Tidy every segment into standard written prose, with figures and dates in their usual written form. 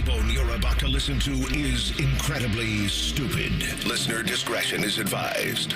T-Bone you're about to listen to is incredibly stupid. Listener discretion is advised.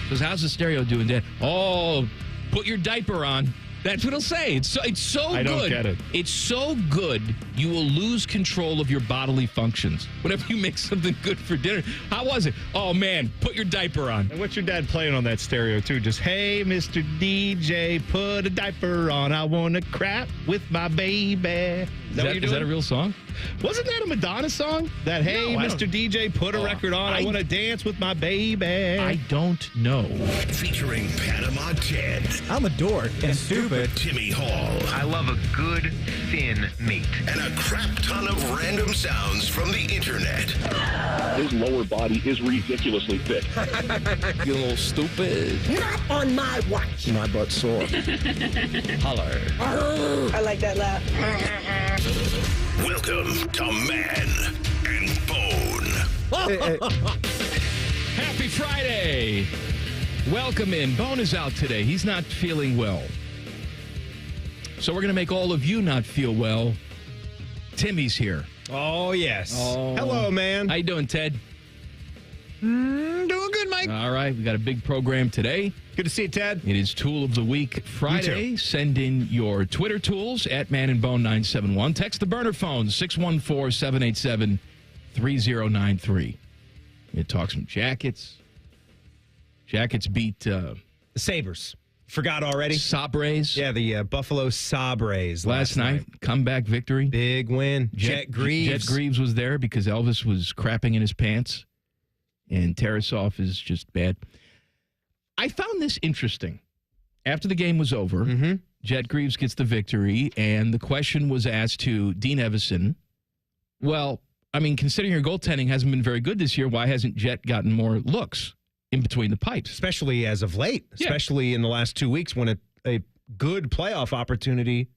Because how's the stereo doing, Dad? Oh, put your diaper on. That's what it'll say. It's so good. I don't get it. It's so good, you will lose control of your bodily functions. Whenever you make something good for dinner. How was it? Oh, man, put your diaper on. And what's your dad playing on that stereo, too? Just, hey, Mr. DJ, put a diaper on. I want to crap with my baby. Is that what you're doing? Is that a real song? Wasn't that a Madonna song? That, hey, No, Mr. DJ, put a record on. I want to dance with my baby. I don't know. Featuring Panama Ted. I'm a dork and stupid. Timmy Hall. I love a good, thin meat. And a crap ton of random sounds from the internet. His lower body is ridiculously thick. You little stupid. Not on my watch. My butt's sore. Holler. I like that laugh. Welcome to Man and Bone. Happy Friday. Welcome in. Bone is out today. He's not feeling well. So we're going to make all of you not feel well. Timmy's here. Oh, yes. Oh. Hello, man. How you doing, Ted? Doing good, Mike. All right. We got a big program today. Good to see you, Ted. It is Tool of the Week Friday. Send in your Twitter tools at Man and Bone 971. Text the burner phone 614-787-3093. It talks some Jackets. Jackets beat The Sabres. Forgot already? Sabres. Yeah, the Buffalo Sabres Last night. Comeback victory. Big win. Jet Greaves. Jet Greaves was there because Elvis was crapping in his pants. And Tarasov is just bad. I found this interesting. After the game was over, Jet Greaves gets the victory, and the question was asked to Dean Evison. Well, I mean, considering your goaltending hasn't been very good this year, why hasn't Jet gotten more looks in between the pipes? Especially as of late. Especially in the last 2 weeks when a good playoff opportunity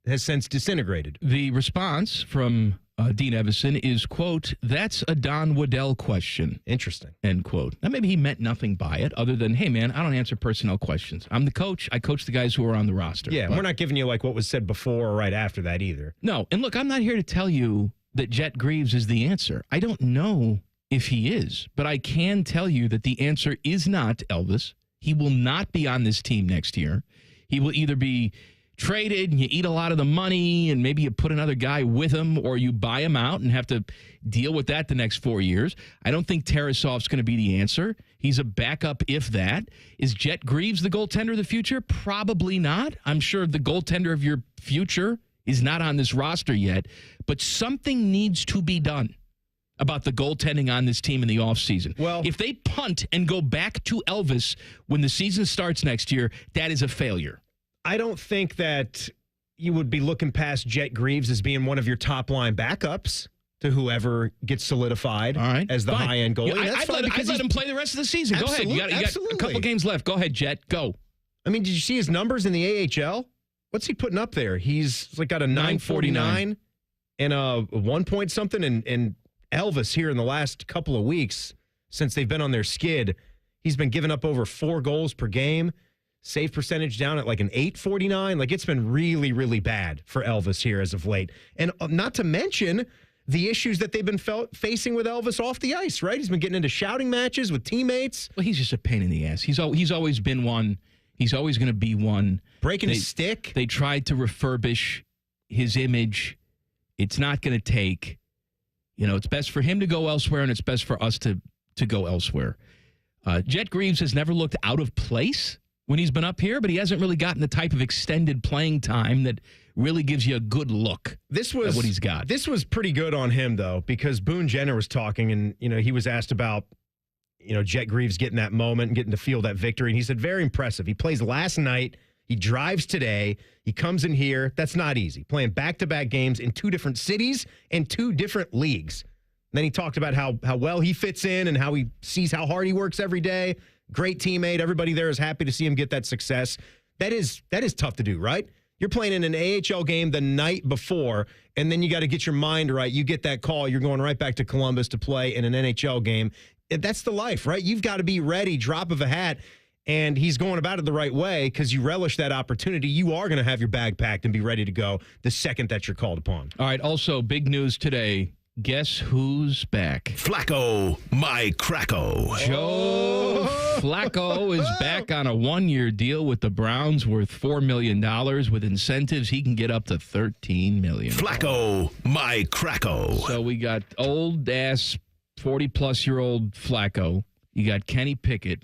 has since disintegrated. The response from Dean Evison is, quote, that's a Don Waddell question. Interesting. End quote. Now, maybe he meant nothing by it other than, hey, man, I don't answer personnel questions. I'm the coach. I coach the guys who are on the roster. Yeah, we're not giving you like what was said before or right after that either. No, and look, I'm not here to tell you that Jet Greaves is the answer. I don't know if he is, but I can tell you that the answer is not Elvis. He will not be on this team next year. He will either be traded and you eat a lot of the money and maybe you put another guy with him or you buy him out and have to deal with that the next 4 years. I don't think Tarasov's going to be the answer. He's a backup if that. Is Jet Greaves the goaltender of the future? Probably not. I'm sure the goaltender of your future is not on this roster yet, but something needs to be done about the goaltending on this team in the offseason. Well, if they punt and go back to Elvis when the season starts next year, that is a failure. I don't think that you would be looking past Jet Greaves as being one of your top line backups to whoever gets solidified as the high-end goalie. I'd let him play the rest of the season. Go ahead. You got a couple games left. Go ahead, Jet. Go. I mean, did you see his numbers in the AHL? What's he putting up there? He's like got a 949 and a 1 point something. And Elvis here in the last couple of weeks since they've been on their skid, he's been giving up over 4 goals per game. Save percentage down at like an 849. Like, it's been really, really bad for Elvis here as of late. And not to mention the issues that they've been facing with Elvis off the ice, right? He's been getting into shouting matches with teammates. Well, he's just a pain in the ass. He's always been one. He's always going to be one. Breaking his stick. They tried to refurbish his image. It's not going to take. You know, it's best for him to go elsewhere, and it's best for us to go elsewhere. Jet Greaves has never looked out of place when he's been up here, but he hasn't really gotten the type of extended playing time that really gives you a good look at what he's got. This was pretty good on him, though, because Boone Jenner was talking, and he was asked about Jet Greaves getting that moment and getting to feel that victory, and he said, very impressive. He plays last night. He drives today. He comes in here. That's not easy. Playing back-to-back games in 2 different cities and 2 different leagues. And then he talked about how well he fits in and how he sees how hard he works every day. Great teammate. Everybody there is happy to see him get that success. That is tough to do, right? You're playing in an AHL game the night before, and then you got to get your mind right. You get that call. You're going right back to Columbus to play in an NHL game. That's the life, right? You've got to be ready, drop of a hat. and he's going about it the right way because you relish that opportunity. You are going to have your bag packed and be ready to go the second that you're called upon. All right, also, big news today. Guess who's back? Flacco, my Cracko. Joe Flacco is back on a one-year deal with the Browns worth $4 million. With incentives, he can get up to $13 million. Flacco, my Cracko. So we got old-ass 40-plus-year-old Flacco. You got Kenny Pickett.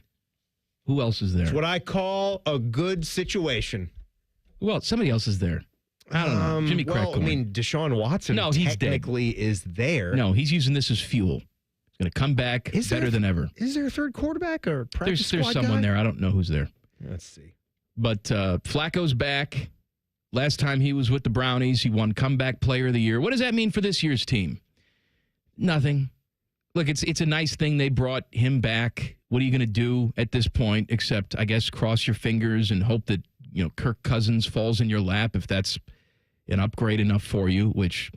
Who else is there? It's what I call a good situation. Well, somebody else is there. I don't know. Jimmy Cracko. Well, I mean, Deshaun Watson technically is there. No, he's using this as fuel. He's going to come back better than ever. Is there a third quarterback or practice There's someone there. I don't know who's there. Let's see. But Flacco's back. Last time he was with the Brownies, he won Comeback Player of the Year. What does that mean for this year's team? Nothing. Look, it's a nice thing they brought him back. What are you going to do at this point except, I guess, cross your fingers and hope that, Kirk Cousins falls in your lap if that's an upgrade enough for you, which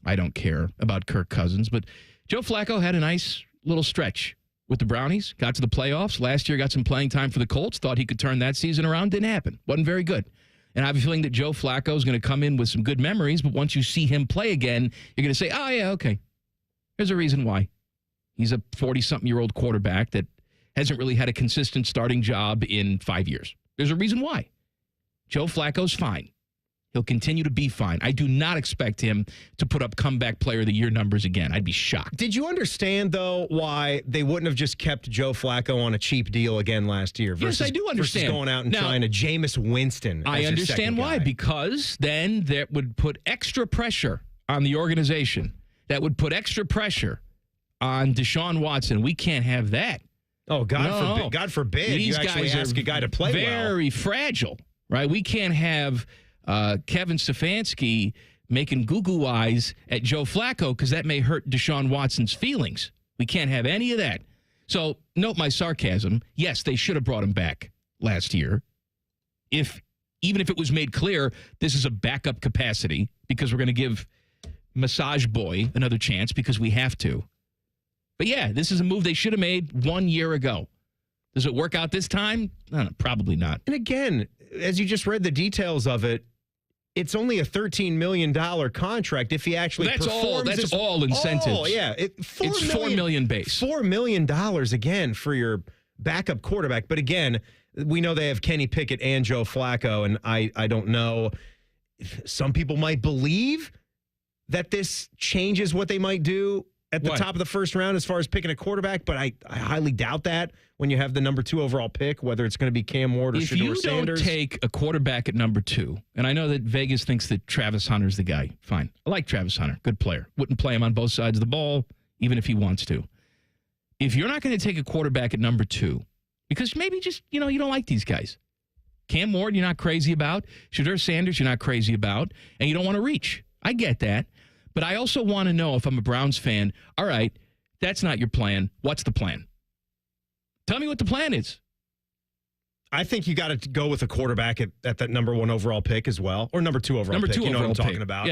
I don't care about Kirk Cousins. But Joe Flacco had a nice little stretch with the Brownies, got to the playoffs. Last year got some playing time for the Colts, thought he could turn that season around. Didn't happen. Wasn't very good. And I have a feeling that Joe Flacco is going to come in with some good memories, but once you see him play again, you're going to say, oh, yeah, okay. There's a reason why. He's a 40-something-year-old quarterback that hasn't really had a consistent starting job in 5 years. There's a reason why. Joe Flacco's fine. He'll continue to be fine. I do not expect him to put up Comeback Player of the Year numbers again. I'd be shocked. Did you understand, though, why they wouldn't have just kept Joe Flacco on a cheap deal again last year? Yes, I do understand. Versus going out and trying to Jameis Winston. I understand why. Because then that would put extra pressure on the organization. That would put extra pressure on Deshaun Watson. We can't have that. Oh, God forbid These you actually guys ask a guy to play very fragile, right? We can't have Kevin Stefanski making goo-goo eyes at Joe Flacco because that may hurt Deshaun Watson's feelings. We can't have any of that. So note my sarcasm. Yes, they should have brought him back last year. Even if it was made clear this is a backup capacity because we're going to give Massage Boy another chance because we have to. But yeah, this is a move they should have made 1 year ago. Does it work out this time? Probably not. And again, as you just read the details of it, it's only a $13 million contract if he actually performs. That's all incentives. Oh, yeah. It's $4 million base. $4 million again for your backup quarterback. But again, we know they have Kenny Pickett and Joe Flacco, and I don't know. Some people might believe that this changes what they might do at the top of the first round as far as picking a quarterback, but I highly doubt that when you have the number 2 overall pick, whether it's going to be Cam Ward or Shedeur Sanders. If you don't take a quarterback at number 2, and I know that Vegas thinks that Travis Hunter's the guy. Fine. I like Travis Hunter. Good player. Wouldn't play him on both sides of the ball, even if he wants to. If you're not going to take a quarterback at number 2, because maybe just, you don't like these guys. Cam Ward, you're not crazy about. Shedeur Sanders, you're not crazy about. And you don't want to reach. I get that. But I also want to know, if I'm a Browns fan, all right, that's not your plan. What's the plan? Tell me what the plan is. I think you got to go with a quarterback at that number 1 overall pick as well, or number 2 overall pick. You know what I'm talking about.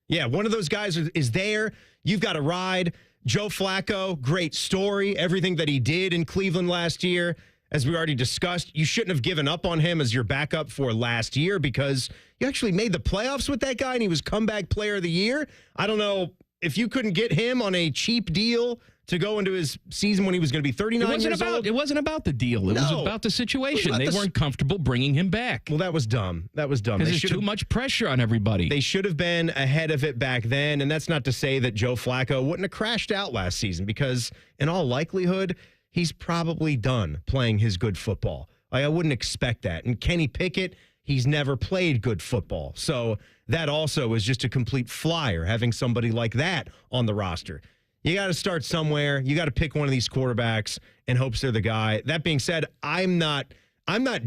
Yeah, one of those guys is there. You've got to ride. Joe Flacco, great story. Everything that he did in Cleveland last year, as we already discussed, you shouldn't have given up on him as your backup for last year because you actually made the playoffs with that guy and he was Comeback Player of the Year. I don't know if you couldn't get him on a cheap deal to go into his season when he was going to be 39 years old. It wasn't about the deal. It was about the situation. They weren't comfortable bringing him back. Well, that was dumb. Because there's too much pressure on everybody. They should have been ahead of it back then, and that's not to say that Joe Flacco wouldn't have crashed out last season because in all likelihood, he's probably done playing his good football. I wouldn't expect that. And Kenny Pickett, he's never played good football. So that also is just a complete flyer, having somebody like that on the roster. You got to start somewhere. You got to pick one of these quarterbacks and hopes they're the guy. That being said, I'm not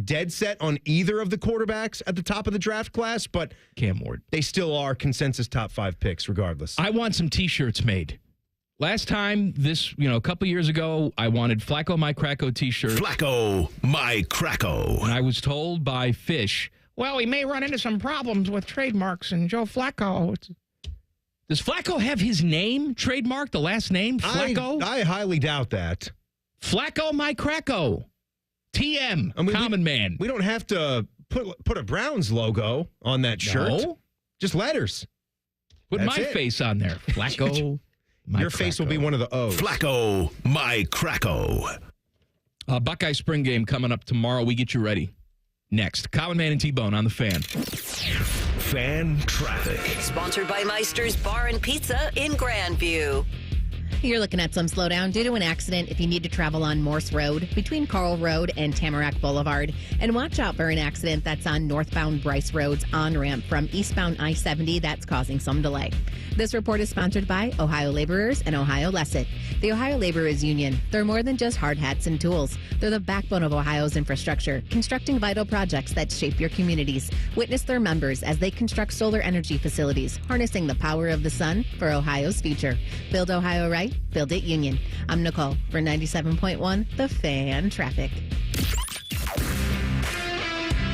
dead set on either of the quarterbacks at the top of the draft class, but Cam Ward. They still are consensus top 5 picks regardless. I want some T-shirts made. Last time, a couple years ago, I wanted Flacco My Cracko T-shirt. Flacco My Cracko. And I was told by Fish, well, we may run into some problems with trademarks and Joe Flacco. Does Flacco have his name trademarked, the last name, Flacco? I highly doubt that. Flacco My Cracko TM, Common Man. We don't have to put a Browns logo on that shirt. No. Just letters. Put That's my it. face on there. Flacco. Your face will be one of the O's. Flacco, my Cracko. Buckeye spring game coming up tomorrow. We get you ready. Next, Common Man and T-Bone on the Fan. Fan traffic. Sponsored by Meister's Bar and Pizza in Grandview. You're looking at some slowdown due to an accident if you need to travel on Morse Road between Carl Road and Tamarack Boulevard. And watch out for an accident that's on northbound Bryce Road's on-ramp from eastbound I-70 that's causing some delay. This report is sponsored by Ohio Laborers and Ohio Lesset. The Ohio Laborers Union, they're more than just hard hats and tools. They're the backbone of Ohio's infrastructure, constructing vital projects that shape your communities. Witness their members as they construct solar energy facilities, harnessing the power of the sun for Ohio's future. Build Ohio right, build it Union. I'm Nicole for 97.1 The Fan Traffic.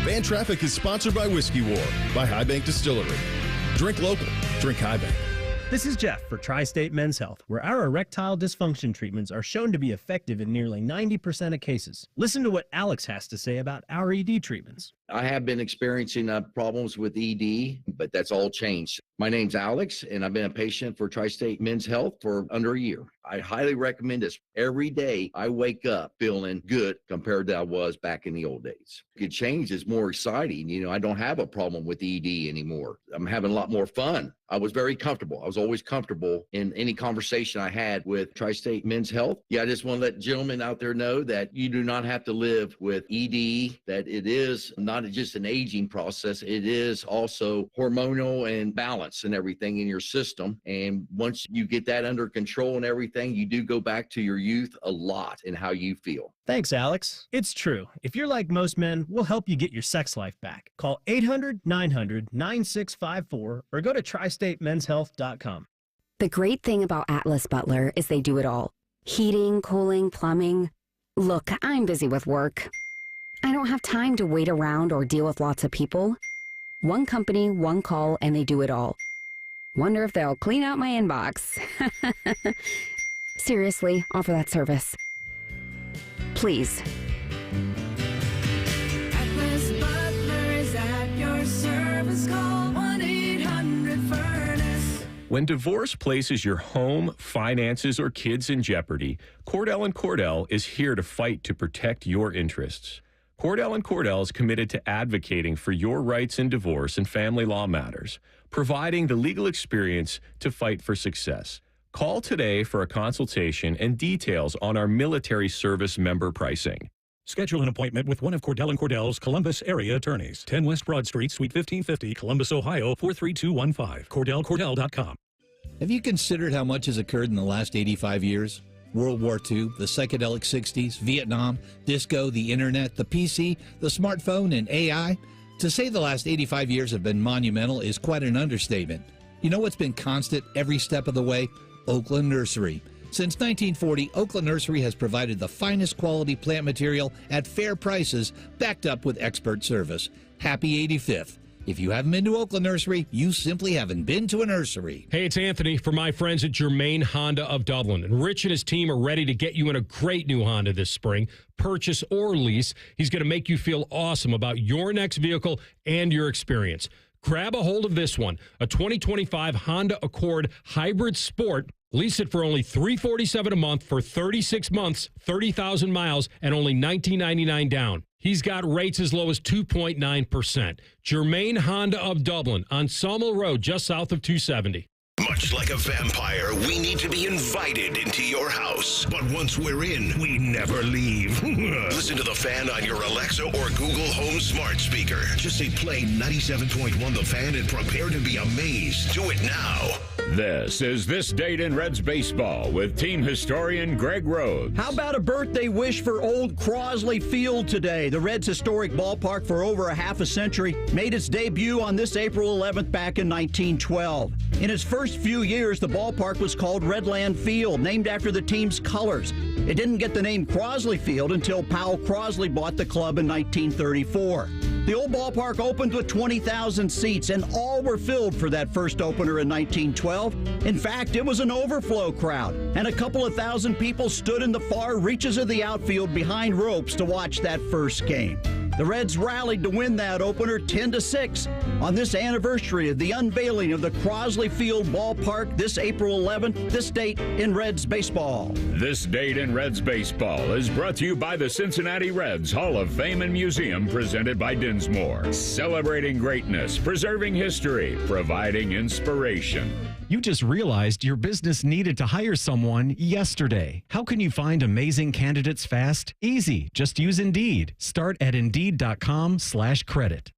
Fan Traffic is sponsored by Whiskey War by High Bank Distillery. Drink local, drink High Bank. This is Jeff for Tri-State Men's Health, where our erectile dysfunction treatments are shown to be effective in nearly 90% of cases. Listen to what Alex has to say about our ED treatments. I have been experiencing problems with ED, but that's all changed. My name's Alex, and I've been a patient for Tri-State Men's Health for under a year. I highly recommend this. Every day I wake up feeling good compared to I was back in the old days. It change is more exciting. You know, I don't have a problem with ED anymore. I'm having a lot more fun. I was very comfortable. I was always comfortable in any conversation I had with Tri-State Men's Health. Yeah, I just want to let gentlemen out there know that you do not have to live with ED, that it is not just an aging process. It is also hormonal and balance and everything in your system. And once you get that under control and everything, you do go back to your youth a lot in how you feel. Thanks, Alex. It's true. If you're like most men, we'll help you get your sex life back. Call 800-900-9654 or go to tristatemenshealth.com. The great thing about Atlas Butler is they do it all. Heating, cooling, plumbing. Look, I'm busy with work. I don't have time to wait around or deal with lots of people. One company, one call, and they do it all. Wonder if they'll clean out my inbox. Seriously, offer that service. Please. Atlas Butler is at your service. Call 1-800-FURNACE. When divorce places your home, finances, or kids in jeopardy, Cordell & Cordell is here to fight to protect your interests. Cordell & Cordell is committed to advocating for your rights in divorce and family law matters, providing the legal experience to fight for success. Call today for a consultation and details on our military service member pricing. Schedule an appointment with one of Cordell & Cordell's Columbus area attorneys. 10 West Broad Street, Suite 1550, Columbus, Ohio, 43215. CordellCordell.com. Have you considered how much has occurred in the last 85 years? World War II, the psychedelic 60s, Vietnam, disco, the internet, the PC, the smartphone, and AI? To say the last 85 years have been monumental is quite an understatement. You know what's been constant every step of the way? Oakland Nursery. Since 1940, Oakland Nursery has provided the finest quality plant material at fair prices, backed up with expert service. Happy 85th. If you haven't been to Oakland Nursery, you simply haven't been to a nursery. Hey, it's Anthony for my friends at Germain Honda of Dublin. And Rich and his team are ready to get you in a great new Honda this spring. Purchase or lease. He's going to make you feel awesome about your next vehicle and your experience. Grab a hold of this one, a 2025 Honda Accord Hybrid Sport. Lease it for only $347 a month for 36 months, 30,000 miles, and only $19.99 down. He's got rates as low as 2.9%. Germain Honda of Dublin on Sawmill Road, just south of 270. Much like a vampire, we need to be invited into your house. But once we're in, we never leave. Listen to The Fan on your Alexa or Google Home smart speaker. Just say play 97.1 The Fan and prepare to be amazed. Do it now. This is This Date in Reds Baseball with team historian Greg Rhodes. How about a birthday wish for old Crosley Field today? The Reds' historic ballpark for over a half a century made its debut on this April 11th back in 1912. In its first few years, the ballpark was called Redland Field, named after the team's colors. It didn't get the name Crosley Field until Powell Crosley bought the club in 1934. The old ballpark opened with 20,000 seats, and all were filled for that first opener in 1912. In fact, it was an overflow crowd, and a couple of thousand people stood in the far reaches of the outfield behind ropes to watch that first game. The Reds rallied to win that opener 10-6 on this anniversary of the unveiling of the Crosley Field Ballpark this April 11th, this date in Reds baseball. This date in Reds baseball is brought to you by the Cincinnati Reds Hall of Fame and Museum, presented by Dinsmore. Celebrating greatness, preserving history, providing inspiration. You just realized your business needed to hire someone yesterday. How can you find amazing candidates fast? Easy. Just use Indeed. Start at Indeed.com/credit.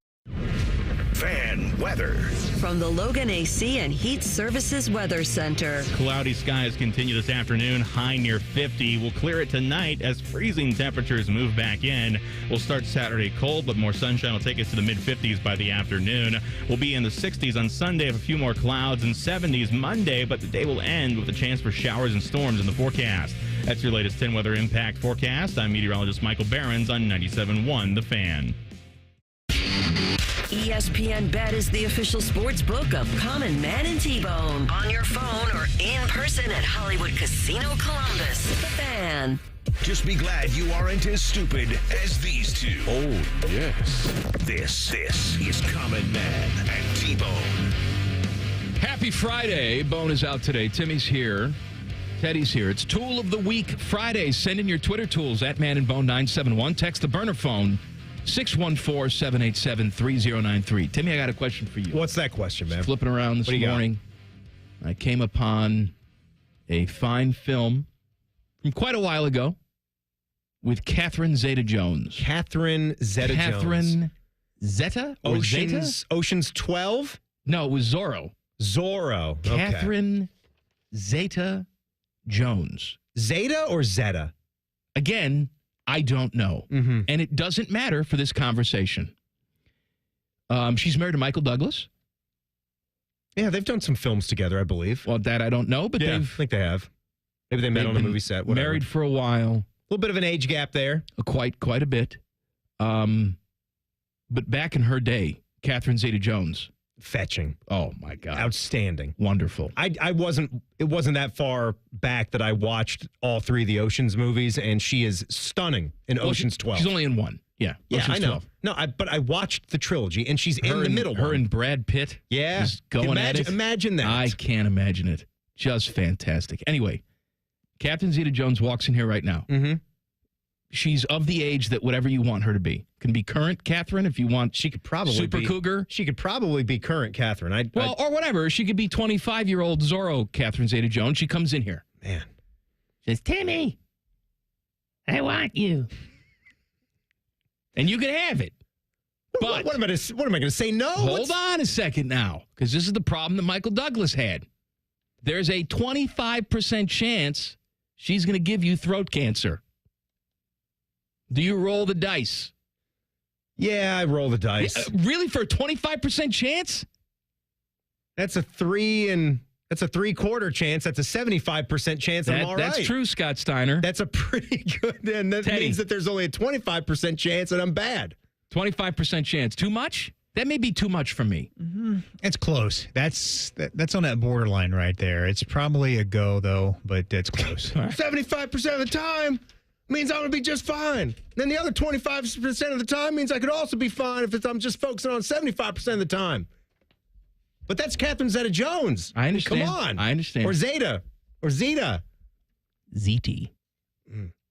Fan weather. From the Logan AC and Heat Services Weather Center. Cloudy skies continue this afternoon, high near 50. We'll clear it tonight as freezing temperatures move back in. We'll start Saturday cold, but more sunshine will take us to the mid-50s by the afternoon. We'll be in the 60s on Sunday with a few more clouds, and 70s Monday, but the day will end with a chance for showers and storms in the forecast. That's your latest 10 weather impact forecast. I'm meteorologist Michael Behrens on 97.1 The Fan. ESPN Bet is the official sports book of Common Man and T-Bone. On your phone or in person at Hollywood Casino Columbus. The Fan. Just be glad you aren't as stupid as these two. Oh, yes. This is Common Man and T-Bone. Happy Friday. Bone is out today. Timmy's here. Teddy's here. It's Tool of the Week Friday. Send in your Twitter tools at Man and Bone 971. Text the burner phone 614-787-3093. Timmy, I got a question for you. What's that question, man? Flipping around this morning, I came upon a fine film from quite a while ago with Catherine Zeta-Jones. Catherine Zeta-Jones. Catherine Zeta? Or Zeta? Ocean's 12? No, it was Zorro. Zorro. Okay. Catherine Zeta-Jones. Zeta or Zeta? Again, I don't know. Mm-hmm. And it doesn't matter for this conversation. She's married to Michael Douglas. Yeah, they've done some films together, I believe. Well, that I don't know, but I think they have. Maybe they met on a movie set. Whatever. Married for a while. A little bit of an age gap there. Quite a bit. But back in her day, Catherine Zeta-Jones. Fetching. Oh, my God. Outstanding. Wonderful. It wasn't that far back that I watched all three of the Ocean's movies, and she is stunning in Ocean's 12. She's only in one. Yeah. Yeah, Ocean's I know. 12. No, but I watched the trilogy, and she's in the middle Her one. and Brad Pitt. Yeah. Just going at it. Imagine that. I can't imagine it. Just fantastic. Anyway, Catherine Zeta-Jones walks in here right now. Mm-hmm. She's of the age that whatever you want her to be. Can be current Catherine if you want. She could probably Super be Cougar. She could probably be current Catherine. Or whatever. She could be 25-year-old Zorro Catherine Zeta-Jones. She comes in here. Man. Says, Timmy, I want you. And you can have it. But what am I going to say? No. Hold on a second now, because this is the problem that Michael Douglas had. There's a 25% chance she's going to give you throat cancer. Do you roll the dice? Yeah, I roll the dice. Really, for a 25% chance? That's a 3/4 chance. That's a 75% chance. I'm all right. That's true, Scott Steiner. That's a pretty good. And that means that there's only a 25% chance that I'm bad. 25% chance. Too much? That may be too much for me. Mm-hmm. It's close. That's on that borderline right there. It's probably a go, though, but it's close. 75% of the time means I'm going to be just fine. Then the other 25% of the time means I could also be fine if I'm just focusing on 75% of the time. But that's Catherine Zeta-Jones. I understand. Come on. I understand. Or Zeta. Or Zeta. ZT.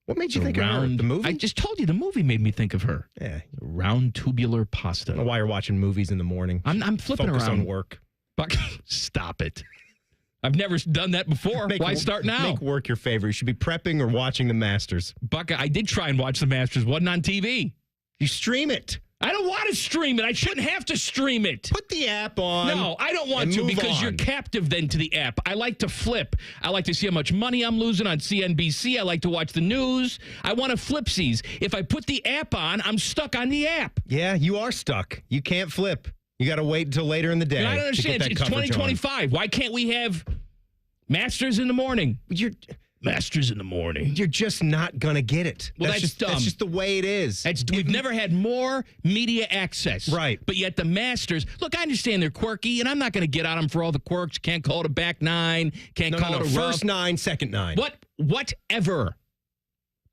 What made you think of her? The movie? I just told you the movie made me think of her. Yeah. Round tubular pasta. I don't know why you're watching movies in the morning. I'm flipping Focus around. on work. Stop it. I've never done that before. Why start now? Make work your favorite. You should be prepping or watching the Masters. Buckeye, I did try and watch the Masters. Wasn't on TV. You stream it. I don't want to stream it. I shouldn't have to stream it. Put the app on. No, I don't want to because you're captive then to the app. I like to flip. I like to see how much money I'm losing on CNBC. I like to watch the news. I want to flipsies. If I put the app on, I'm stuck on the app. Yeah, you are stuck. You can't flip. You got to wait until later in the day. And I don't understand. It's 2025. Why can't we have Masters in the morning? Masters in the morning. You're just not going to get it. Well, that's just dumb. That's just the way it is. We've never had more media access. Right. But yet the Masters, look, I understand they're quirky, and I'm not going to get on them for all the quirks. Can't call it a back nine. Can't call it a first rough. 9, second 9. Whatever.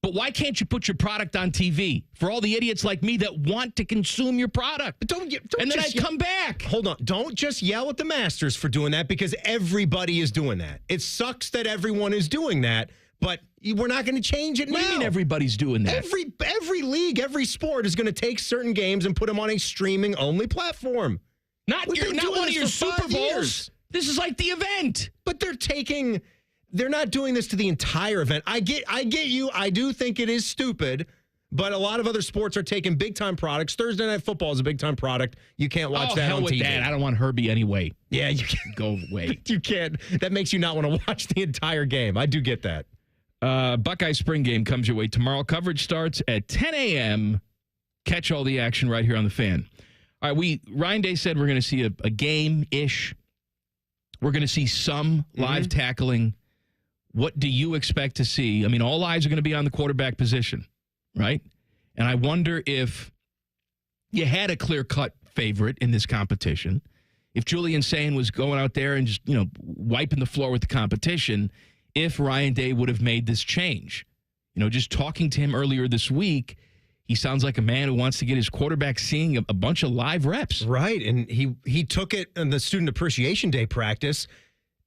But why can't you put your product on TV for all the idiots like me that want to consume your product? But don't and then I just come back. Hold on. Don't just yell at the Masters for doing that because everybody is doing that. It sucks that everyone is doing that, but we're not going to change it now. What do you mean everybody's doing that? Every league, every sport is going to take certain games and put them on a streaming-only platform. Not one of your Super Bowls. This is like the event. But they're not doing this to the entire event. I get you. I do think it is stupid, but a lot of other sports are taking big-time products. Thursday Night Football is a big-time product. You can't watch that hell on with TV. That. I don't want Herbie anyway. Yeah, you can go away. You can't. That makes you not want to watch the entire game. I do get that. Buckeye Spring Game comes your way tomorrow. Coverage starts at 10 a.m. Catch all the action right here on the Fan. All right, Ryan Day said we're going to see a game-ish. We're going to see some live tackling. What do you expect to see? I mean, all eyes are going to be on the quarterback position, right? And I wonder if you had a clear-cut favorite in this competition. If Julian Sayin was going out there and just, wiping the floor with the competition, if Ryan Day would have made this change. Just talking to him earlier this week, he sounds like a man who wants to get his quarterback seeing a bunch of live reps. Right, and he took it in the Student Appreciation Day practice.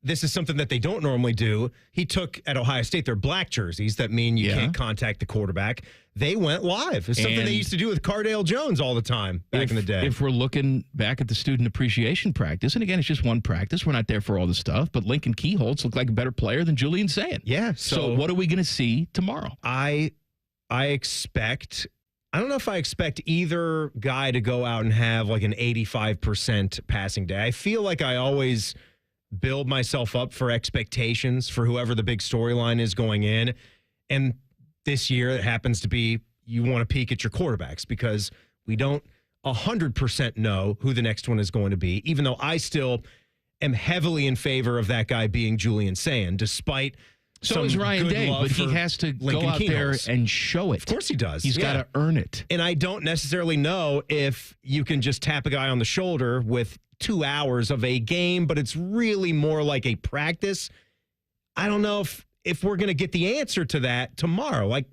This is something that they don't normally do. He took, at Ohio State, their black jerseys that mean you can't contact the quarterback. They went live. It's something they used to do with Cardale Jones all the time back in the day. If we're looking back at the Student Appreciation practice, and again, it's just one practice. We're not there for all the stuff, but Lincoln Keyholtz looked like a better player than Julian Sayin. Yeah. So what are we going to see tomorrow? I expect... I don't know if I expect either guy to go out and have like an 85% passing day. I feel like I always build myself up for expectations for whoever the big storyline is going in. And this year it happens to be you want to peek at your quarterbacks because we don't 100% know who the next one is going to be, even though I still am heavily in favor of that guy being Julian Sayin, despite so is Ryan Day, but he has to go out there and show it. Of course he does. He's got to earn it. And I don't necessarily know if you can just tap a guy on the shoulder with 2 hours of a game, but it's really more like a practice. I don't know if we're going to get the answer to that tomorrow. Like,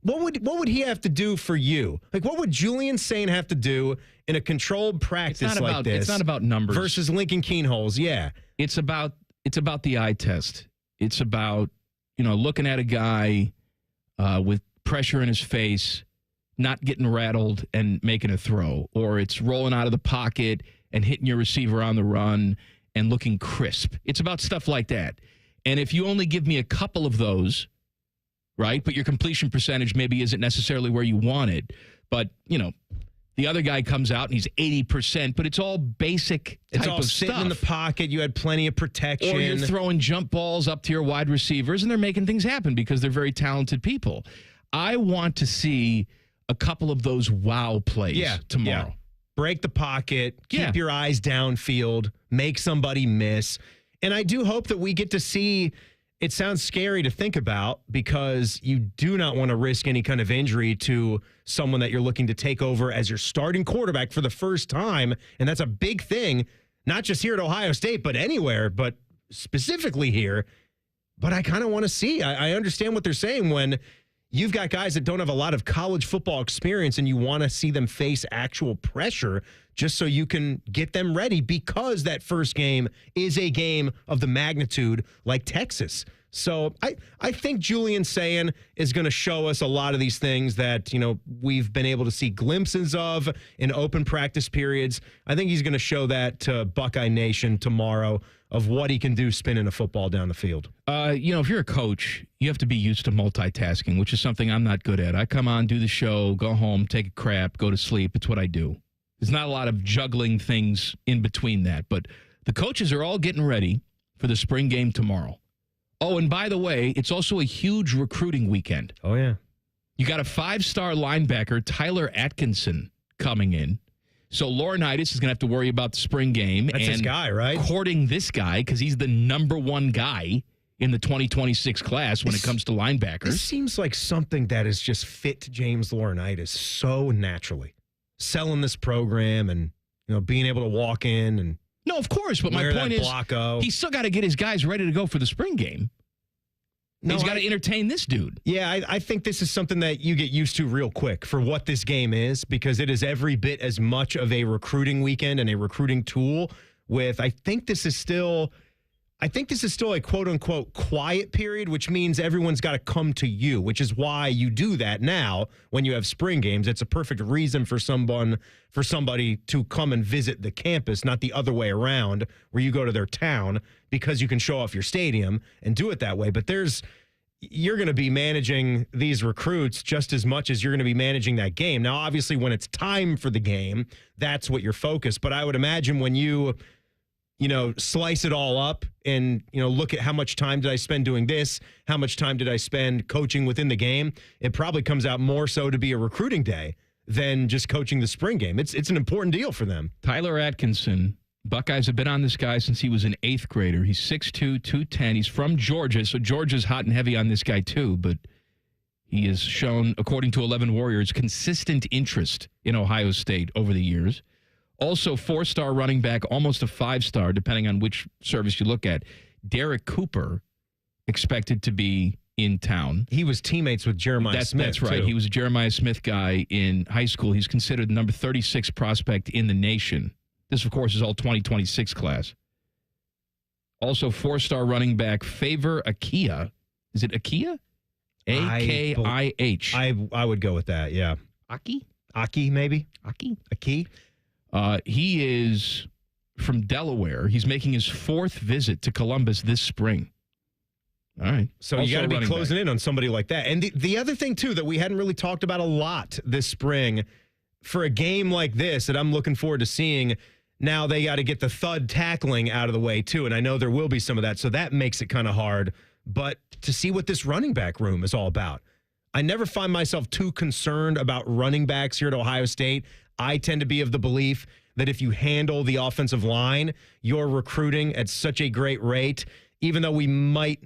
what would he have to do for you? Like, what would Julian Sayin have to do in a controlled practice like this? It's not about numbers. Versus Lincoln Keenholz, yeah. It's about the eye test. It's about looking at a guy with pressure in his face, not getting rattled and making a throw, or it's rolling out of the pocket and hitting your receiver on the run and looking crisp. It's about stuff like that. And if you only give me a couple of those, right, but your completion percentage maybe isn't necessarily where you want it, but, the other guy comes out and he's 80%, but it's all basic type it's all of sitting stuff. in the pocket. You had plenty of protection. Or you're throwing jump balls up to your wide receivers, and they're making things happen because they're very talented people. I want to see a couple of those wow plays tomorrow. Yeah. Break the pocket, keep your eyes downfield, make somebody miss. And I do hope that we get to see, it sounds scary to think about because you do not want to risk any kind of injury to someone that you're looking to take over as your starting quarterback for the first time. And that's a big thing, not just here at Ohio State, but anywhere, but specifically here. But I kind of want to see. I understand what they're saying when you've got guys that don't have a lot of college football experience and you want to see them face actual pressure just so you can get them ready because that first game is a game of the magnitude like Texas. So I think Julian Sayin is going to show us a lot of these things that, we've been able to see glimpses of in open practice periods. I think he's going to show that to Buckeye Nation tomorrow of what he can do spinning a football down the field. If you're a coach, you have to be used to multitasking, which is something I'm not good at. I come on, do the show, go home, take a crap, go to sleep. It's what I do. There's not a lot of juggling things in between that, but the coaches are all getting ready for the spring game tomorrow. Oh, and by the way, it's also a huge recruiting weekend. Oh, yeah. You got a 5-star linebacker, Tyler Atkinson, coming in. So Laurinaitis is going to have to worry about the spring game. That's his guy, right? Courting this guy because he's the number one guy in the 2026 class when it comes to linebackers. This seems like something that is just fit to James Laurinaitis so naturally. Selling this program and being able to walk in and no, of course, but my point is Flacco. He's still got to get his guys ready to go for the spring game. No, he's got to entertain this dude. Yeah, I think this is something that you get used to real quick for what this game is, because it is every bit as much of a recruiting weekend and a recruiting tool. I think this is still a quote-unquote quiet period, which means everyone's got to come to you, which is why you do that now when you have spring games. It's a perfect reason for somebody to come and visit the campus, not the other way around, where you go to their town, because you can show off your stadium and do it that way. But you're going to be managing these recruits just as much as you're going to be managing that game. Now, obviously, when it's time for the game, that's what you're focused. But I would imagine when you slice it all up and, look at how much time did I spend doing this, how much time did I spend coaching within the game, it probably comes out more so to be a recruiting day than just coaching the spring game. It's an important deal for them. Tyler Atkinson, Buckeyes have been on this guy since he was an 8th grader. He's 6'2", 210. He's from Georgia, so Georgia's hot and heavy on this guy too, but he has shown, according to 11 Warriors, consistent interest in Ohio State over the years. Also, 4-star running back, almost a 5-star, depending on which service you look at. Derek Cooper, expected to be in town. He was teammates with Jeremiah Smith. That's right. Too. He was a Jeremiah Smith guy in high school. He's considered the number 36 prospect in the nation. This, of course, is all 2026 class. Also, 4-star running back Favor Akia. Is it Akia? A-K-I-H. I would go with that, yeah. Aki, maybe? Aki? He is from Delaware. He's making his 4th visit to Columbus this spring. All right. So you got to be closing in on somebody like that. And the other thing, too, that we hadn't really talked about a lot this spring, for a game like this that I'm looking forward to seeing, now they got to get the thud tackling out of the way, too. And I know there will be some of that, so that makes it kind of hard. But to see what this running back room is all about. I never find myself too concerned about running backs here at Ohio State. I tend to be of the belief that if you handle the offensive line, you're recruiting at such a great rate, even though we might,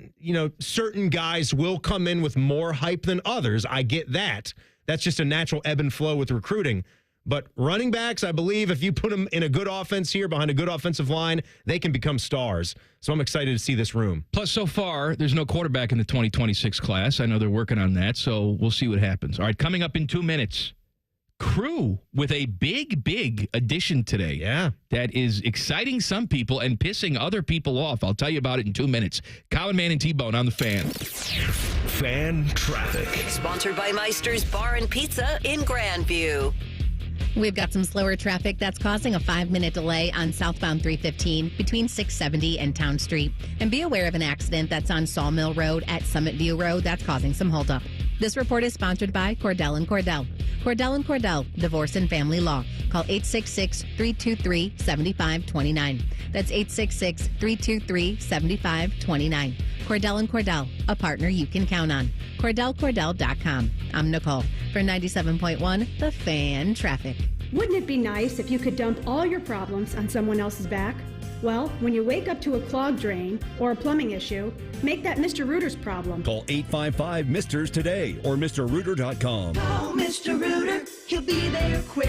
certain guys will come in with more hype than others. I get that. That's just a natural ebb and flow with recruiting. But running backs, I believe if you put them in a good offense here behind a good offensive line, they can become stars. So I'm excited to see this room. Plus, so far, there's no quarterback in the 2026 class. I know they're working on that, so we'll see what happens. All right, coming up in 2 minutes, Crew with a big addition today. Yeah. That is exciting some people and pissing other people off. I'll tell you about it in 2 minutes. Colin, Man, and T-Bone on the Fan. Fan traffic. Sponsored by Meister's Bar and Pizza in Grandview. We've got some slower traffic that's causing a 5-minute delay on southbound 315 between 670 and Town Street. And be aware of an accident that's on Sawmill Road at Summit View Road that's causing some holdup. This report is sponsored by Cordell & Cordell. Cordell & Cordell, Divorce and Family Law. Call 866-323-7529. That's 866-323-7529. Cordell & Cordell, a partner you can count on. CordellCordell.com. I'm Nicole for 97.1 The Fan Traffic. Wouldn't it be nice if you could dump all your problems on someone else's back? Well, when you wake up to a clogged drain or a plumbing issue, make that Mr. Rooter's problem. Call 855-MISTERS today or MrRooter.com. Call Mr. Rooter, he'll be there quick.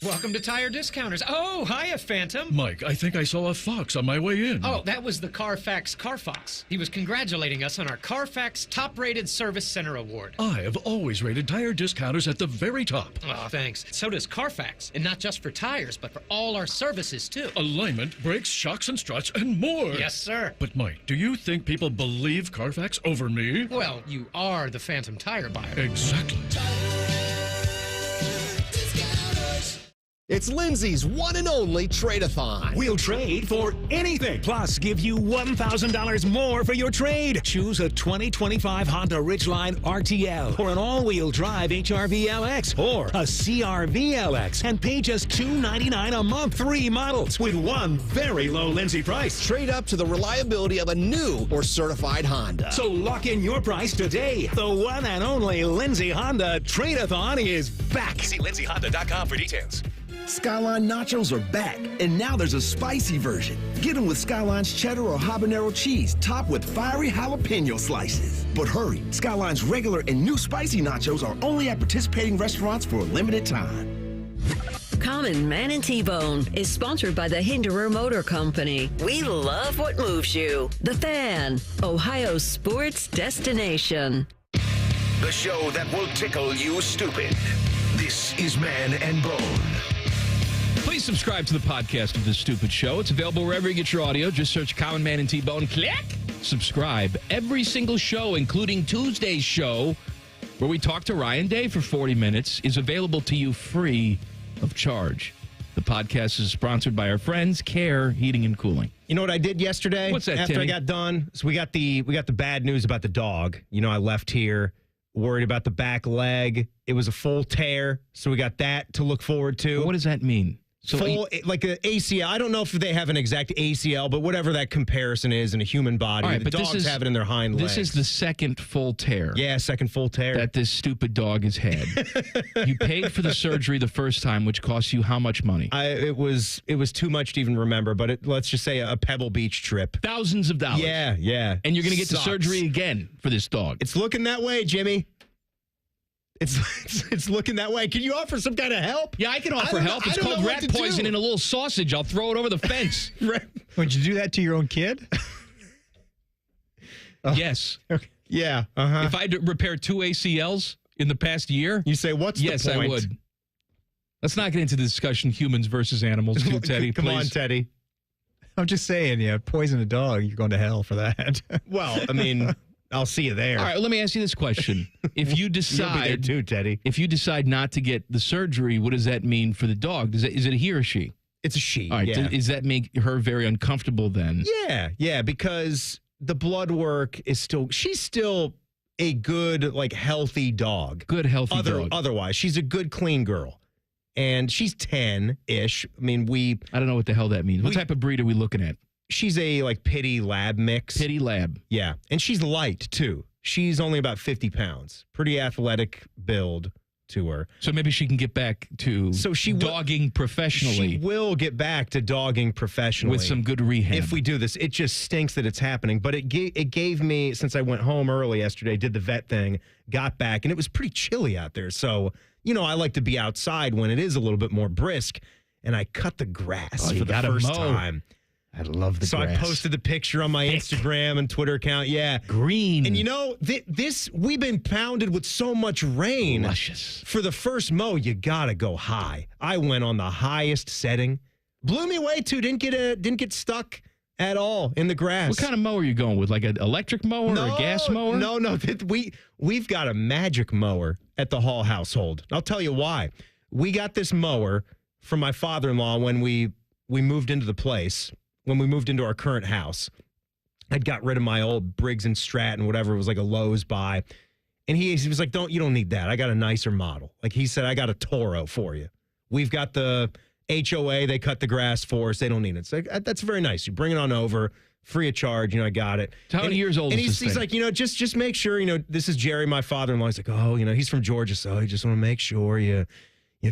Welcome to Tire Discounters. Oh, hiya, Phantom. Mike, I think I saw a fox on my way in. Oh, that was the Carfax Carfox. He was congratulating us on our Carfax Top-Rated Service Center Award. I have always rated Tire Discounters at the very top. Oh, thanks. So does Carfax. And not just for tires, but for all our services, too. Alignment, brakes, shocks, and struts, and more. Yes, sir. But, Mike, do you think people believe Carfax over me? Well, you are the Phantom tire buyer. Exactly. It's Lindsay's one and only trade-a-thon. We'll trade for anything. Plus, give you $1,000 more for your trade. Choose a 2025 Honda Ridgeline RTL or an all-wheel drive HRV LX or a CRV LX and pay just $299 a month. 3 models with one very low Lindsay price. Trade up to the reliability of a new or certified Honda. So lock in your price today. The one and only Lindsay Honda Trade-a-thon is back. See lindsayhonda.com for details. Skyline nachos are back, and now there's a spicy version. Get them with Skyline's cheddar or habanero cheese, topped with fiery jalapeno slices. But hurry, Skyline's regular and new spicy nachos are only at participating restaurants for a limited time. Common Man and T-Bone is sponsored by the Hinderer Motor Company. We love what moves you. The Fan, Ohio's sports destination. The show that will tickle you stupid. This is Man and Bone. Please subscribe to the podcast of This Stupid Show. It's available wherever you get your audio. Just search Common Man and T-Bone. Click. Subscribe. Every single show, including Tuesday's show, where we talk to Ryan Day for 40 minutes, is available to you free of charge. The podcast is sponsored by our friends, Care Heating and Cooling. You know what I did yesterday? What's that, After Timmy? I got done, so we got the bad news about the dog. You know, I left here worried about the back leg. It was a full tear, so we got that to look forward to. What does that mean? So full, like an ACL. I don't know if they have an exact ACL, but whatever that comparison is in a human body, All right, the but dogs have it in their hind legs. This is the second full tear. Yeah, second full tear. That this stupid dog has had. You paid for the surgery the first time, which cost you how much money? It was too much to even remember, but let's just say a Pebble Beach trip. Thousands of dollars. Yeah. And you're going to get Sucks. the surgery again for this dog. It's looking that way, Jimmy. It's looking that way. Can you offer some kind of help? Yeah, I can offer help. It's called rat poison in a little sausage. I'll throw it over the fence. Would you do that to your own kid? Yes. Okay. Yeah. Uh-huh. If I repair 2 ACLs in the past year, you say, what's the point? Yes, I would. Let's not get into the discussion humans versus animals, too, Teddy. Come please. on, Teddy. I'm just saying, poison a dog, you're going to hell for that. Well, I mean, I'll see you there. All right, let me ask you this question. If you decide, You'll be there too, Teddy. If you decide not to get the surgery, what does that mean for the dog? Is it a he or she? It's a she. All right, yeah. Does that make her very uncomfortable then? Yeah, because the blood work is she's still a good, like, healthy dog. Good, healthy dog. Otherwise, she's a good, clean girl. And she's 10-ish. I mean, I don't know what the hell that means. What type of breed are we looking at? She's a, like, Pitty Lab mix. Pitty Lab. Yeah. And she's light, too. She's only about 50 pounds. Pretty athletic build to her. So maybe she can get back to dogging professionally. She will get back to dogging professionally. With some good rehab. If we do this. It just stinks that it's happening. But it gave me, since I went home early yesterday, did the vet thing, got back, and it was pretty chilly out there. So, I like to be outside when it is a little bit more brisk. And I cut the grass for the first time. I love the grass. So I posted the picture on my Instagram and Twitter account. Yeah. Green. And we've been pounded with so much rain. Luscious. For the first mow, you got to go high. I went on the highest setting. Blew me away, too. Didn't get stuck at all in the grass. What kind of mower are you going with? Like an electric mower or a gas mower? No. We've got a magic mower at the Hall household. I'll tell you why. We got this mower from my father-in-law when we moved into the place. When we moved into our current house, I'd got rid of my old Briggs and Stratton, whatever. It was like a Lowe's buy. And he was like, you don't need that. I got a nicer model. Like he said, I got a Toro for you. We've got the HOA. They cut the grass for us. They don't need it. So that's very nice. You bring it on over, free of charge. I got it. How many years old is this he's thing? like, just make sure, this is Jerry, my father-in-law. He's like, he's from Georgia. So I just want to make sure you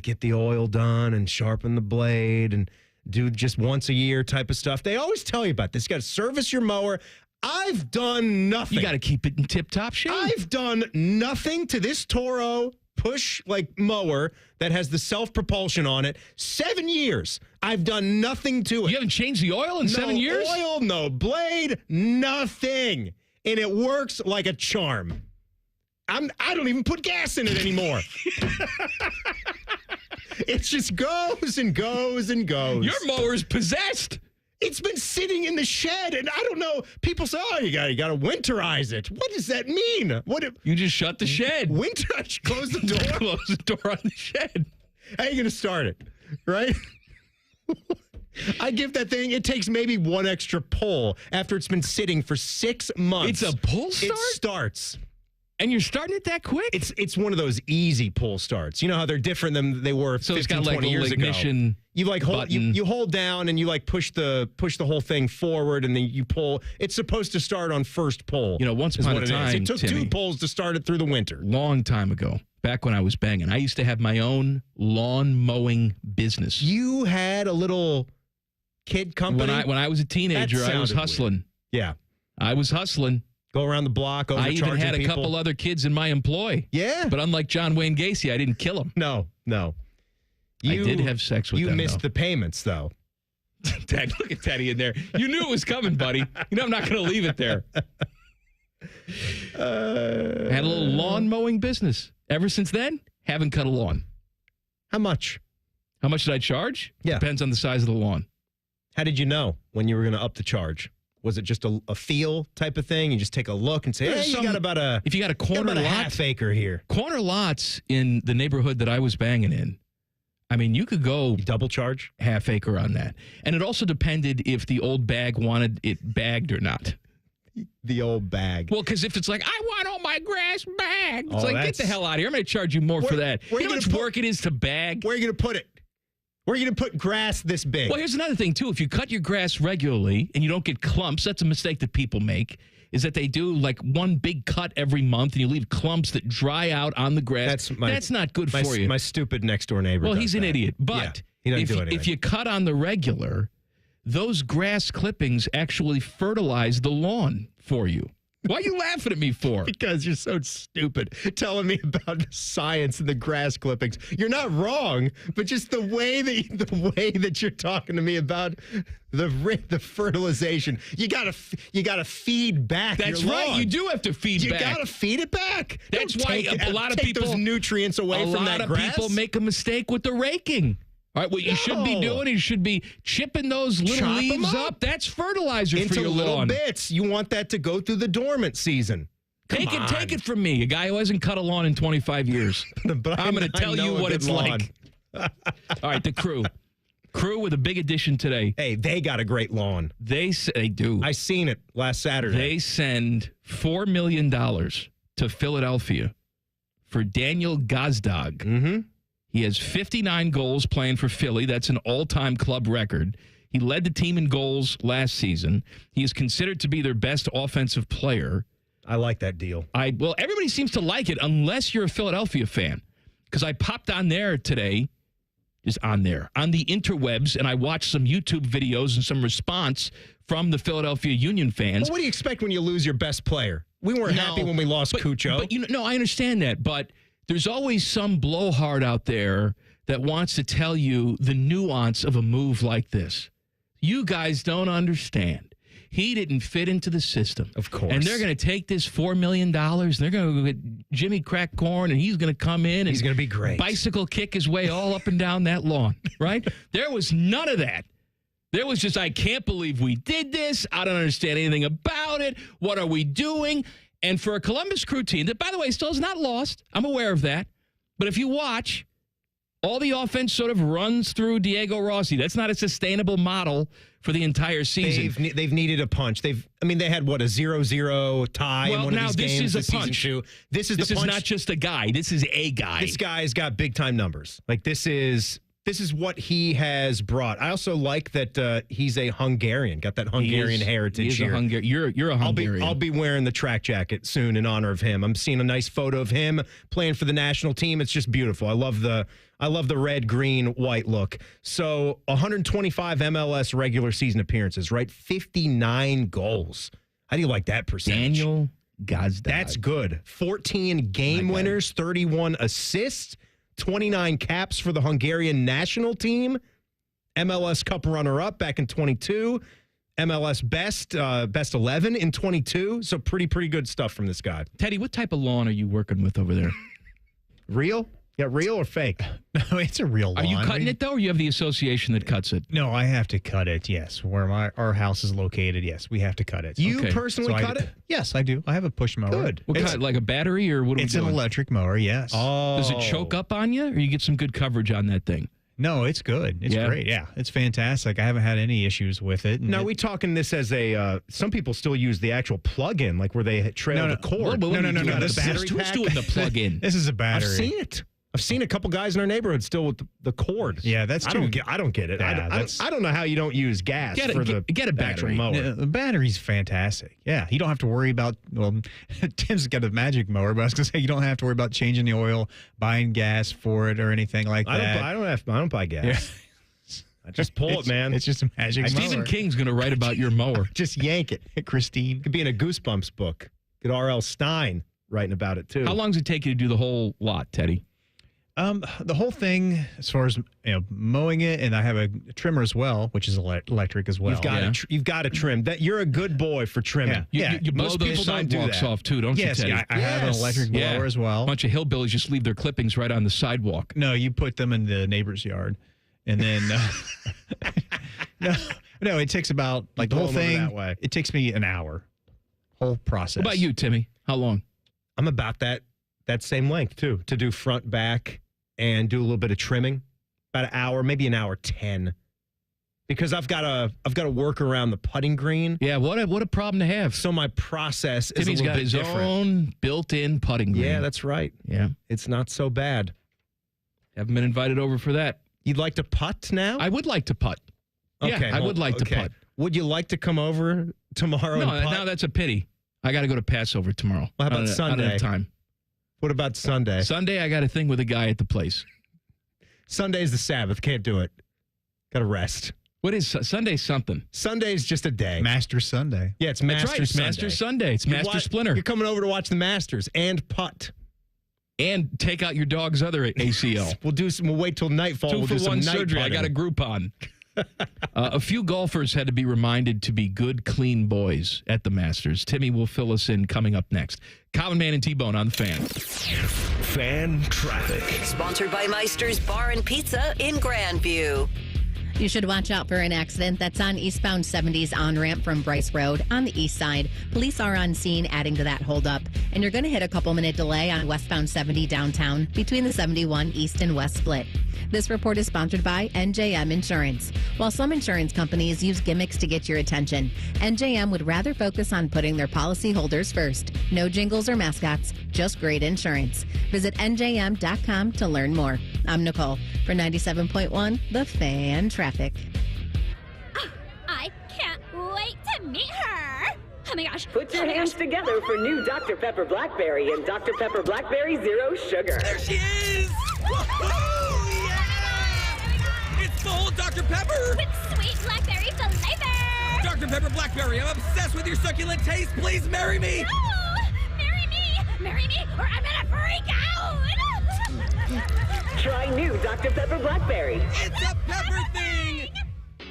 get the oil done and sharpen the blade and do just once a year type of stuff. They always tell you about this. You got to service your mower. I've done nothing. You got to keep it in tip-top shape. I've done nothing to this Toro push mower that has the self-propulsion on it. 7 years. I've done nothing to it. You haven't changed the oil in 7 years? No oil, no blade, nothing. And it works like a charm. I don't even put gas in it anymore. It just goes and goes and goes. Your mower's possessed. It's been sitting in the shed, and I don't know. People say, you got to winterize it. What does that mean? You just shut the shed. Winterize? Close the door? Close the door on the shed. How are you going to start it? Right? I give that thing, it takes maybe one extra pull after it's been sitting for 6 months. It's a pull start? It starts. And you're starting it that quick? It's one of those easy pull starts. You know how they're different than they were 15, 20 years ago. You hold down and you push the whole thing forward and then you pull. It's supposed to start on first pull. Once upon a time, it took Timmy, 2 pulls to start it through the winter. Long time ago, back when I was banging. I used to have my own lawn mowing business. You had a little kid company? When I was a teenager, I was hustling. Weird. Yeah. I was hustling. Go around the block, I even had people. a couple other kids in my employ. Yeah. But unlike John Wayne Gacy, I didn't kill them. No. I did have sex with them. You missed the payments, though. Dad, look at Teddy in there. You knew it was coming, buddy. You know I'm not going to leave it there. I had a little lawn mowing business. Ever since then, haven't cut a lawn. How much? How much did I charge? Yeah. Depends on the size of the lawn. How did you know when you were going to up the charge? Was it just a feel type of thing? You just take a look and say, hey, you got about a... If you got a corner lot... half acre here. Corner lots in the neighborhood that I was banging in, I mean, you could go... You double charge? Half acre on that. And it also depended if the old bag wanted it bagged or not. The old bag. Well, because if it's like, I want all my grass bagged. It's get the hell out of here. I'm going to charge you more for that. You know how much work it is to bag? Where are you going to put it? Where are you going to put grass this big? Well, here's another thing, too. If you cut your grass regularly and you don't get clumps, that's a mistake that people make, is that they do like one big cut every month and you leave clumps that dry out on the grass. That's not good for you. My stupid next-door neighbor Well, does he's an that. idiot. But he doesn't do anything. If you cut on the regular, those grass clippings actually fertilize the lawn for you. Why are you laughing at me for? Because you're so stupid telling me about science and the grass clippings. You're not wrong, but just the way that you're talking to me about the fertilization. You gotta feed back. That's your right. lawn. You do have to feed back. You gotta feed it back. That's Don't why a lot of people those nutrients away from that grass. A lot of people make a mistake with the raking. All right, what you should be doing is you should be chipping those little leaves up. That's fertilizer into for your little lawn. bits. You want that to go through the dormant season. Take it from me, a guy who hasn't cut a lawn in 25 years. But I'm going to tell you what it's like. All right, the crew. Crew with a big addition today. Hey, they got a great lawn. They do. I seen it last Saturday. They send $4 million to Philadelphia for Daniel Gazdag. Mm-hmm. He has 59 goals playing for Philly. That's an all-time club record. He led the team in goals last season. He is considered to be their best offensive player. I like that deal. Well, everybody seems to like it unless you're a Philadelphia fan. Because I popped on there today, on the interwebs, and I watched some YouTube videos and some response from the Philadelphia Union fans. Well, what do you expect when you lose your best player? We weren't happy when we lost Cucho. But I understand that, but there's always some blowhard out there that wants to tell you the nuance of a move like this. You guys don't understand. He didn't fit into the system. Of course. And they're going to take this $4 million, and they're going to go get Jimmy Crack Corn, and he's going to come in and he's going to be great. Bicycle kick his way all up and down that lawn, right? There was none of that. There was just, I can't believe we did this. I don't understand anything about it. What are we doing? And for a Columbus Crew team that, by the way, still is not lost. I'm aware of that. But if you watch, all the offense sort of runs through Diego Rossi. That's not a sustainable model for the entire season. They've needed a punch. They had, what, a 0-0 tie in one of these games. This is a punch. This is the punch. This is not just a guy. This is a guy. This guy's got big-time numbers. Like, this is what he has brought. I also like that he's a Hungarian. Got that Hungarian heritage here. You're a Hungarian. I'll be wearing the track jacket soon in honor of him. I'm seeing a nice photo of him playing for the national team. It's just beautiful. I love the red, green, white look. So 125 MLS regular season appearances, right? 59 goals. How do you like that percentage? Daniel Gazdag. That's good. 14 game winners, 31 assists. 29 caps for the Hungarian national team. MLS Cup runner-up back in 22. MLS best 11 in 22. So pretty good stuff from this guy. Teddy, what type of lawn are you working with over there? Real? Yeah, real or fake? No, it's a real lawn. Are you cutting it, though, or you have the association that cuts it? No, I have to cut it, yes. Where our house is located, yes, we have to cut it. You personally cut it? Yes, I do. I have a push mower. Good. What kind, like a battery, or what are we doing? It's an electric mower, yes. Oh. Does it choke up on you, or you get some good coverage on that thing? No, it's good. It's great. Yeah, it's fantastic. I haven't had any issues with it. Now, we talking this as a, some people still use the actual plug-in, like where they trail the cord. No. Who's doing the plug-in? This is a battery. I've seen it. I've seen a couple guys in our neighborhood still with the cord. Yeah, that's I don't get it. Yeah, I don't know how you don't use gas Get a battery. mower. Yeah, the battery's fantastic. Yeah, you don't have to worry about. Well, Tim's got a magic mower, but I was gonna say you don't have to worry about changing the oil, buying gas for it, or anything like that. I don't buy gas. Yeah. I just pull it, man. It's just a magic mower. Stephen King's going to write about your mower. Just yank it. Christine. Could be in a Goosebumps book. Get R.L. Stein writing about it too. How long does it take you to do the whole lot, Teddy? The whole thing, as far as mowing it, and I have a trimmer as well, which is electric as well. You've got to trim. That you're a good boy for trimming. You blow most those people don't do sidewalks that. off too, don't Yes, you, Teddy? yeah, I have an electric blower as well. A bunch of hillbillies just leave their clippings right on the sidewalk. No, you put them in the neighbor's yard, and then no, it takes about the whole thing. That way. It takes me an hour. Whole process. What about you, Timmy? How long? I'm about that same length too, to do front, back, and do a little bit of trimming. About an hour, maybe an hour 10. Because I've got to work around the putting green. Yeah, what a problem to have. So my process is a Timmy's little got bit his different. own built-in putting green. Yeah, that's right. Yeah. It's not so bad. Haven't been invited over for that. You'd like to putt now? I would like to putt. Okay, Yeah, I would like to putt. Would you like to come over tomorrow No, and putt? now that's a pity. I got to go to Passover tomorrow. Well, how about I don't Sunday? have time. What about Sunday? Sunday, I got a thing with a guy at the place. Sunday's the Sabbath. Can't do it. Got to rest. What is Sunday's something? Sunday's just a day. Masters Sunday. Yeah, it's That's Masters right. It's Sunday. Masters Sunday. It's Master Splinter. You're coming over to watch the Masters and putt. And take out your dog's other ACL. We'll wait till nightfall. 2 We'll for do some 1 night surgery. I putting. got a Groupon. A few golfers had to be reminded to be good, clean boys at the Masters. Timmy will fill us in coming up next. Common Man and T-Bone on the Fan. Fan traffic. Sponsored by Meister's Bar and Pizza in Grandview. You should watch out for an accident that's on eastbound 70s on-ramp from Bryce Road on the east side. Police are on scene adding to that holdup. And you're going to hit a couple-minute delay on westbound 70 downtown between the 71 east and west split. This report is sponsored by NJM Insurance. While some insurance companies use gimmicks to get your attention, NJM would rather focus on putting their policyholders first. No jingles or mascots, just great insurance. Visit njm.com to learn more. I'm Nicole for 97.1 The Fan Traffic. I can't wait to meet her. Oh my gosh. Put your hands together for new Dr. Pepper Blackberry and Dr. Pepper Blackberry Zero Sugar. There she is! Woohoo! Yeah! It's full Dr. Pepper! With sweet blackberry flavor. Dr. Pepper Blackberry, I'm obsessed with your succulent taste. Please marry me! No! Marry me, or I'm gonna freak out! Try new Dr. Pepper Blackberry. It's a pepper thing!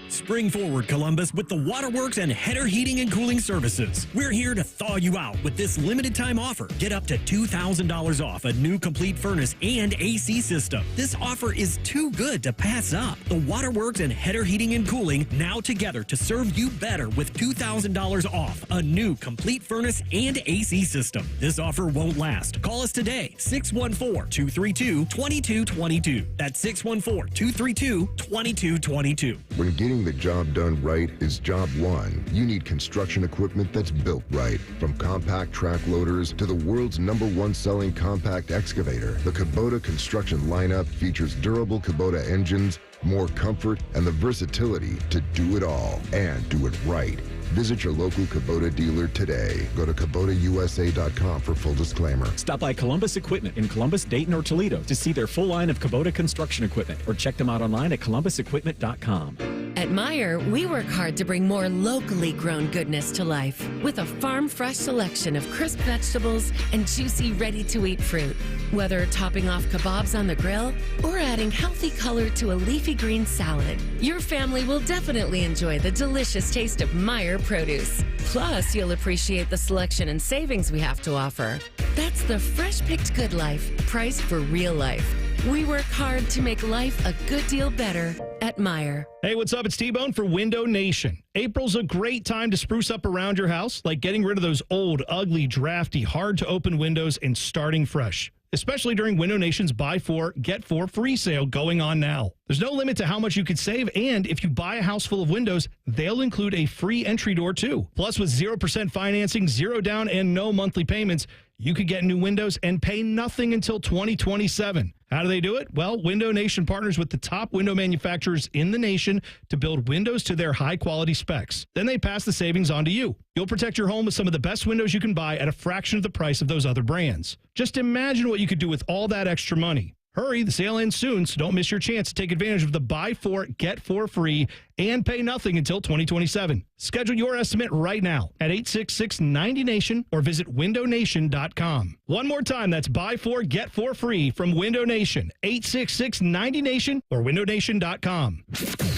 Spring forward, Columbus, with the Waterworks and Header Heating and Cooling Services. We're here to thaw you out with this limited time offer. Get up to $2,000 off a new complete furnace and AC system. This offer is too good to pass up. The Waterworks and Header Heating and Cooling now together to serve you better with $2,000 off a new complete furnace and AC system. This offer won't last. Call us today, 614-232-2222. That's 614-232-2222. When getting the job done right is job one. You need construction equipment that's built right. From compact track loaders to the world's #1 selling compact excavator, the Kubota construction lineup features durable Kubota engines, more comfort, and the versatility to do it all and do it right. Visit your local Kubota dealer today. Go to KubotaUSA.com for full disclaimer. Stop by Columbus Equipment in Columbus, Dayton, or Toledo to see their full line of Kubota construction equipment, or check them out online at columbusequipment.com. At Meijer, we work hard to bring more locally grown goodness to life with a farm-fresh selection of crisp vegetables and juicy, ready-to-eat fruit. Whether topping off kebabs on the grill or adding healthy color to a leafy green salad, your family will definitely enjoy the delicious taste of Meijer produce. Plus, you'll appreciate the selection and savings we have to offer. That's the fresh-picked good life, priced for real life. We work hard to make life a good deal better at Meijer. Hey, what's up? It's T-Bone for Window Nation. April's a great time to spruce up around your house, like getting rid of those old, ugly, drafty, hard-to-open windows and starting fresh. Especially during Window Nation's Buy 4, Get 4 free sale going on now. There's no limit to how much you could save, and if you buy a house full of windows, they'll include a free entry door, too. Plus, with 0% financing, 0 down, and no monthly payments, you could get new windows and pay nothing until 2027. How do they do it? Well, Window Nation partners with the top window manufacturers in the nation to build windows to their high-quality specs. Then they pass the savings on to you. You'll protect your home with some of the best windows you can buy at a fraction of the price of those other brands. Just imagine what you could do with all that extra money. Hurry, the sale ends soon, so don't miss your chance to take advantage of the buy 4, get 4 free, and pay nothing until 2027. Schedule your estimate right now at 866-90NATION or visit windownation.com. One more time, that's buy 4, get 4 free from Window Nation, 866-90NATION or windownation.com.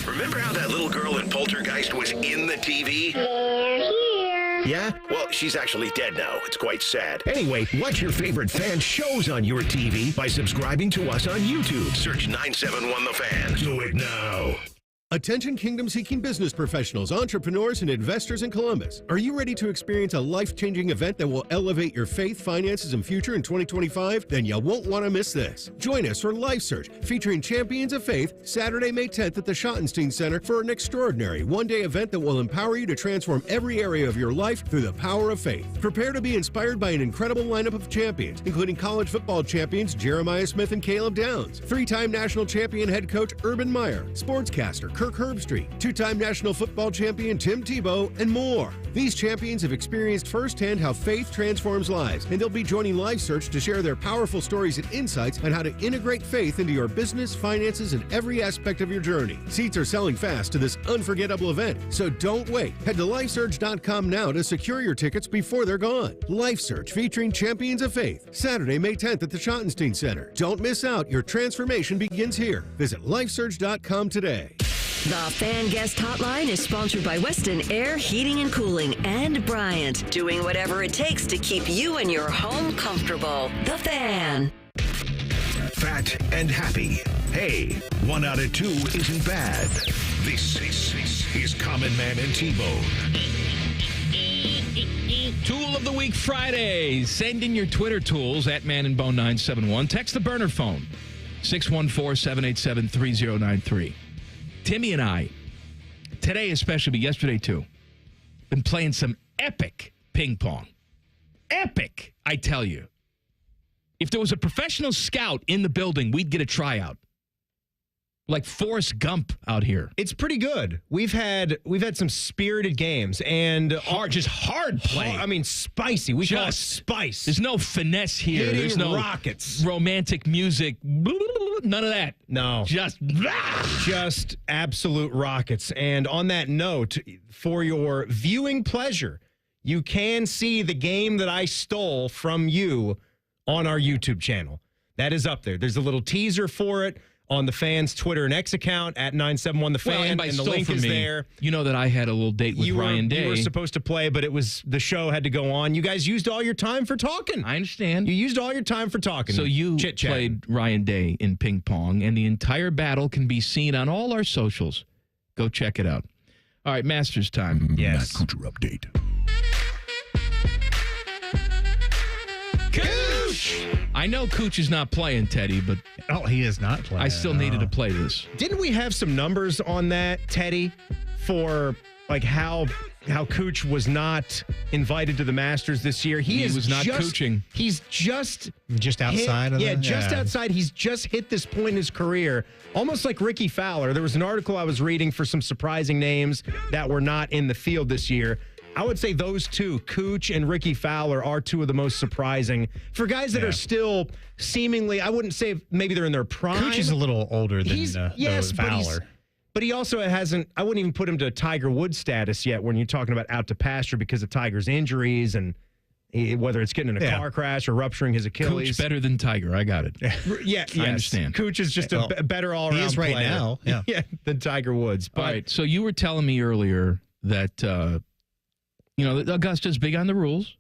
Remember how that little girl in Poltergeist was in the TV? Yeah? Well, she's actually dead now. It's quite sad. Anyway, watch your favorite fan shows on your TV by subscribing to us on YouTube. Search 971 The Fan. Do it now. Attention kingdom-seeking business professionals, entrepreneurs, and investors in Columbus. Are you ready to experience a life-changing event that will elevate your faith, finances, and future in 2025? Then you won't want to miss this. Join us for Life Search, featuring Champions of Faith, Saturday, May 10th at the Schottenstein Center for an extraordinary one-day event that will empower you to transform every area of your life through the power of faith. Prepare to be inspired by an incredible lineup of champions, including college football champions Jeremiah Smith and Caleb Downs, 3-time national champion head coach Urban Meyer, sportscaster Kirk Herbstreit, 2-time national football champion Tim Tebow, and more. These champions have experienced firsthand how faith transforms lives, and they'll be joining Life Search to share their powerful stories and insights on how to integrate faith into your business, finances, and every aspect of your journey. Seats are selling fast to this unforgettable event, so don't wait. Head to lifesearch.com now to secure your tickets before they're gone. Life Search featuring Champions of Faith, Saturday, May 10th at the Schottenstein Center. Don't miss out. Your transformation begins here. Visit lifesearch.com today. The Fan Guest Hotline is sponsored by Weston Air Heating and Cooling and Bryant, doing whatever it takes to keep you and your home comfortable. The Fan. Fat and happy. Hey, 1 out of 2 isn't bad. This is Common Man and T-Bone. Tool of the Week Friday. Send in your Twitter tools at Man and Bone 971. Text the burner phone 614-787-3093. Timmy and I, today especially, but yesterday too, been playing some epic ping pong. Epic, I tell you. If there was a professional scout in the building, we'd get a tryout. Like Forrest Gump out here. It's pretty good. We've had some spirited games and hard play. I mean, spicy. We call it spice. There's no finesse here. Hitting There's no rockets, romantic music. None of that. No. Just absolute rockets. And on that note, for your viewing pleasure, you can see the game that I stole from you on our YouTube channel. That is up there. There's a little teaser for it on the Fan's Twitter and X account at 971 The Fan, and the link is there. You know that I had a little date with Ryan Day. You were supposed to play, but the show had to go on. You guys used all your time for talking. I understand. You used all your time for talking. So you played Ryan Day in ping pong, and the entire battle can be seen on all our socials. Go check it out. All right, Masters time. Yes. Matt Kuchar update. Cooch! I know Cooch is not playing, Teddy, but he is not playing. I still needed to play this. Didn't we have some numbers on that, Teddy, for like how Cooch was not invited to the Masters this year? He was not cooching. He's just outside of it? Just outside. He's just hit this point in his career, almost like Ricky Fowler. There was an article I was reading for some surprising names that were not in the field this year. I would say those two, Cooch and Ricky Fowler, are two of the most surprising for guys that are still seemingly, I wouldn't say maybe they're in their prime. Cooch is a little older than Fowler. But he also hasn't, I wouldn't even put him to Tiger Woods status yet when you're talking about out to pasture because of Tiger's injuries and whether it's getting in a car crash or rupturing his Achilles. Cooch better than Tiger. I got it. Yes. I understand. Cooch is just a better all-around he is right player. now. Than Tiger Woods. But, all right, so you were telling me earlier that... Augusta's big on the rules,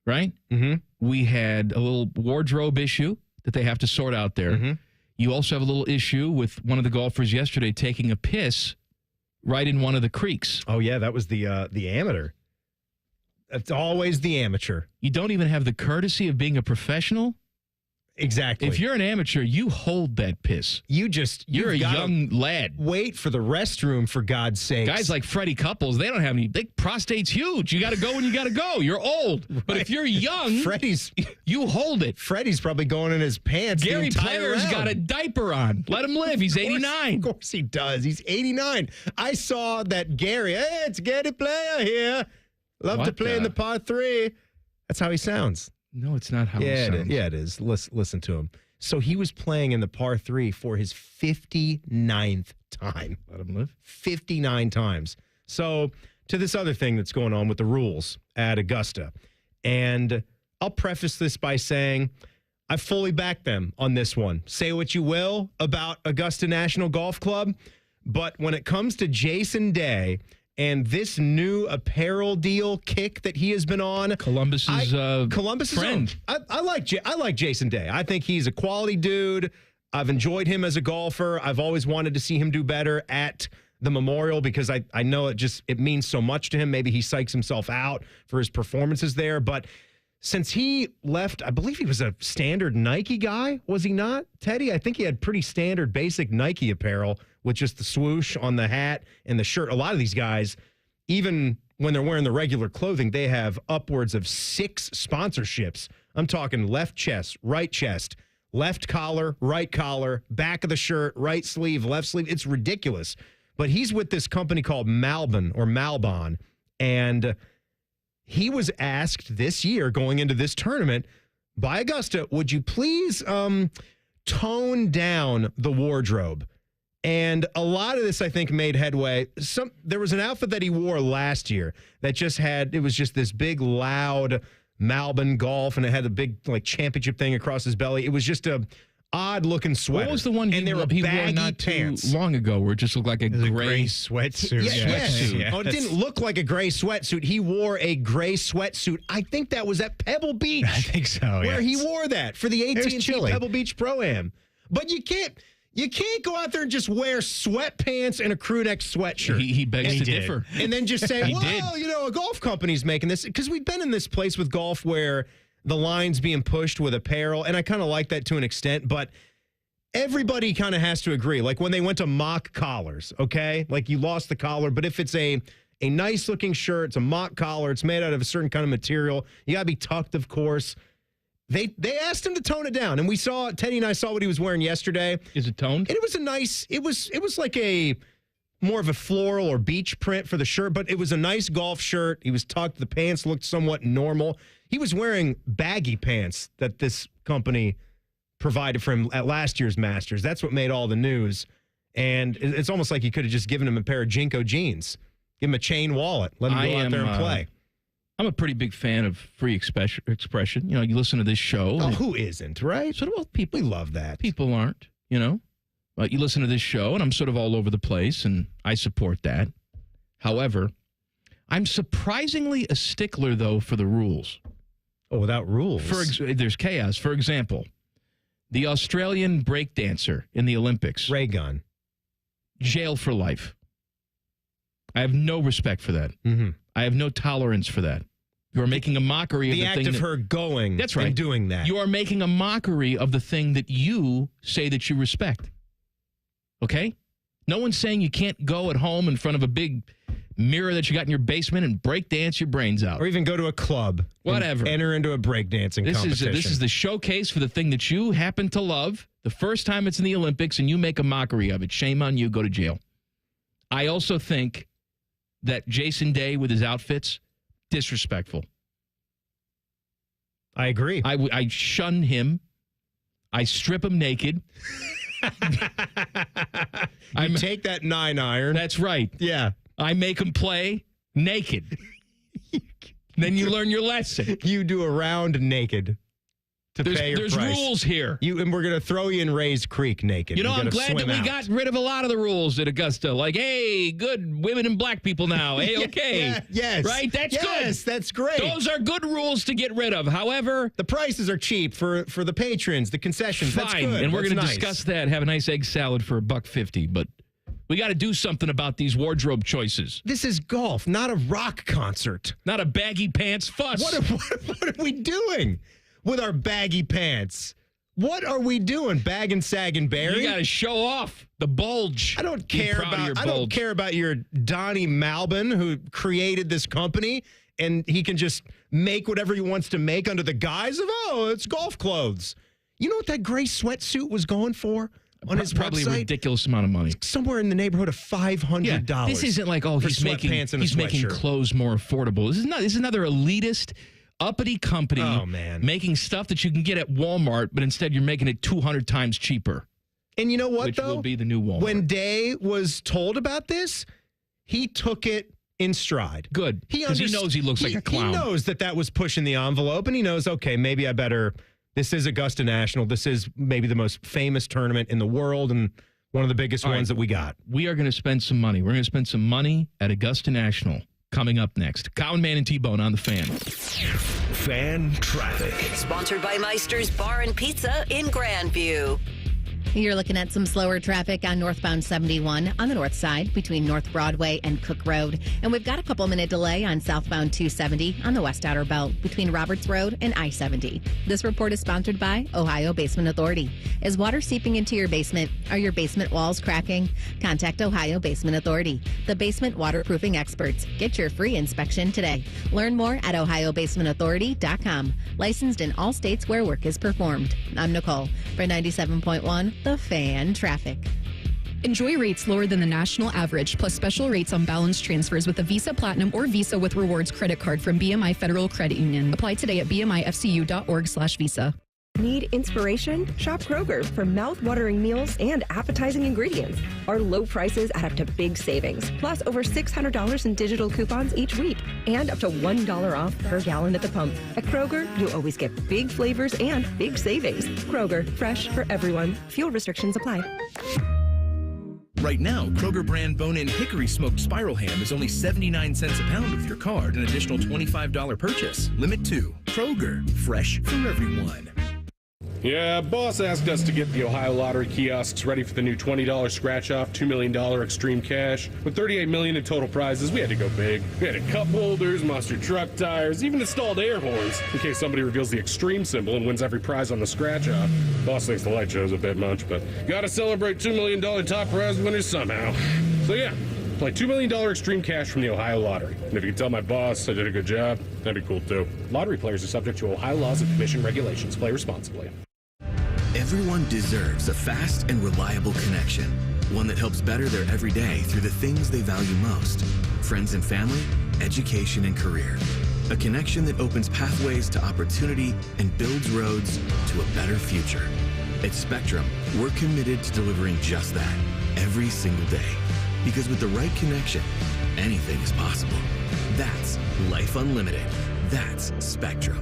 right? Mm-hmm. We had a little wardrobe issue that they have to sort out there. Mm-hmm. You also have a little issue with one of the golfers yesterday taking a piss right in one of the creeks. Oh, yeah, that was the amateur. It's always the amateur. You don't even have the courtesy of being a professional? Exactly. If you're an amateur, you hold that piss. You're a young lad. Wait for the restroom, for God's sake. Guys like Freddie Couples, they don't have any. Prostate's huge. You got to go when you got to go. You're old. Right. But if you're young, you hold it. Freddie's probably going in his pants. Gary Player's got a diaper on. Let him live. He's 89. Of course he does. He's 89. I saw that Gary. Hey, it's Gary Player here. Love to play in the par 3. That's how he sounds. No, it's not how he sounds. Yeah, it is. Listen to him. So he was playing in the par 3 for his 59th time. Let him live. 59 times. So to this other thing that's going on with the rules at Augusta. And I'll preface this by saying I fully back them on this one. Say what you will about Augusta National Golf Club, but when it comes to Jason Day and this new apparel deal kick that he has been on, Columbus's friend. I like Jason Day. I think he's a quality dude. I've enjoyed him as a golfer. I've always wanted to see him do better at the Memorial because I know it means so much to him. Maybe he psychs himself out for his performances there. But since he left, I believe he was a standard Nike guy, was he not, Teddy? I think he had pretty standard basic Nike apparel with just the swoosh on the hat and the shirt. A lot of these guys, even when they're wearing the regular clothing, they have upwards of 6 sponsorships. I'm talking left chest, right chest, left collar, right collar, back of the shirt, right sleeve, left sleeve. It's ridiculous. But he's with this company called Malbon, and he was asked this year going into this tournament by Augusta, would you please tone down the wardrobe? And a lot of this, I think, made headway. There was an outfit that he wore last year that it was just this big, loud Malbon golf, and it had a big championship thing across his belly. It was just a odd-looking sweater. What was the one he wore not too long ago where it just looked like a gray sweatsuit? Yes. Oh, it didn't look like a gray sweatsuit. He wore a gray sweatsuit. I think that was at Pebble Beach. I think so, where he wore that for the AT&T Pebble Beach Pro-Am. But you can't go out there and just wear sweatpants and a crew neck sweatshirt. He begs to differ. And then just say, a golf company's making this. Because we've been in this place with golf where the line's being pushed with apparel, and I kind of like that to an extent, but everybody kind of has to agree. Like when they went to mock collars, okay? Like you lost the collar, but if it's a nice-looking shirt, it's a mock collar, it's made out of a certain kind of material, you got to be tucked, of course. They asked him to tone it down, and Teddy and I saw what he was wearing yesterday. Is it toned? And it was it was like a more of a floral or beach print for the shirt, but it was a nice golf shirt. He was tucked. The pants looked somewhat normal. He was wearing baggy pants that this company provided for him at last year's Masters. That's what made all the news. And it's almost like you could have just given him a pair of Jinko jeans. Give him a chain wallet. Let him go out there and play. I'm a pretty big fan of free expression. You know, you listen to this show. Oh, who isn't, right? Sort of, people. We love that. People aren't, But you listen to this show, and I'm sort of all over the place, and I support that. However, I'm surprisingly a stickler, though, for the rules. Oh, without rules? There's chaos. For example, the Australian breakdancer in the Olympics. Ray gun. Jail for life. I have no respect for that. Mm-hmm. I have no tolerance for that. You are making a mockery of the act thing of her going that's right. and doing that. You are making a mockery of the thing that you say that you respect. Okay? No one's saying you can't go at home in front of a big mirror that you got in your basement and break dance your brains out. Or even go to a club. Whatever. Enter into a breakdancing competition. This is the showcase for the thing that you happen to love. The first time it's in the Olympics and you make a mockery of it. Shame on you. Go to jail. I also think that Jason Day with his outfits, disrespectful. I agree. I shun him. I strip him naked. You take that 9-iron. That's right. Yeah. I make him play naked. Then you learn your lesson. You do a round naked to pay your price. There's rules here. And we're going to throw you in Ray's Creek naked. I'm glad that we got rid of a lot of the rules at Augusta. Like, hey, good women and black people now. Hey, okay. Yes. Right? That's good. Yes, that's great. Those are good rules to get rid of. However, the prices are cheap for the patrons, the concessions. Fine. That's good. And we're going to nice. discuss that. Have a nice egg salad for $1.50. But we got to do something about these wardrobe choices. This is golf, not a rock concert. Not a baggy pants fuss. What are we doing with our baggy pants? What are we doing, Bag and Sag and Barry? You got to show off the bulge. I don't care about your Donnie Malbin who created this company and he can just make whatever he wants to make under the guise of it's golf clothes. You know what that gray sweatsuit was going for on his probably website? A ridiculous amount of money. Somewhere in the neighborhood of $500. Yeah, this isn't like he's making clothes more affordable. This is another elitist, uppity company making stuff that you can get at Walmart, but instead you're making it 200 times cheaper. And you know what, which will be the new Walmart. When Day was told about this, he took it in stride. Good. Because he knows he looks like a clown. He knows that was pushing the envelope, and he knows, okay, maybe I better. This is Augusta National. This is maybe the most famous tournament in the world and one of the biggest ones that we got. We are going to spend some money. We're going to spend some money at Augusta National. Coming up next, Colin, Man, and T-Bone on the Fan. Fan traffic. Sponsored by Meister's Bar and Pizza in Grandview. You're looking at some slower traffic on northbound 71 on the north side between North Broadway and Cook Road. And we've got a couple-minute delay on southbound 270 on the West Outer Belt between Roberts Road and I-70. This report is sponsored by Ohio Basement Authority. Is water seeping into your basement? Are your basement walls cracking? Contact Ohio Basement Authority, the basement waterproofing experts. Get your free inspection today. Learn more at ohiobasementauthority.com. Licensed in all states where work is performed. I'm Nicole for 97.1. The Fan traffic. Enjoy rates lower than the national average, plus special rates on balance transfers with a Visa Platinum or Visa with Rewards credit card from BMI Federal Credit Union. Apply today at bmifcu.org/visa. Need inspiration? Shop Kroger for mouth-watering meals and appetizing ingredients. Our low prices add up to big savings, plus over $600 in digital coupons each week, and up to $1 off per gallon at the pump. At Kroger, you always get big flavors and big savings. Kroger, fresh for everyone. Fuel restrictions apply. Right now, Kroger brand bone-in hickory smoked spiral ham is only 79 cents a pound with your card, an additional $25 purchase. Limit 2. Kroger, fresh for everyone. Yeah, boss asked us to get the Ohio Lottery kiosks ready for the new $20 scratch-off, $2 million extreme cash. With $38 million in total prizes, we had to go big. We had cup holders, monster truck tires, even installed air horns, in case somebody reveals the extreme symbol and wins every prize on the scratch-off. Boss thinks the light show's a bit much, but gotta celebrate $2 million top prize winners somehow. So yeah, play $2 million extreme cash from the Ohio Lottery. And if you can tell my boss I did a good job, that'd be cool too. Lottery players are subject to Ohio laws and commission regulations. Play responsibly. Everyone deserves a fast and reliable connection. One that helps better their everyday through the things they value most. Friends and family, education and career. A connection that opens pathways to opportunity and builds roads to a better future. At Spectrum, we're committed to delivering just that every single day. Because with the right connection, anything is possible. That's Life Unlimited. That's Spectrum.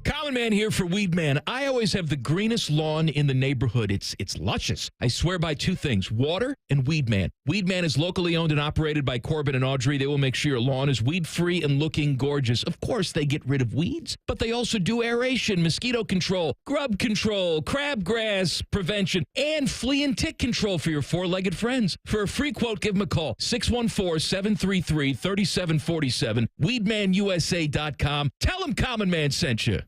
Colin Man here for Weed Man. I always have the greenest lawn in the neighborhood. It's luscious. I swear by two things, water and Weed Man. Weed Man is locally owned and operated by Corbin and Audrey. They will make sure your lawn is weed-free and looking gorgeous. Of course, they get rid of weeds, but they also do aeration, mosquito control, grub control, crabgrass prevention, and flea and tick control for your four-legged friends. For a free quote, give them a call, 614-733-3747, weedmanusa.com. Tell them Common Man sent you.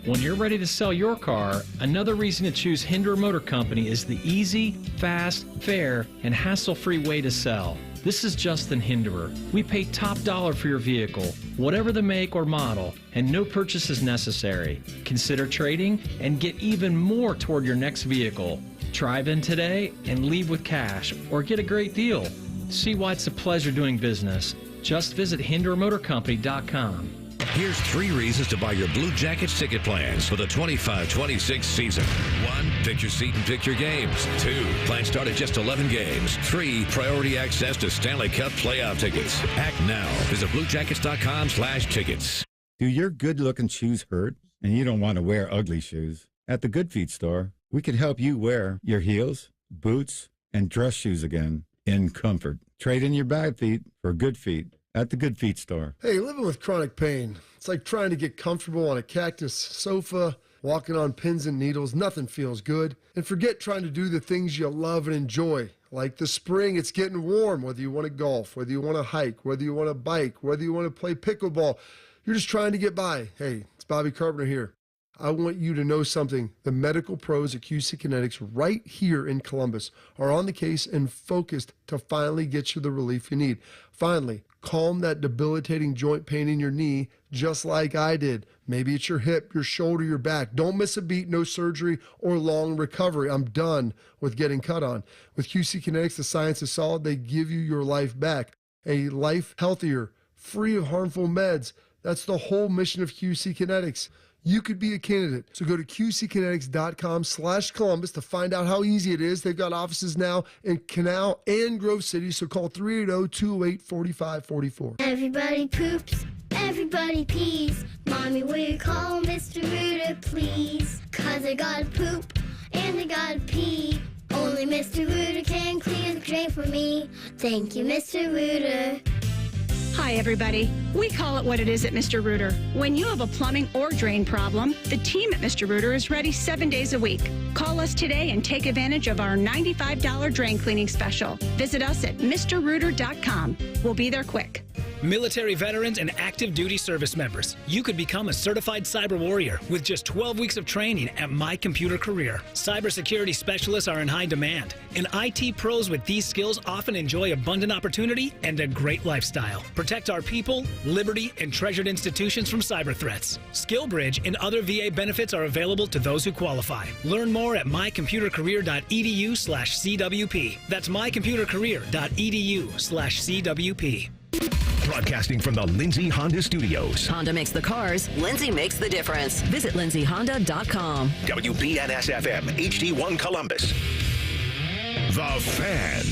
When you're ready to sell your car, another reason to choose Hinderer Motor Company is the easy, fast, fair, and hassle-free way to sell. This is Justin Hinderer. We pay top dollar for your vehicle, whatever the make or model, and no purchase is necessary. Consider trading and get even more toward your next vehicle. Drive in today and leave with cash, or get a great deal. See why it's a pleasure doing business. Just visit HindererMotorCompany.com. Here's 3 reasons to buy your Blue Jackets ticket plans for the 25-26 season. 1, pick your seat and pick your games. 2, plans start at just 11 games. 3, priority access to Stanley Cup playoff tickets. Act now. Visit BlueJackets.com/tickets. Do your good-looking shoes hurt and you don't want to wear ugly shoes? At the Good Feet store, we can help you wear your heels, boots, and dress shoes again in comfort. Trade in your bad feet for good feet at the Good Feet store. Hey, living with chronic pain, it's like trying to get comfortable on a cactus sofa, walking on pins and needles. Nothing feels good. And forget trying to do the things you love and enjoy. Like the spring, it's getting warm, whether you want to golf, whether you want to hike, whether you want to bike, whether you want to play pickleball. You're just trying to get by. Hey, it's Bobby Carpenter here. I want you to know something. The medical pros at QC Kinetics right here in Columbus are on the case and focused to finally get you the relief you need. Finally, calm that debilitating joint pain in your knee just like I did. Maybe it's your hip, your shoulder, your back. Don't miss a beat, no surgery or long recovery. I'm done with getting cut on. With QC Kinetics, the science is solid. They give you your life back. A life healthier, free of harmful meds. That's the whole mission of QC Kinetics. You could be a candidate. So go to qckinetics.com/Columbus to find out how easy it is. They've got offices now in Canal and Grove City, so call 380-208-4544. Everybody poops, everybody pees. Mommy, will you call Mr. Rooter, please? 'Cause I gotta poop and I gotta pee. Only Mr. Rooter can clear the drain for me. Thank you, Mr. Rooter. Hi, everybody. We call it what it is at Mr. Rooter. When you have a plumbing or drain problem, the team at Mr. Rooter is ready 7 days a week. Call us today and take advantage of our $95 drain cleaning special. Visit us at MrRooter.com. We'll be there quick. Military veterans and active duty service members, you could become a certified cyber warrior with just 12 weeks of training at My Computer Career. Cybersecurity specialists are in high demand, and IT pros with these skills often enjoy abundant opportunity and a great lifestyle. Protect our people, liberty, and treasured institutions from cyber threats. SkillBridge and other VA benefits are available to those who qualify. Learn more at mycomputercareer.edu/CWP. That's mycomputercareer.edu/CWP. Broadcasting from the Lindsay Honda Studios. Honda makes the cars. Lindsay makes the difference. Visit lindsayhonda.com. WBNS-FM, HD1 Columbus. The Fan.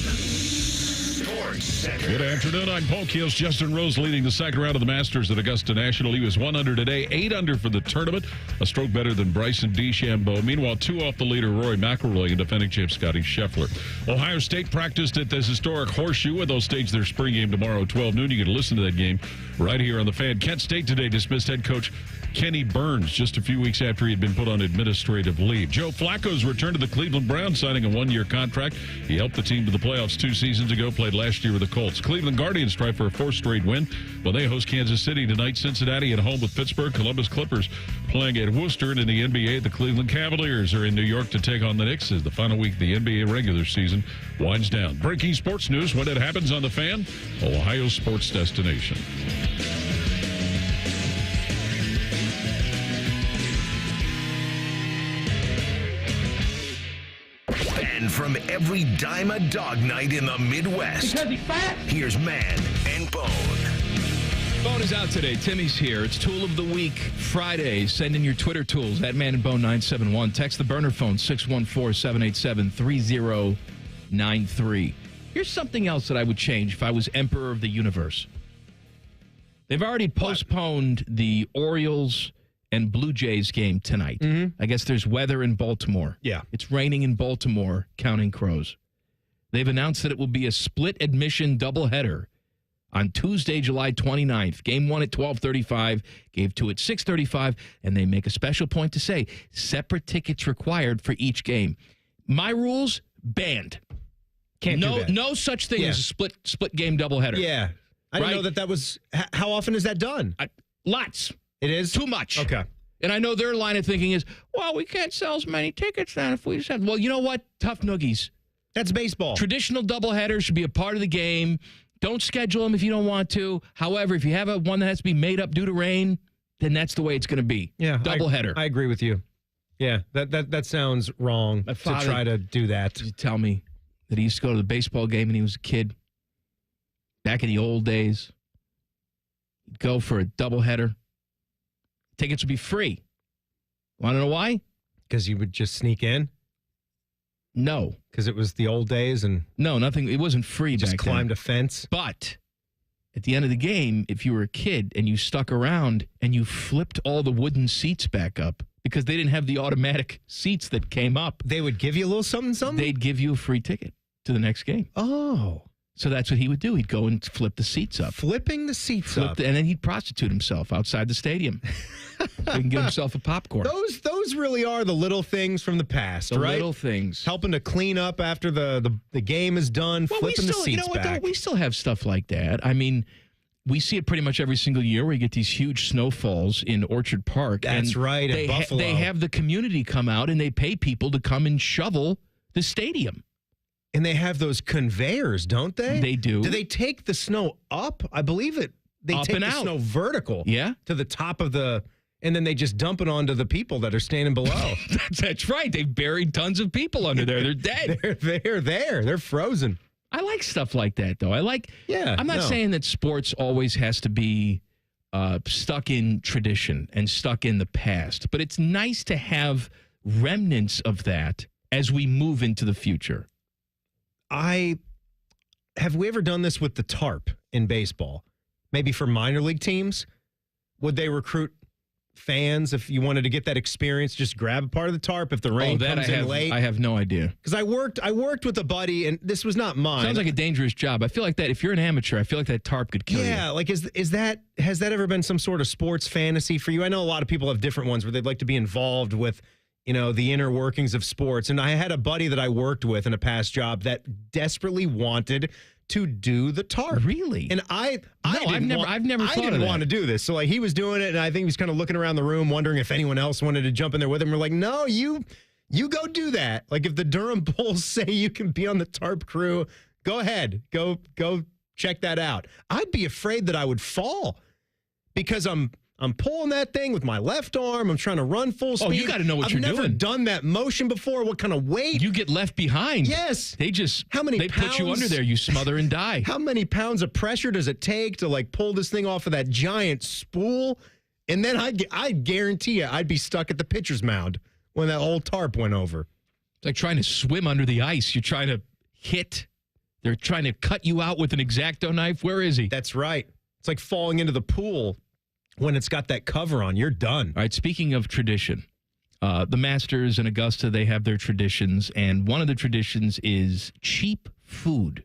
Sports Center. Good afternoon. I'm Paul Keels. Justin Rose leading the second round of the Masters at Augusta National. He was 1 under today, 8 under for the tournament. A stroke better than Bryson DeChambeau. Meanwhile, 2 off the leader, Rory McIlroy, and defending champ Scotty Scheffler. Ohio State practiced at this historic Horseshoe, and they'll stage their spring game tomorrow at 12 noon. You can listen to that game right here on the Fan. Kent State today dismissed head coach Kenny Burns just a few weeks after he had been put on administrative leave. Joe Flacco's returned to the Cleveland Browns, signing a 1-year contract. He helped the team to the playoffs 2 seasons ago, played last year with the Colts. Cleveland Guardians strive for a 4th straight win. Well, they host Kansas City tonight. Cincinnati at home with Pittsburgh. Columbus Clippers playing at Worcester. And in the NBA, the Cleveland Cavaliers are in New York to take on the Knicks as the final week of the NBA regular season winds down. Breaking sports news when it happens on the Fan, Ohio sports destination. And from every dime a dog night in the Midwest, Because he's fat. here's Man and Bone. Bone is out today. Timmy's here. It's Tool of the Week Friday. Send in your Twitter tools at Man and Bone 971. Text the burner phone 614-787-3093. Here's something else that I would change if I was Emperor of the Universe. They've already postponed the Orioles and Blue Jays game tonight. I guess there's weather in Baltimore. Yeah. It's raining in Baltimore, Counting Crows. They've announced that it will be a split admission doubleheader on Tuesday, July 29th. Game 1 at 12:35, Game 2 at 6:35, and they make a special point to say separate tickets required for each game. My rules, banned. Can't do that. No such thing as a split game doubleheader. Yeah. I didn't know that was... How often is that done? Lots. It is? Too much. Okay. And I know their line of thinking is, well, we can't sell as many tickets then if we just have... Well, you know what? Tough noogies. That's baseball. Traditional doubleheaders should be a part of the game. Don't schedule them if you don't want to. However, if you have one that has to be made up due to rain, then that's the way it's going to be. Yeah. Doubleheader. I agree with you. Yeah, that sounds wrong to try to do that. You tell me that he used to go to the baseball game when he was a kid. Back in the old days. He'd go for a doubleheader. Tickets would be free. Want to know why? Because you would just sneak in? No. Because it was the old days and... No, nothing. It wasn't free back then. Just climbed a fence? But at the end of the game, if you were a kid and you stuck around and you flipped all the wooden seats back up because they didn't have the automatic seats that came up. They would give you a little something? They'd give you a free ticket to the next game. Oh. So that's what he would do. He'd go and flip the seats up. Flipping the seats up. And then he'd prostitute himself outside the stadium. So he can get himself a popcorn. Those really are the little things from the past, The right? little things. Helping to clean up after the game is done, Well, flipping the seats you know what, back. though? We still have stuff like that. I mean, we see it pretty much every single year where you get these huge snowfalls in Orchard Park. That's right, at Buffalo. They have the community come out and they pay people to come and shovel the stadium. And they have those conveyors, don't they? They do. Do they take the snow up? I believe it. They Up take and the out. snow vertical. Yeah. To the top of the, and then they just dump it onto the people that are standing below. That's right. They've buried tons of people under there. They're dead. They're there. They're frozen. I like stuff like that, though. I'm not no. saying that sports always has to be stuck in tradition and stuck in the past, but it's nice to have remnants of that as we move into the future. Have we ever done this with the tarp in baseball? Maybe for minor league teams? Would they recruit fans if you wanted to get that experience? Just grab a part of the tarp if the rain comes in late? I have no idea. Because I worked with a buddy, and this was not mine. Sounds like a dangerous job. I feel like that if you're an amateur, I feel like that tarp could kill you. Yeah, like has that ever been some sort of sports fantasy for you? I know a lot of people have different ones where they'd like to be involved with, the inner workings of sports. And I had a buddy that I worked with in a past job that desperately wanted to do the tarp. Really? And I've never thought of that. want to do this. So like he was doing it, and I think he was kind of looking around the room wondering if anyone else wanted to jump in there with him. We're like, no, you go do that. Like if the Durham Bulls say you can be on the tarp crew, go ahead. Go check that out. I'd be afraid that I would fall because I'm pulling that thing with my left arm. I'm trying to run full speed. Oh, you got to know what you're doing. I've never done that motion before. What kind of weight? You get left behind. Yes. They put you under there. You smother and die. How many pounds of pressure does it take to like pull this thing off of that giant spool? And then I guarantee you I'd be stuck at the pitcher's mound when that old tarp went over. It's like trying to swim under the ice. You're trying to hit. They're trying to cut you out with an X-Acto knife. Where is he? That's right. It's like falling into the pool. When it's got that cover on, you're done. All right, speaking of tradition, the Masters in Augusta, they have their traditions, and one of the traditions is cheap food.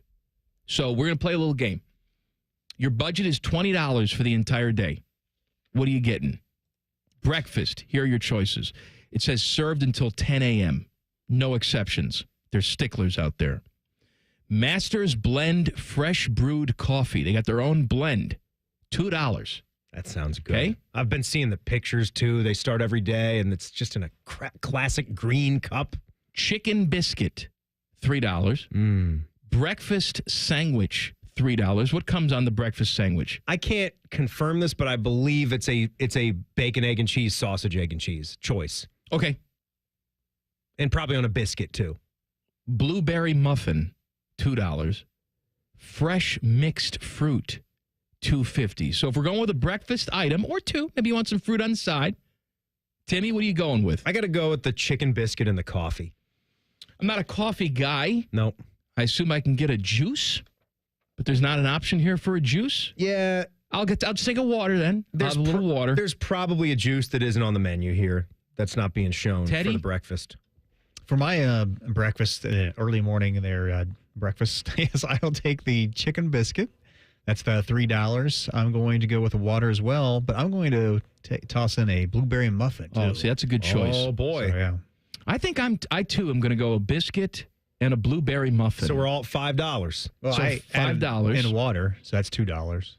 So we're going to play a little game. Your budget is $20 for the entire day. What are you getting? Breakfast. Here are your choices. It says served until 10 a.m. No exceptions. There's sticklers out there. Masters Blend Fresh Brewed Coffee. They got their own blend. $2. That sounds good. Okay. I've been seeing the pictures, too. They start every day, and it's just in a classic green cup. Chicken biscuit, $3. Breakfast sandwich, $3. What comes on the breakfast sandwich? I can't confirm this, but I believe it's a bacon, egg, and cheese, sausage, egg, and cheese choice. Okay. And probably on a biscuit, too. Blueberry muffin, $2. Fresh mixed fruit, $2.50. So if we're going with a breakfast item or two, maybe you want some fruit on the side. Timmy, what are you going with? I got to go with the chicken biscuit and the coffee. I'm not a coffee guy. Nope. I assume I can get a juice, but there's not an option here for a juice. Yeah. I'll just take a water then. There's a little water. There's probably a juice that isn't on the menu here that's not being shown Teddy? for the breakfast. For my breakfast, early morning, their breakfast, yes, I'll take the chicken biscuit. That's the $3. I'm going to go with the water as well, but I'm going to toss in a blueberry muffin, too. Oh, see, that's a good choice. Oh, boy. So, yeah. I think I too am going to go a biscuit and a blueberry muffin. So we're all at $5. Well, So I $5 in water, so that's $2.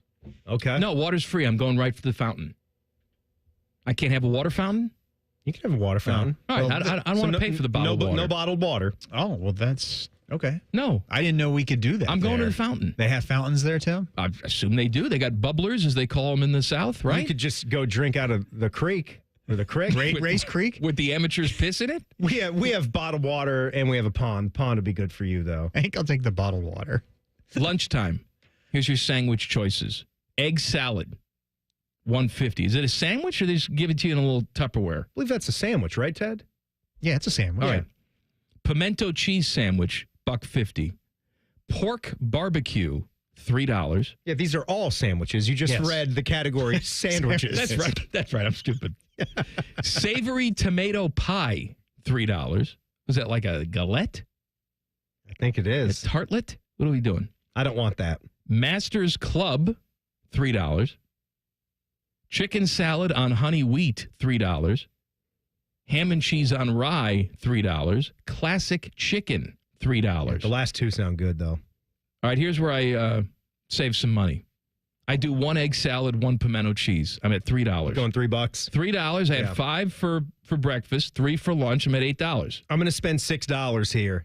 Okay. No, water's free. I'm going right for the fountain. I can't have a water fountain? You can have a water fountain. All right, I don't want to pay for the bottled water. No bottled water. Oh, well, that's okay. No. I didn't know we could do that. I'm going to there. the fountain. They have fountains there, Tim? I assume they do. They got bubblers, as they call them in the South, right? You could just go drink out of the creek or the creek. Race Creek? With the amateurs piss in it? We have bottled water and we have a pond. Pond would be good for you, though. I think I'll take the bottled water. Lunchtime. Here's your sandwich choices. Egg salad, $1.50. Is it a sandwich or they just give it to you in a little Tupperware? I believe that's a sandwich, right, Ted? Yeah, it's a sandwich. All right. Pimento cheese sandwich, $1.50. Pork barbecue, $3. Yeah, these are all sandwiches. You just read the category sandwiches. That's right. That's right. I'm stupid. Savory tomato pie, $3. Was that like a galette? I think it is. A tartlet? What are we doing? I don't want that. Masters Club, $3. Chicken salad on honey wheat, $3. Ham and cheese on rye, $3. Classic chicken, $3. The last two sound good, though. All right, here's where I save some money. I do 1 egg salad, 1 pimento cheese. I'm at $3. Going $3. $3. I had 5 for breakfast, 3 for lunch. I'm at $8. I'm going to spend $6 here.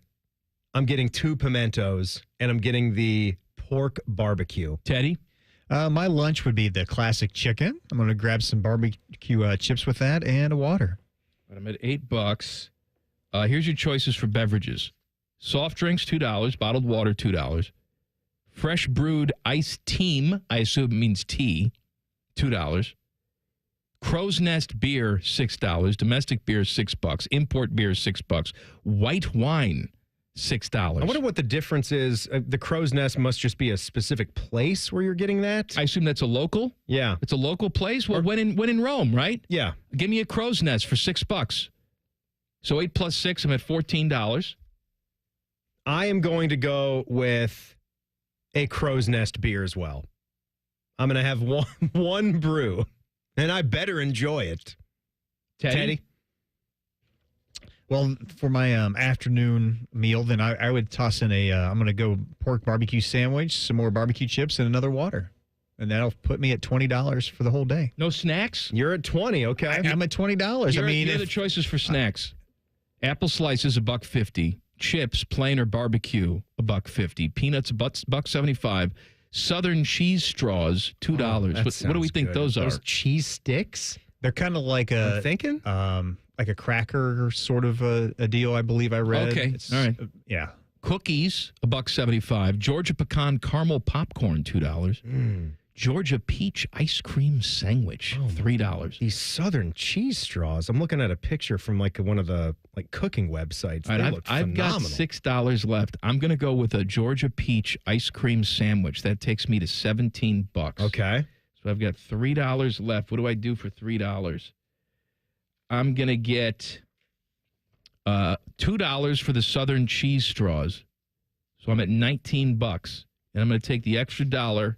I'm getting 2 pimentos, and I'm getting the pork barbecue. Teddy? My lunch would be the classic chicken. I'm going to grab some barbecue chips with that and a water. I'm at $8. Here's your choices for beverages. Soft drinks, $2. Bottled water, $2. Fresh brewed iced team, I assume it means tea, $2. Crow's Nest beer, $6. Domestic beer, $6. Import beer, $6. White wine, $6. I wonder what the difference is. The Crow's Nest must just be a specific place where you're getting that. I assume that's a local? Yeah. It's a local place? Well, when in Rome, right? Yeah. Give me a Crow's Nest for $6. So 8 plus 6, I'm at $14. I am going to go with a Crow's Nest beer as well. I'm going to have one brew, and I better enjoy it. Teddy? Well, for my afternoon meal, then I would toss in I'm going to go pork barbecue sandwich, some more barbecue chips, and another water. And that'll put me at $20 for the whole day. No snacks? You're at 20, okay. I'm at $20. Here are the choices for snacks. Apple slices, $1.50. Chips, plain or barbecue, $1.50. Peanuts, $1.75. Southern cheese straws, $2. What do we think those are? Those cheese sticks? They're kind of like I'm thinking? Like a cracker sort of a deal, I believe I read. Okay, all right. Yeah. Cookies, $1.75. Georgia pecan caramel popcorn, $2. Georgia peach ice cream sandwich, $3. These Southern cheese straws. I'm looking at a picture from like one of the cooking websites. All right, I've got $6 left. I'm going to go with a Georgia peach ice cream sandwich. That takes me to $17. Okay. So I've got $3 left. What do I do for $3? I'm going to get $2 for the Southern cheese straws. So I'm at $19. And I'm going to take the extra $1.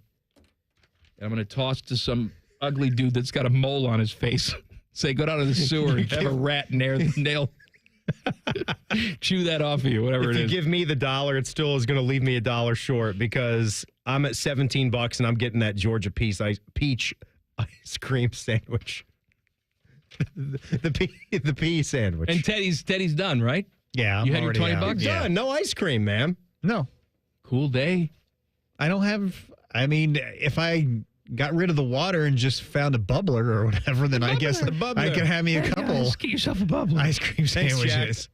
And I'm going to toss to some ugly dude that's got a mole on his face. Say, go down to the sewer and have a rat nail. Chew that off of you, whatever it is. If you give me the $1, it still is going to leave me $1 short because I'm at $17 and I'm getting that Georgia peach ice cream sandwich. the pea sandwich. And Teddy's done, right? Yeah. You had your $20? You're done. No ice cream, man. No. Cool day. I don't have, if I got rid of the water and just found a bubbler or whatever, then I guess I can have me a couple. Just get yourself a bubbler. Ice cream sandwiches.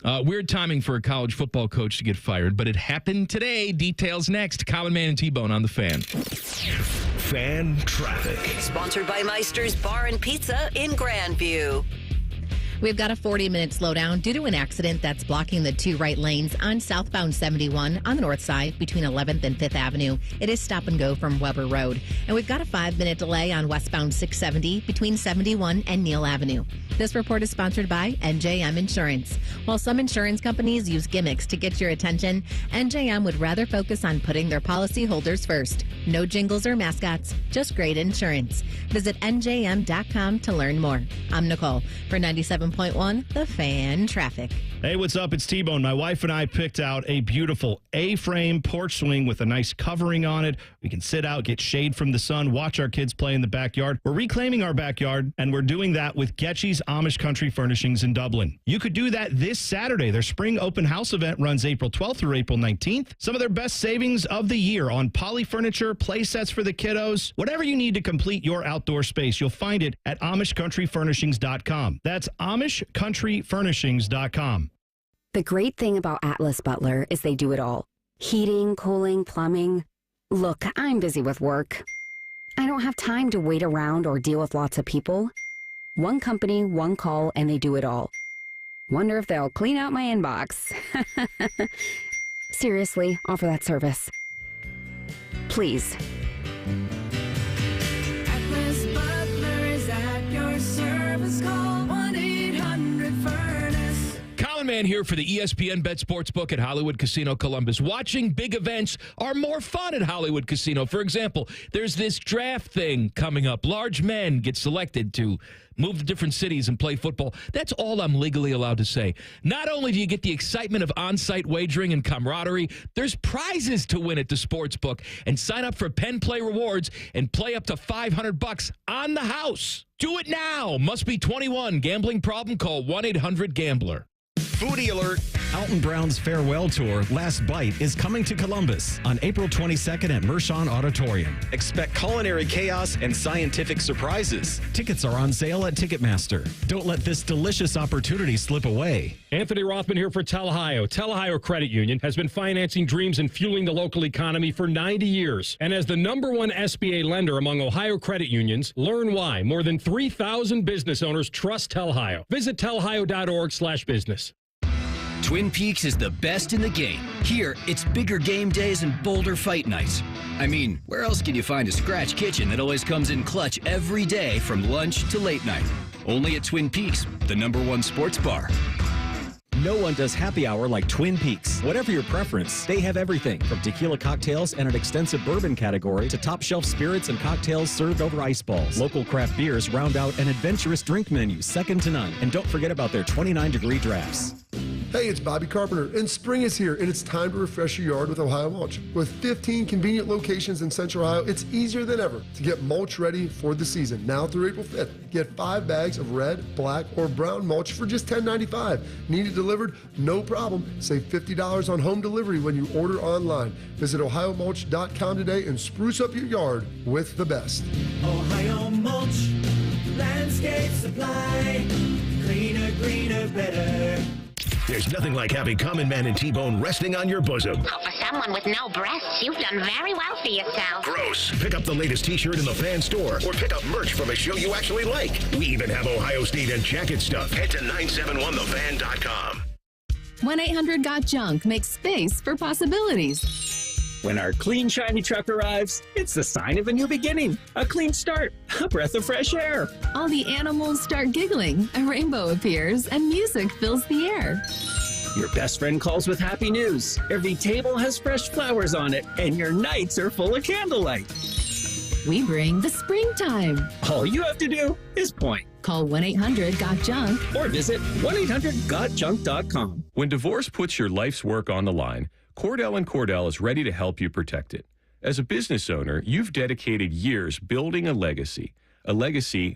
Weird timing for a college football coach to get fired, but it happened today. Details next. Common Man and T-Bone on the Fan. Fan traffic. Sponsored by Meister's Bar and Pizza in Grandview. We've got a 40-minute slowdown due to an accident that's blocking the 2 right lanes on southbound 71 on the north side between 11th and 5th Avenue. It is stop and go from Weber Road. And we've got a 5-minute delay on westbound 670 between 71 and Neal Avenue. This report is sponsored by NJM Insurance. While some insurance companies use gimmicks to get your attention, NJM would rather focus on putting their policyholders first. No jingles or mascots, just great insurance. Visit NJM.com to learn more. I'm Nicole for 97.1 The Fan Traffic. Hey, what's up? It's T-Bone. My wife and I picked out a beautiful A-frame porch swing with a nice covering on it. We can sit out, get shade from the sun, watch our kids play in the backyard. We're reclaiming our backyard, and we're doing that with Getchy's Amish Country Furnishings in Dublin. You could do that this Saturday. Their spring open house event runs April 12th through April 19th. Some of their best savings of the year on poly furniture, play sets for the kiddos, whatever you need to complete your outdoor space. You'll find it at AmishCountryFurnishings.com. That's AmishCountryFurnishings.com. The great thing about Atlas Butler is they do it all. Heating, cooling, plumbing. Look, I'm busy with work. I don't have time to wait around or deal with lots of people. One company, one call, and they do it all. Wonder if they'll clean out my inbox. Seriously, offer that service. Please. Atlas Butler is at your service. Call 1-800-FURNACE. Common Man Fan here for the ESPN Bet Sportsbook at Hollywood Casino Columbus. Watching big events are more fun at Hollywood Casino. For example, there's this draft thing coming up. Large men get selected to move to different cities and play football. That's all I'm legally allowed to say. Not only do you get the excitement of on-site wagering and camaraderie, there's prizes to win at the Sportsbook. And sign up for Penn Play Rewards and play up to $500 on the house. Do it now. Must be 21. Gambling problem? Call 1-800-GAMBLER. Foodie alert. Alton Brown's farewell tour, Last Bite, is coming to Columbus on April 22nd at Mershon Auditorium. Expect culinary chaos and scientific surprises. Tickets are on sale at Ticketmaster. Don't let this delicious opportunity slip away. Anthony Rothman here for Tel Ohio. Tel Ohio Credit Union has been financing dreams and fueling the local economy for 90 years. And as the #1 SBA lender among Ohio credit unions, learn why more than 3,000 business owners trust Tel Ohio. Visit telohio.org/business. Twin Peaks is the best in the game. Here, it's bigger game days and bolder fight nights. I mean, where else can you find a scratch kitchen that always comes in clutch every day from lunch to late night? Only at Twin Peaks, the #1 sports bar. No one does happy hour like Twin Peaks. Whatever your preference, they have everything from tequila cocktails and an extensive bourbon category to top shelf spirits and cocktails served over ice balls. Local craft beers round out an adventurous drink menu second to none. And don't forget about their 29-degree drafts. Hey, it's Bobby Carpenter, and spring is here, and it's time to refresh your yard with Ohio Mulch. With 15 convenient locations in Central Ohio, it's easier than ever to get mulch ready for the season. Now through April 5th, get 5 bags of red, black, or brown mulch for just $10.95. Need it delivered? No problem. Save $50 on home delivery when you order online. Visit OhioMulch.com today and spruce up your yard with the best. Ohio Mulch, landscape supply, cleaner, greener, better. There's nothing like having Common Man and T-Bone resting on your bosom. Oh, for someone with no breasts, you've done very well for yourself. Gross. Pick up the latest T-shirt in the fan store or pick up merch from a show you actually like. We even have Ohio State and jacket stuff. Head to 971thefan.com. 1-800-GOT-JUNK makes space for possibilities. When our clean, shiny truck arrives, it's the sign of a new beginning, a clean start, a breath of fresh air. All the animals start giggling, a rainbow appears, and music fills the air. Your best friend calls with happy news. Every table has fresh flowers on it, and your nights are full of candlelight. We bring the springtime. All you have to do is point. Call 1-800-GOT-JUNK or visit 1-800-GOT-JUNK.com. When divorce puts your life's work on the line, Cordell & Cordell is ready to help you protect it. As a business owner, you've dedicated years building a legacy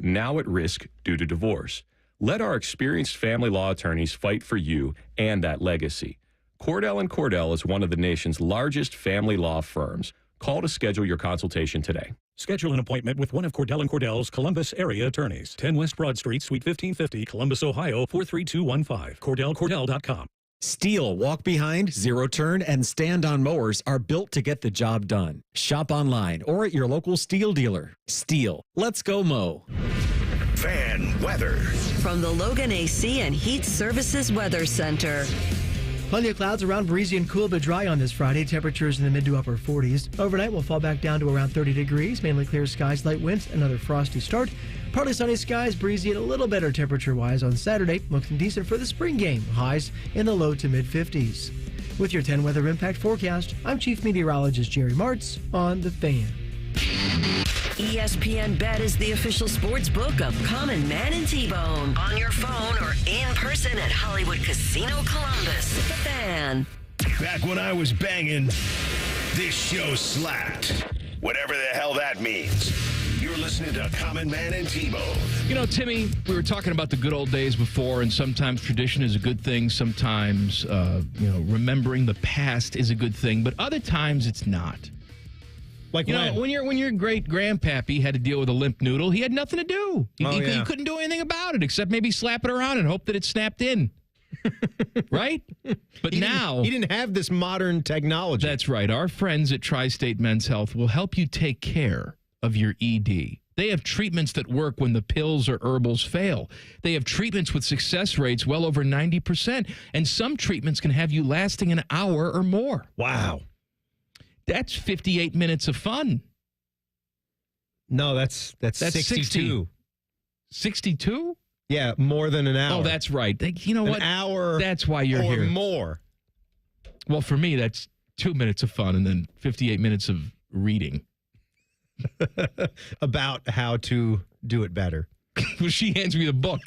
now at risk due to divorce. Let our experienced family law attorneys fight for you and that legacy. Cordell & Cordell is one of the nation's largest family law firms. Call to schedule your consultation today. Schedule an appointment with one of Cordell & Cordell's Columbus area attorneys. 10 West Broad Street, Suite 1550, Columbus, Ohio, 43215. CordellCordell.com. Steel, walk behind, zero turn, and stand-on mowers are built to get the job done. Shop online or at your local Steel dealer. Steel, let's go mow. Fan weather. From the Logan AC and Heat Services Weather Center. Plenty of clouds around, breezy and cool but dry on this Friday. Temperatures in the mid to upper 40s. Overnight, we'll fall back down to around 30 degrees. Mainly clear skies, light winds, another frosty start. Partly sunny skies, breezy and a little better temperature-wise on Saturday. Looking decent for the spring game. Highs in the low to mid-50s. With your 10 weather impact forecast, I'm Chief Meteorologist Jerry Martz on The Fan. ESPN Bet is the official sports book of Common Man and T-Bone. On your phone or in person at Hollywood Casino Columbus. The Fan. Back when I was banging, this show slapped. Whatever the hell that means. You're listening to Common Man and T-Bone. You know, Timmy, we were talking about the good old days before, and sometimes tradition is a good thing. Sometimes, remembering the past is a good thing, but other times it's not. Like when your great grandpappy had to deal with a limp noodle, he had nothing to do. He couldn't do anything about it except maybe slap it around and hope that it snapped in. Right? But he didn't have this modern technology. That's right. Our friends at Tri-State Men's Health will help you take care of your ED. They have treatments that work when the pills or herbals fail. They have treatments with success rates well over 90%, and some treatments can have you lasting an hour or more. Wow. That's 58 minutes of fun. No, that's 62. 62? Yeah, more than an hour. Oh, that's right. You know what? An hour. That's why you're or here. More. Well, for me, that's 2 minutes of fun and then 58 minutes of reading. About how to do it better. Well, she hands me the book.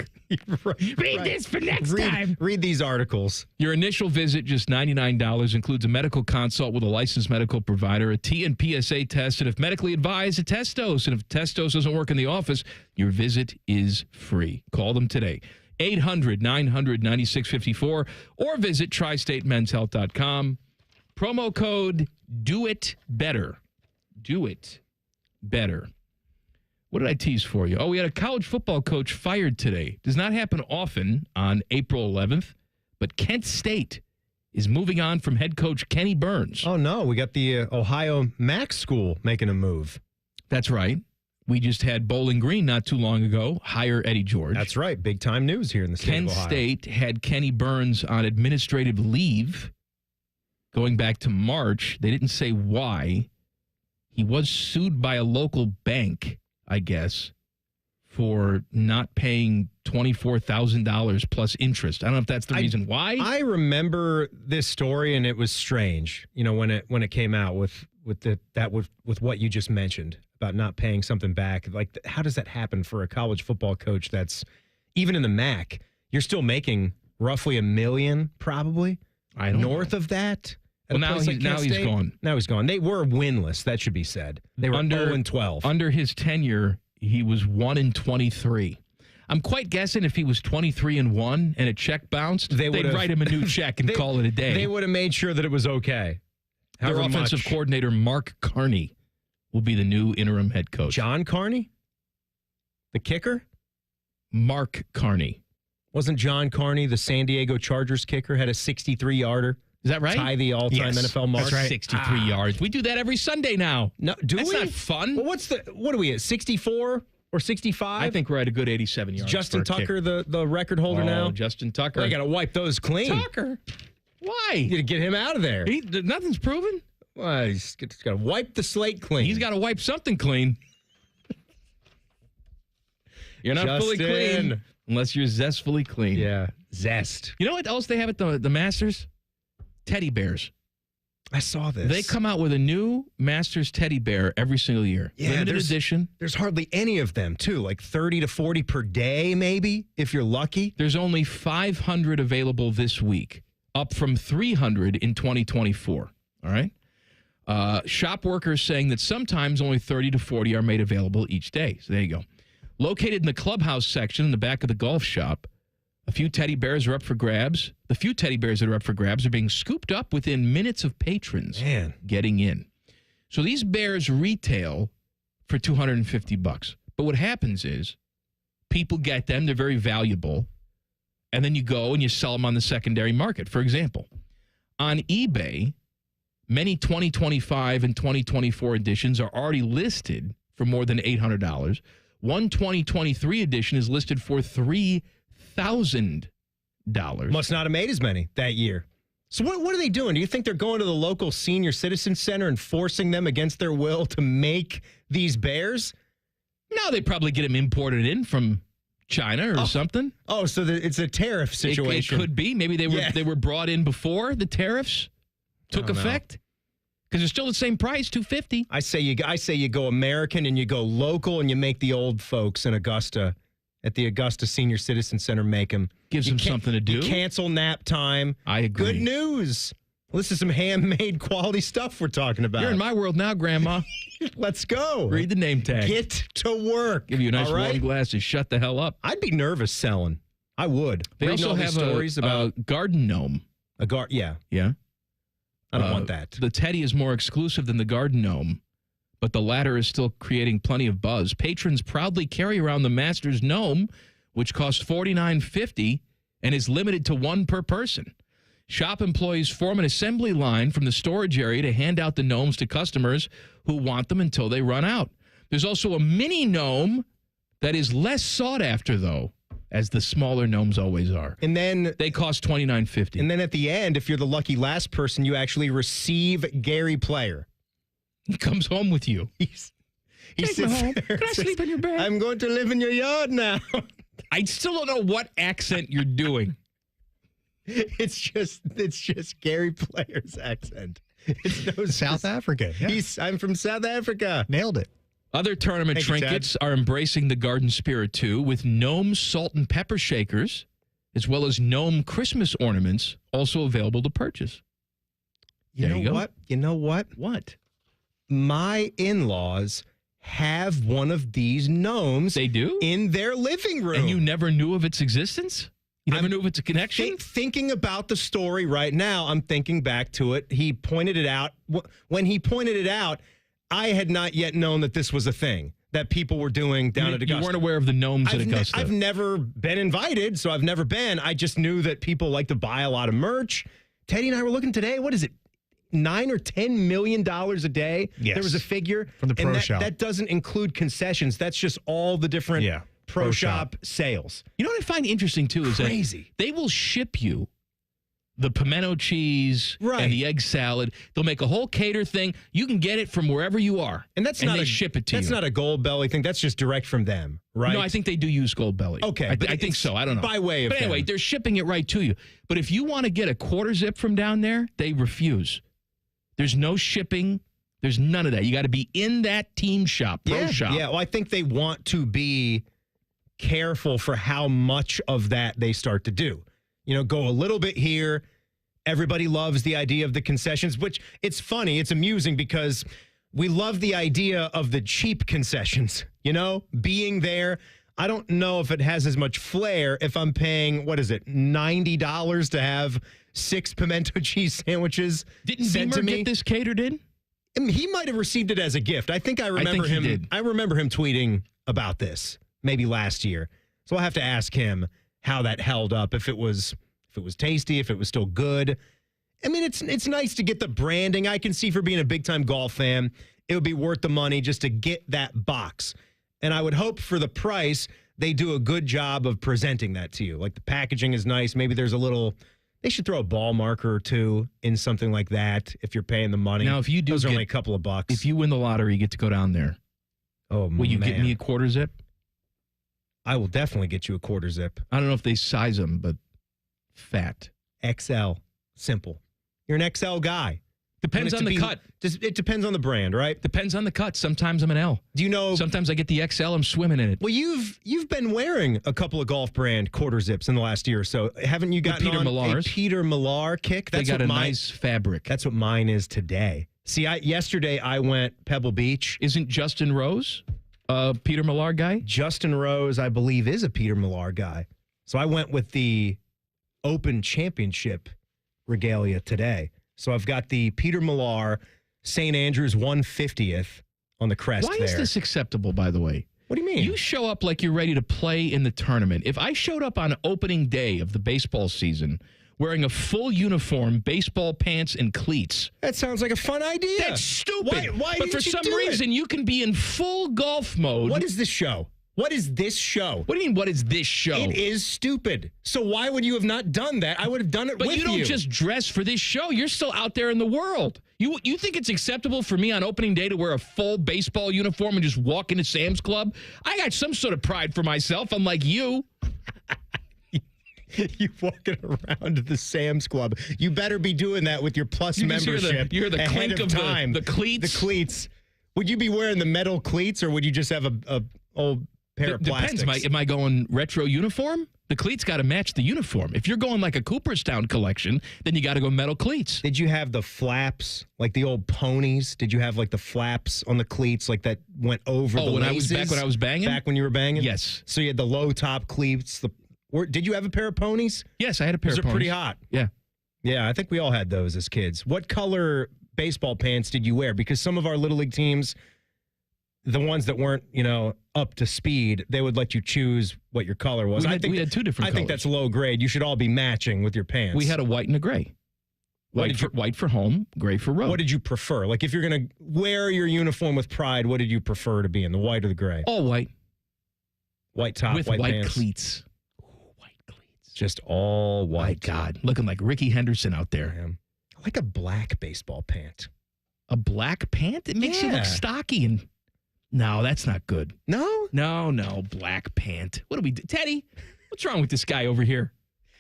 Read this for next time. Read these articles. Your initial visit, just $99, includes a medical consult with a licensed medical provider, a T and PSA test, and if medically advised, a test dose. And if test dose doesn't work in the office, your visit is free. Call them today. 800-900-9654 or visit tristatemenshealth.com. Promo code Do It Better. Do It Better. What did I tease for you? Oh, we had a college football coach fired today. Does not happen often on April 11th, but Kent State is moving on from head coach Kenny Burns. Oh, no. We got the Ohio Mac School making a move. That's right. We just had Bowling Green not too long ago hire Eddie George. That's right. Big time news here in the state Kent of Ohio. State had Kenny Burns on administrative leave going back to March. They didn't say why. He was sued by a local bank, I guess, for not paying $24,000 plus interest. I don't know if that's the reason why. I remember this story, and it was strange. You know, when it came out with what you just mentioned about not paying something back. Like, how does that happen for a college football coach that's even in the MAC? You're still making roughly $1 million, probably. I don't north know. of that. Well, now he's gone. Now he's gone. They were winless. That should be said. They were 0-12. Under his tenure, he was 1-23. I'm quite guessing if he was 23-1 and a check bounced, they'd write him a new check and call it a day. They would have made sure that it was okay. Their offensive coordinator, Mark Carney, will be the new interim head coach. John Carney? The kicker? Mark Carney. Wasn't John Carney the San Diego Chargers kicker? Had a 63-yarder. Is that right? Tie the all-time NFL mark. That's right. 63 yards. We do that every Sunday now. No, That's not fun. Well, what are we at, 64 or 65? I think we're at a good 87 yards. Justin Tucker the record holder now? Justin Tucker. I got to wipe those clean. Tucker? Why? You got to get him out of there. Nothing's proven. Well, he's got to wipe the slate clean. He's got to wipe something clean. You're not fully clean unless you're zestfully clean. Yeah, zest. You know what else they have at the Masters? Teddy bears. I saw this. They come out with a new Masters teddy bear every single year. Yeah, limited edition. There's hardly any of them, too. Like 30 to 40 per day, maybe, if you're lucky. There's only 500 available this week, up from 300 in 2024. All right? Shop workers saying that sometimes only 30 to 40 are made available each day. So there you go. Located in the clubhouse section in the back of the golf shop, a few teddy bears are up for grabs. The few teddy bears that are up for grabs are being scooped up within minutes of patrons getting in. So these bears retail for $250. But what happens is people get them. They're very valuable. And then you go and you sell them on the secondary market. For example, on eBay, many 2025 and 2024 editions are already listed for more than $800. One 2023 edition is listed for $3,000. Must not have made as many that year. So what are they doing? Do you think they're going to the local senior citizen center and forcing them against their will to make these bears? No, they probably get them imported in from China or something. Oh, so it's a tariff situation. It could be. Maybe they were brought in before the tariffs took effect. Because they're still the same price, $250. I say you go American and you go local and you make the old folks in Augusta at the Augusta Senior Citizen Center make them. Gives them something to do. You cancel nap time. I agree. Good news. Well, this is some handmade quality stuff we're talking about. You're in my world now, Grandma. Let's go. Read the name tag. Get to work. Give you a nice warm glass to shut the hell up. I'd be nervous selling. I would. They also have stories about a garden gnome. Yeah. Yeah. I don't want that. The teddy is more exclusive than the garden gnome, but the latter is still creating plenty of buzz. Patrons proudly carry around the Masters gnome, which costs $49.50 and is limited to one per person. Shop employees form an assembly line from the storage area to hand out the gnomes to customers who want them until they run out. There's also a mini gnome that is less sought after, though, as the smaller gnomes always are. And then they cost $29.50. And then at the end, if you're the lucky last person, you actually receive Gary Player. He comes home with you. He Take me home. Can I sleep in your bed? I'm going to live in your yard now. I still don't know what accent you're doing. It's just Gary Player's accent. It's no South Africa. Yeah. I'm from South Africa. Nailed it. Other tournament Thank you, trinkets are embracing the garden spirit too, with gnome salt and pepper shakers, as well as gnome Christmas ornaments, also available to purchase. You know what? You know what? What? My in-laws have one of these gnomes. They do? In their living room. And you never knew of its existence? You never knew of its connection? Thinking about the story right now, I'm thinking back to it. He pointed it out. When he pointed it out, I had not yet known that this was a thing that people were doing down at Augusta. You weren't aware of the gnomes at Augusta. I've never been invited, so I've never been. I just knew that people like to buy a lot of merch. Teddy and I were looking today. What is it? $9 or $10 million a day. Yes. There was a figure from the pro and shop. That doesn't include concessions. That's just all the different pro shop sales. You know what I find interesting too is Crazy. that they will ship you the pimento cheese and the egg salad. They'll make a whole cater thing. You can get it from wherever you are, and they ship it to you. That's not a Gold Belly thing. That's just direct from them, right? No, I think they do use Gold Belly. Okay, I think so. I don't know. By way of But anyway, them. they're shipping it right to you. But if you want to get a quarter zip from down there, they refuse. There's no shipping. There's none of that. You got to be in that team shop, pro shop. Yeah, well, I think they want to be careful for how much of that they start to do. You know, go a little bit here. Everybody loves the idea of the concessions, which it's funny. It's amusing because we love the idea of the cheap concessions, you know, being there. I don't know if it has as much flair if I'm paying, what is it, $90 to have 6 pimento cheese sandwiches Didn't sent Beamer to me. get this catered in? I mean, he might have received it as a gift. I think I remember he him. did. I remember him tweeting about this maybe last year. So I'll have to ask him how that held up. If it was tasty, if it was still good. I mean, it's nice to get the branding. I can see for being a big time golf fan, it would be worth the money just to get that box. And I would hope for the price they do a good job of presenting that to you. Like the packaging is nice. Maybe there's a little. They should throw a ball marker or two in something like that if you're paying the money. Now, if you do, those are only a couple of bucks. If you win the lottery, you get to go down there. Oh, will you get me a quarter zip? I will definitely get you a quarter zip. I don't know if they size them, but fat. XL. Simple. You're an XL guy. Depends on the cut. It depends on the brand, right? Depends on the cut. Sometimes I'm an L. Do you know? Sometimes I get the XL. I'm swimming in it. Well, you've been wearing a couple of golf brand quarter zips in the last year or so. Haven't you gotten Peter on Millar's. a Peter Millar kick? They got a nice fabric. That's what mine is today. See, yesterday I went Pebble Beach. Isn't Justin Rose a Peter Millar guy? Justin Rose, I believe, is a Peter Millar guy. So I went with the Open Championship regalia today. So I've got the Peter Millar St. Andrews 150th on the crest. Why is this acceptable, by the way? What do you mean? You show up like you're ready to play in the tournament. If I showed up on opening day of the baseball season wearing a full uniform, baseball pants, and cleats. That sounds like a fun idea. That's stupid. Why but for some reason, you can be in full golf mode. What is this show? What is this show? What do you mean, what is this show? It is stupid. So why would you have not done that? I would have done it with you. But you don't just dress for this show. You're still out there in the world. You think it's acceptable for me on opening day to wear a full baseball uniform and just walk into Sam's Club? I got some sort of pride for myself, unlike you. You walking around the Sam's Club. You better be doing that with your Plus membership. You hear the ahead clink of time. the cleats. The cleats. Would you be wearing the metal cleats, or would you just have a old pair of plastics? Depends. Am I going retro uniform? The cleats got to match the uniform. If you're going like a Cooperstown collection, then you got to go metal cleats. Did you have the flaps, like the old ponies? Did you have like the flaps on the cleats, like that went over the laces? Back when I was banging? Back when you were banging? Yes. So you had the low top cleats. Did you have a pair of ponies? Yes, I had a pair of ponies. Those are pretty hot. Yeah. Yeah, I think we all had those as kids. What color baseball pants did you wear? Because some of our Little League teams, the ones that weren't, up to speed, they would let you choose what your color was. We had two different colors. I think that's low grade. You should all be matching with your pants. We had a white and a gray. White for home, gray for road. What did you prefer? Like if you're going to wear your uniform with pride, what did you prefer to be in, the white or the gray? All white. White top, with white pants. Cleats. Just all white. My God, looking like Ricky Henderson out there. I like a black baseball pant. A black pant? It makes you look stocky and No, that's not good. No? No. Black pant. What do we do? Teddy, what's wrong with this guy over here?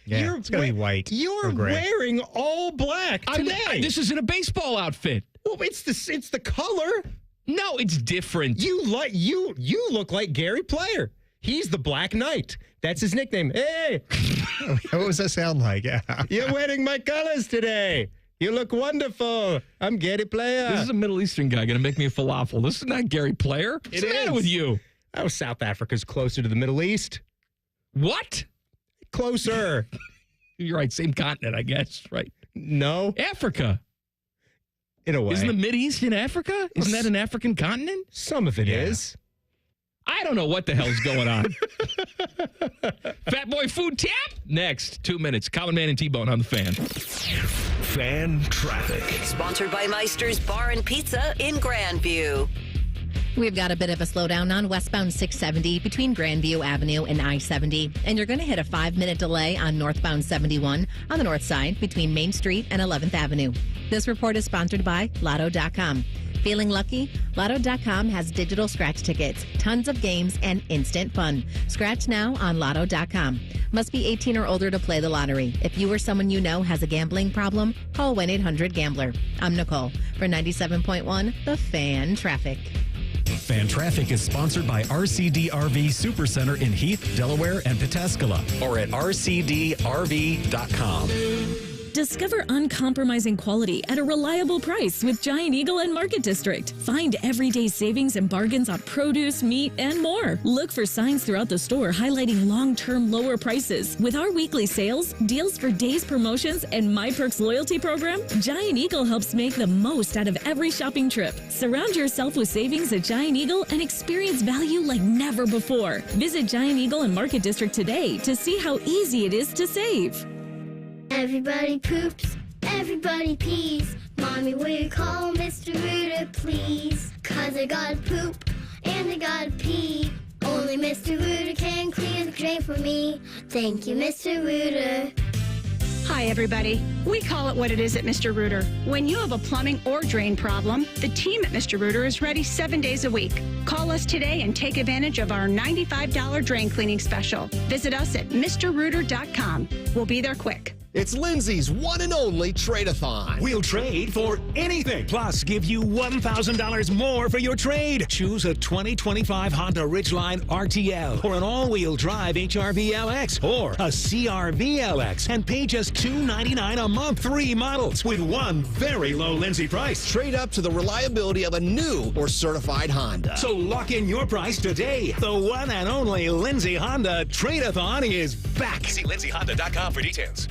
Yeah, it's going to be white. You're or gray. wearing all black today. This isn't a baseball outfit. Well, it's the color. No, it's different. You look like Gary Player. He's the Black Knight. That's his nickname. Hey. What does that sound like? Yeah. You're wearing my colors today. You look wonderful. I'm Gary Player. This is a Middle Eastern guy going to make me a falafel. This is not Gary Player. What's the matter with you? Oh, South Africa's closer to the Middle East. What? Closer. You're right. Same continent, I guess. Right. No. Africa. In a way. Isn't the Mideast in Africa? Isn't that an African continent? Some of it is. I don't know what the hell's going on. Fat Boy Food Tap? Next, 2 minutes. Common Man and T-Bone on the Fan. Fan traffic. Sponsored by Meister's Bar and Pizza in Grandview. We've got a bit of a slowdown on westbound 670 between Grandview Avenue and I-70. And you're going to hit a 5-minute delay on northbound 71 on the north side between Main Street and 11th Avenue. This report is sponsored by Lotto.com. Feeling lucky? Lotto.com has digital scratch tickets, tons of games, and instant fun. Scratch now on Lotto.com. Must be 18 or older to play the lottery. If you or someone you know has a gambling problem, call 1-800-GAMBLER. I'm Nicole for 97.1 The Fan Traffic. Fan Traffic is sponsored by RCD RV Supercenter in Heath, Delaware, and Pataskala, or at rcdrv.com. Discover uncompromising quality at a reliable price with Giant Eagle and Market District. Find everyday savings and bargains on produce, meat, and more. Look for signs throughout the store highlighting long-term lower prices. With our weekly sales, deals for days promotions, and My Perks loyalty program, Giant Eagle helps make the most out of every shopping trip. Surround yourself with savings at Giant Eagle and experience value like never before. Visit Giant Eagle and Market District today to see how easy it is to save. Everybody poops, everybody pees. Mommy, will you call Mr. Rooter, please? 'Cause I gotta poop and I gotta pee. Only Mr. Rooter can clear the drain for me. Thank you, Mr. Rooter. Hi, everybody. We call it what it is at Mr. Rooter. When you have a plumbing or drain problem, the team at Mr. Rooter is ready 7 days a week. Call us today and take advantage of our $95 drain cleaning special. Visit us at MrRooter.com. We'll be there quick. It's Lindsay's one and only trade-a-thon. We'll trade for anything. Plus, give you $1,000 more for your trade. Choose a 2025 Honda Ridgeline RTL or an all-wheel drive HRV LX or a CRV LX and pay just $299 a month. 3 models with one very low Lindsay price. Trade up to the reliability of a new or certified Honda. So lock in your price today. The one and only Lindsay Honda Trade-a-thon is back. See lindsayhonda.com for details.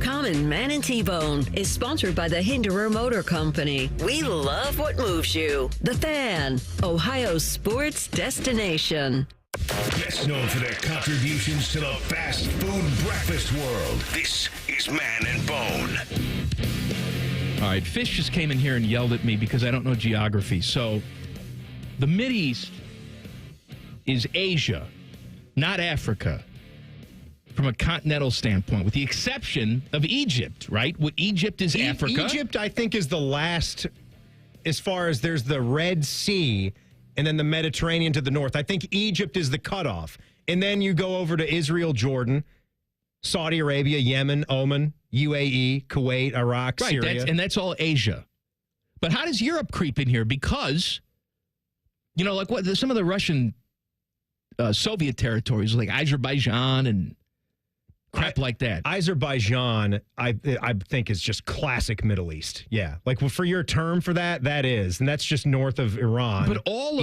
Common Man and T-Bone is sponsored by the Hinderer Motor Company. We love what moves you. The Fan, Ohio's sports destination. Best known for their contributions to the fast food breakfast world. This is Man and Bone. All right, Fish just came in here and yelled at me because I don't know geography. So the Mideast is Asia, not Africa. From a continental standpoint, with the exception of Egypt, right? What Egypt is Africa. Egypt, I think, is the last, as far as there's the Red Sea and then the Mediterranean to the north. I think Egypt is the cutoff. And then you go over to Israel, Jordan, Saudi Arabia, Yemen, Oman, UAE, Kuwait, Iraq, right, Syria. And that's all Asia. But how does Europe creep in here? Because, you know, like some of the Russian Soviet territories, like Azerbaijan and crap like that. Azerbaijan, I think, is just classic Middle East. Yeah. Like, for your term for that, that is. And that's just north of Iran. But all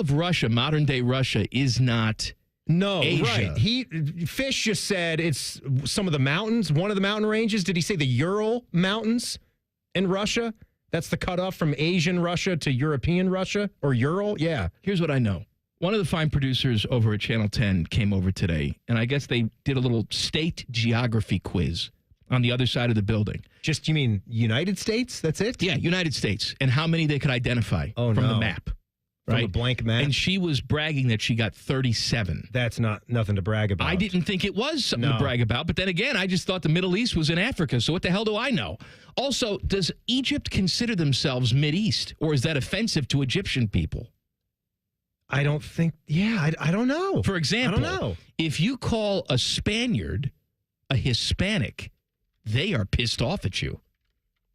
of Russia, modern day Russia, is not Asia. Right. Fish just said it's some of the mountains, one of the mountain ranges. Did he say the Ural Mountains in Russia? That's the cutoff from Asian Russia to European Russia? Or Ural? Yeah. Here's what I know. One of the fine producers over at Channel 10 came over today, and I guess they did a little state geography quiz on the other side of the building. Just, you mean United States? That's it? Yeah, United States, and how many they could identify from the map. From right? a blank map. And she was bragging that she got 37. That's nothing to brag about. I didn't think it was something to brag about. But then again, I just thought the Middle East was in Africa. So what the hell do I know? Also, does Egypt consider themselves Mideast? Or is that offensive to Egyptian people? I don't think. Yeah, I don't know. For example, I don't know. If you call a Spaniard a Hispanic, they are pissed off at you.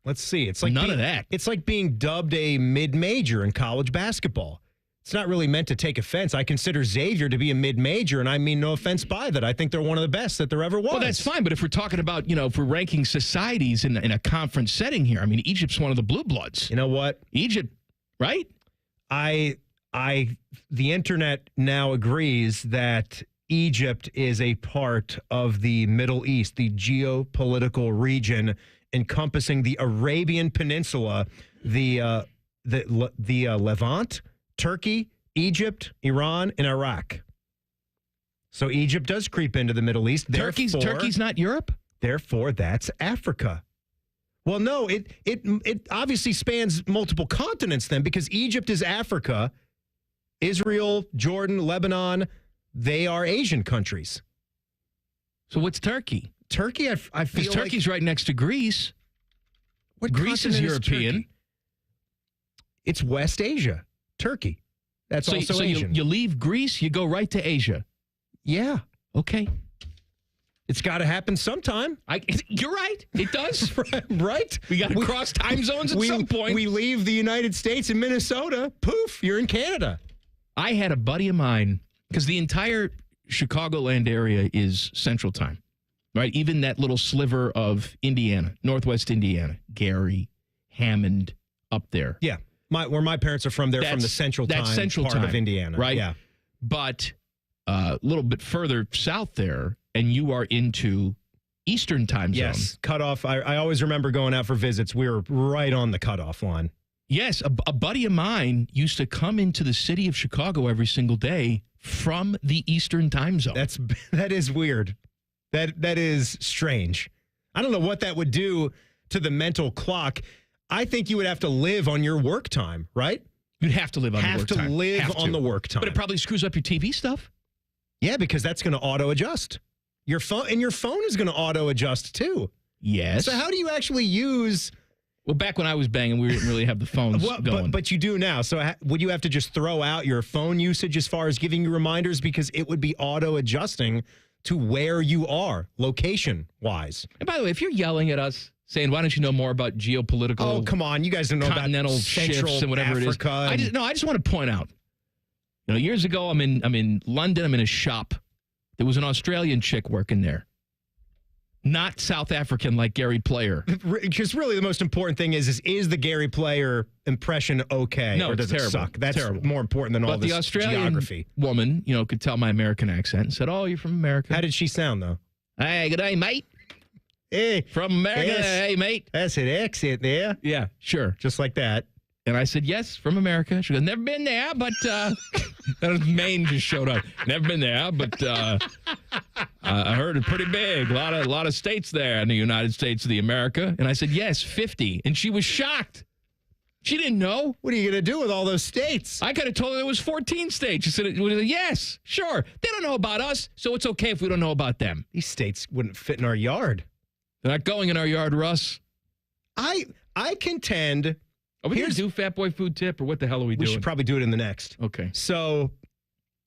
Let's see. It's like none of that. It's like being dubbed a mid-major in college basketball. It's not really meant to take offense. I consider Xavier to be a mid-major, and I mean no offense by that. I think they're one of the best that there ever was. Well, that's fine. But if we're talking about, if we're ranking societies in a conference setting here, I mean, Egypt's one of the blue bloods. You know what? Egypt, right? The internet now agrees that Egypt is a part of the Middle East, the geopolitical region encompassing the Arabian Peninsula, the Levant, Turkey, Egypt, Iran, and Iraq. So Egypt does creep into the Middle East. Turkey's not Europe? Therefore, that's Africa. Well, no, it obviously spans multiple continents then, because Egypt is Africa. Israel, Jordan, Lebanon, they are Asian countries. So what's Turkey? Turkey, I feel like... Turkey's right next to Greece. What Greece is continent European. Turkey? It's West Asia. Turkey. That's also Asian. You leave Greece, you go right to Asia. Yeah. Okay. It's got to happen sometime. You're right. It does. Right? We got to cross time zones at some point. We leave the United States and Minnesota. Poof, you're in Canada. I had a buddy of mine, because the entire Chicagoland area is Central Time, right? Even that little sliver of Indiana, Northwest Indiana, Gary, Hammond, up there. Yeah. Where my parents are from, they're from the Central Time part of Indiana. Right? Yeah. But a little bit further south there, and you are into Eastern Time zone. Yes, cutoff. I always remember going out for visits. We were right on the cutoff line. Yes, a buddy of mine used to come into the city of Chicago every single day from the Eastern Time zone. That is weird. That is strange. I don't know what that would do to the mental clock. I think you would have to live on your work time, right? You'd have to live on the work time. Have to live on the work time. But it probably screws up your TV stuff. Yeah, because that's going to auto adjust. Your phone is going to auto adjust too. Yes. So how do you actually use? Well, back when I was banging, we didn't really have the phones going. But you do now. So would you have to just throw out your phone usage as far as giving you reminders, because it would be auto adjusting to where you are, location wise? And by the way, if you're yelling at us saying, "Why don't you know more about geopolitical?" Oh, come on, you guys don't know continental about shifts and whatever Africa it is. I just want to point out. Years ago, I'm in London. I'm in a shop. There was an Australian chick working there. Not South African like Gary Player. Because really the most important thing is the Gary Player impression okay? No, or does it's terrible. it suck? That's terrible. More important than all this the Australian geography. Woman, could tell my American accent and said, "Oh, you're from America." How did she sound, though? "Hey, good day, mate." "Hey. From America." Yes. "Hey, mate." That's an accent there. Yeah, sure. Just like that. And I said, "Yes, from America." She goes, "Never been there, but..." That was Maine just showed up. "Never been there, but I heard it's pretty big. A lot of states there in the United States of the America." And I said, "Yes, 50. And she was shocked. She didn't know. What are you going to do with all those states? I could have told her there was 14 states. She said, "Yes, sure. They don't know about us, so it's okay if we don't know about them." These states wouldn't fit in our yard. They're not going in our yard, Russ. I contend... Are we going to do Fat Boy Food Tip, or what the hell are we doing? We should probably do it in the next. Okay. So,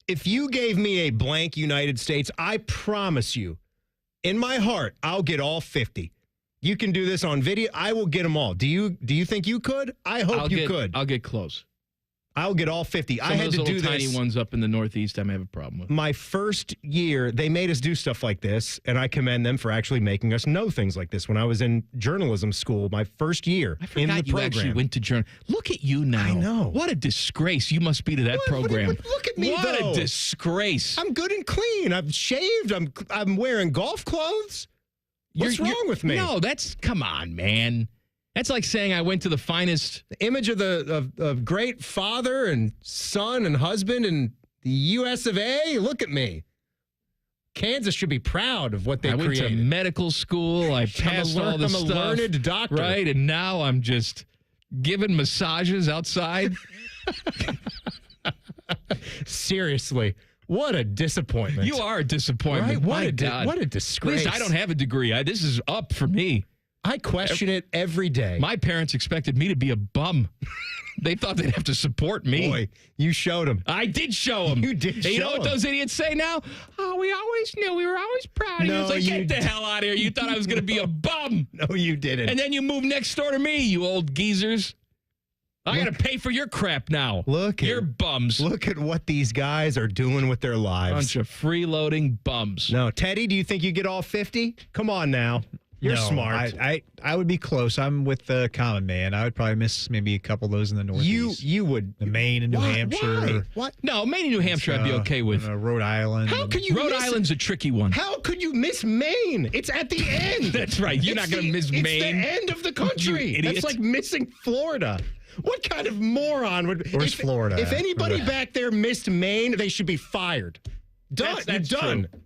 if you gave me a blank United States, I promise you, in my heart, I'll get all 50. You can do this on video. I will get them all. Do you think you could? I hope you could. I'll get close. I'll get all 50. I had to do this. Tiny ones up in the Northeast I may have a problem with. My first year, they made us do stuff like this, and I commend them for actually making us know things like this. When I was in journalism school, my first year in the program. You actually went to journal. Look at you now. I know. What a disgrace you must be to that program. Look at me, What though. a disgrace. I'm good and clean. I've shaved. I'm wearing golf clothes. What's wrong with me? No, come on, man. That's like saying I went to the finest image of the great father and son and husband in the U.S. of A. Look at me. Kansas should be proud of what they created. I went to medical school. I passed all this stuff. I'm a learned doctor. Right, and now I'm just giving massages outside. Seriously. What a disappointment. You are a disappointment. Right? What a disgrace. At least I don't have a degree. This is up for me. I question it every day. My parents expected me to be a bum. They thought they'd have to support me. Boy, you showed them. I did show them. You did show them. You know what those idiots say now? Oh, we always knew. We were always proud of you. No, It's like, get the hell out of here. You thought I was going to be a bum. No, you didn't. And then you moved next door to me, you old geezers. I got to pay for your crap now. You're bums. Look at what these guys are doing with their lives. Bunch of freeloading bums. No, Teddy, do you think you get all 50? Come on now. You're smart. I would be close. I'm with the common man. I would probably miss maybe a couple of those in the Northeast. You would. The Maine and New Hampshire. Why? What? No, Maine and New Hampshire I'd be okay with. Rhode Island. How could you Rhode Island's a tricky one. How could you miss Maine? It's at the end. That's right. You're not going to miss Maine. It's the end of the country. You idiot. That's like missing Florida. What kind of moron would... Where's Florida? If anybody back there missed Maine, they should be fired. Done. That's done. true.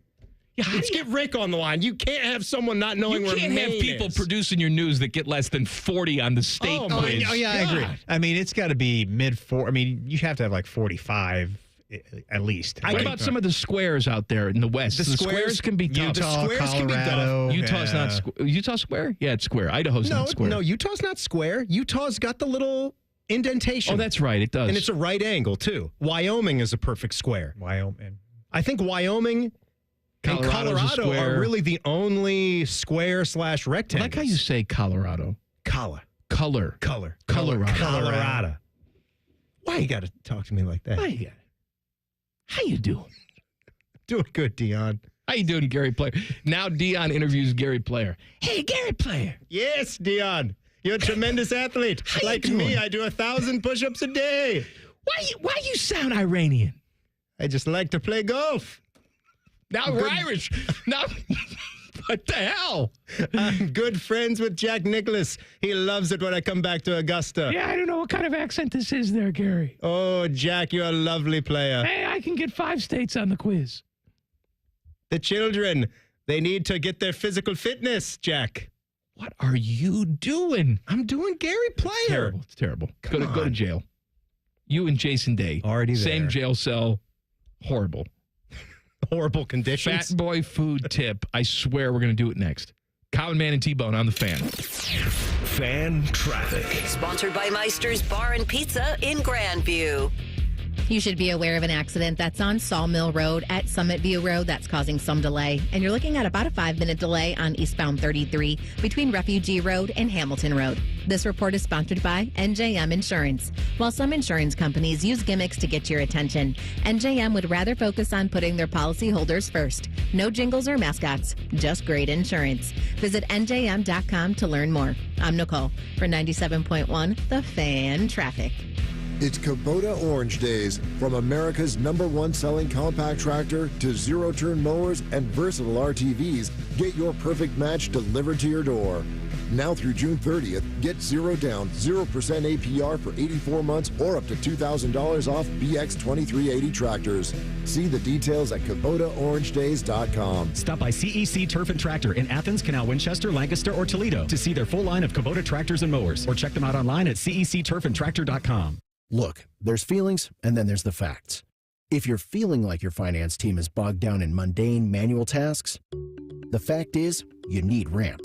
Let's get Rick on the line. You can't have someone not knowing where Maine is. You can't have people producing your news that get less than 40 on the state quiz. Oh, yeah, I agree. I mean, it's got to be mid-4. I mean, you have to have like 45 at least. What about some of the squares out there in the West? The squares can be tough. Utah, Colorado. Utah's not Utah square? Yeah, it's square. Idaho's not square. No, Utah's not square. Utah's got the little indentation. Oh, that's right. It does. And it's a right angle, too. Wyoming is a perfect square. Wyoming. I think Wyoming and Colorado are really the only square/rectangle. I like how you say Colorado. Colorado. Why you got to talk to me like that? How you doing? Doing good, Dion. How you doing, Gary Player? Now Dion interviews Gary Player. Hey, Gary Player. Yes, Dion. You're a tremendous athlete. Like me, I do 1,000 push-ups a day. Why you sound Iranian? I just like to play golf. Now we're Irish. Now, what the hell? I'm good friends with Jack Nicklaus. He loves it when I come back to Augusta. Yeah, I don't know what kind of accent this is there, Gary. Oh, Jack, you're a lovely player. Hey, I can get 5 states on the quiz. The children, they need to get their physical fitness, Jack. What are you doing? I'm doing Gary Player. It's terrible. Go to jail. You and Jason Day. Already there. Same jail cell. Horrible. Horrible conditions. Fat boy food tip. I swear we're going to do it next. Common Man and T-Bone on the Fan. Fan traffic. Sponsored by Meister's Bar and Pizza in Grandview. You should be aware of an accident that's on Sawmill Road at Summit View Road that's causing some delay. And you're looking at about a 5-minute delay on eastbound 33 between Refugee Road and Hamilton Road. This report is sponsored by NJM Insurance. While some insurance companies use gimmicks to get your attention, NJM would rather focus on putting their policyholders first. No jingles or mascots, just great insurance. Visit NJM.com to learn more. I'm Nicole for 97.1 The Fan Traffic. It's Kubota Orange Days. From America's #1 selling compact tractor to zero-turn mowers and versatile RTVs, get your perfect match delivered to your door. Now through June 30th, get 0 down, 0% APR for 84 months or up to $2,000 off BX 2380 tractors. See the details at KubotaOrangeDays.com. Stop by CEC Turf and Tractor in Athens, Canal, Winchester, Lancaster, or Toledo to see their full line of Kubota tractors and mowers, or check them out online at CECTurfandTractor.com. Look, there's feelings, and then there's the facts. If you're feeling like your finance team is bogged down in mundane manual tasks, the fact is, you need Ramp.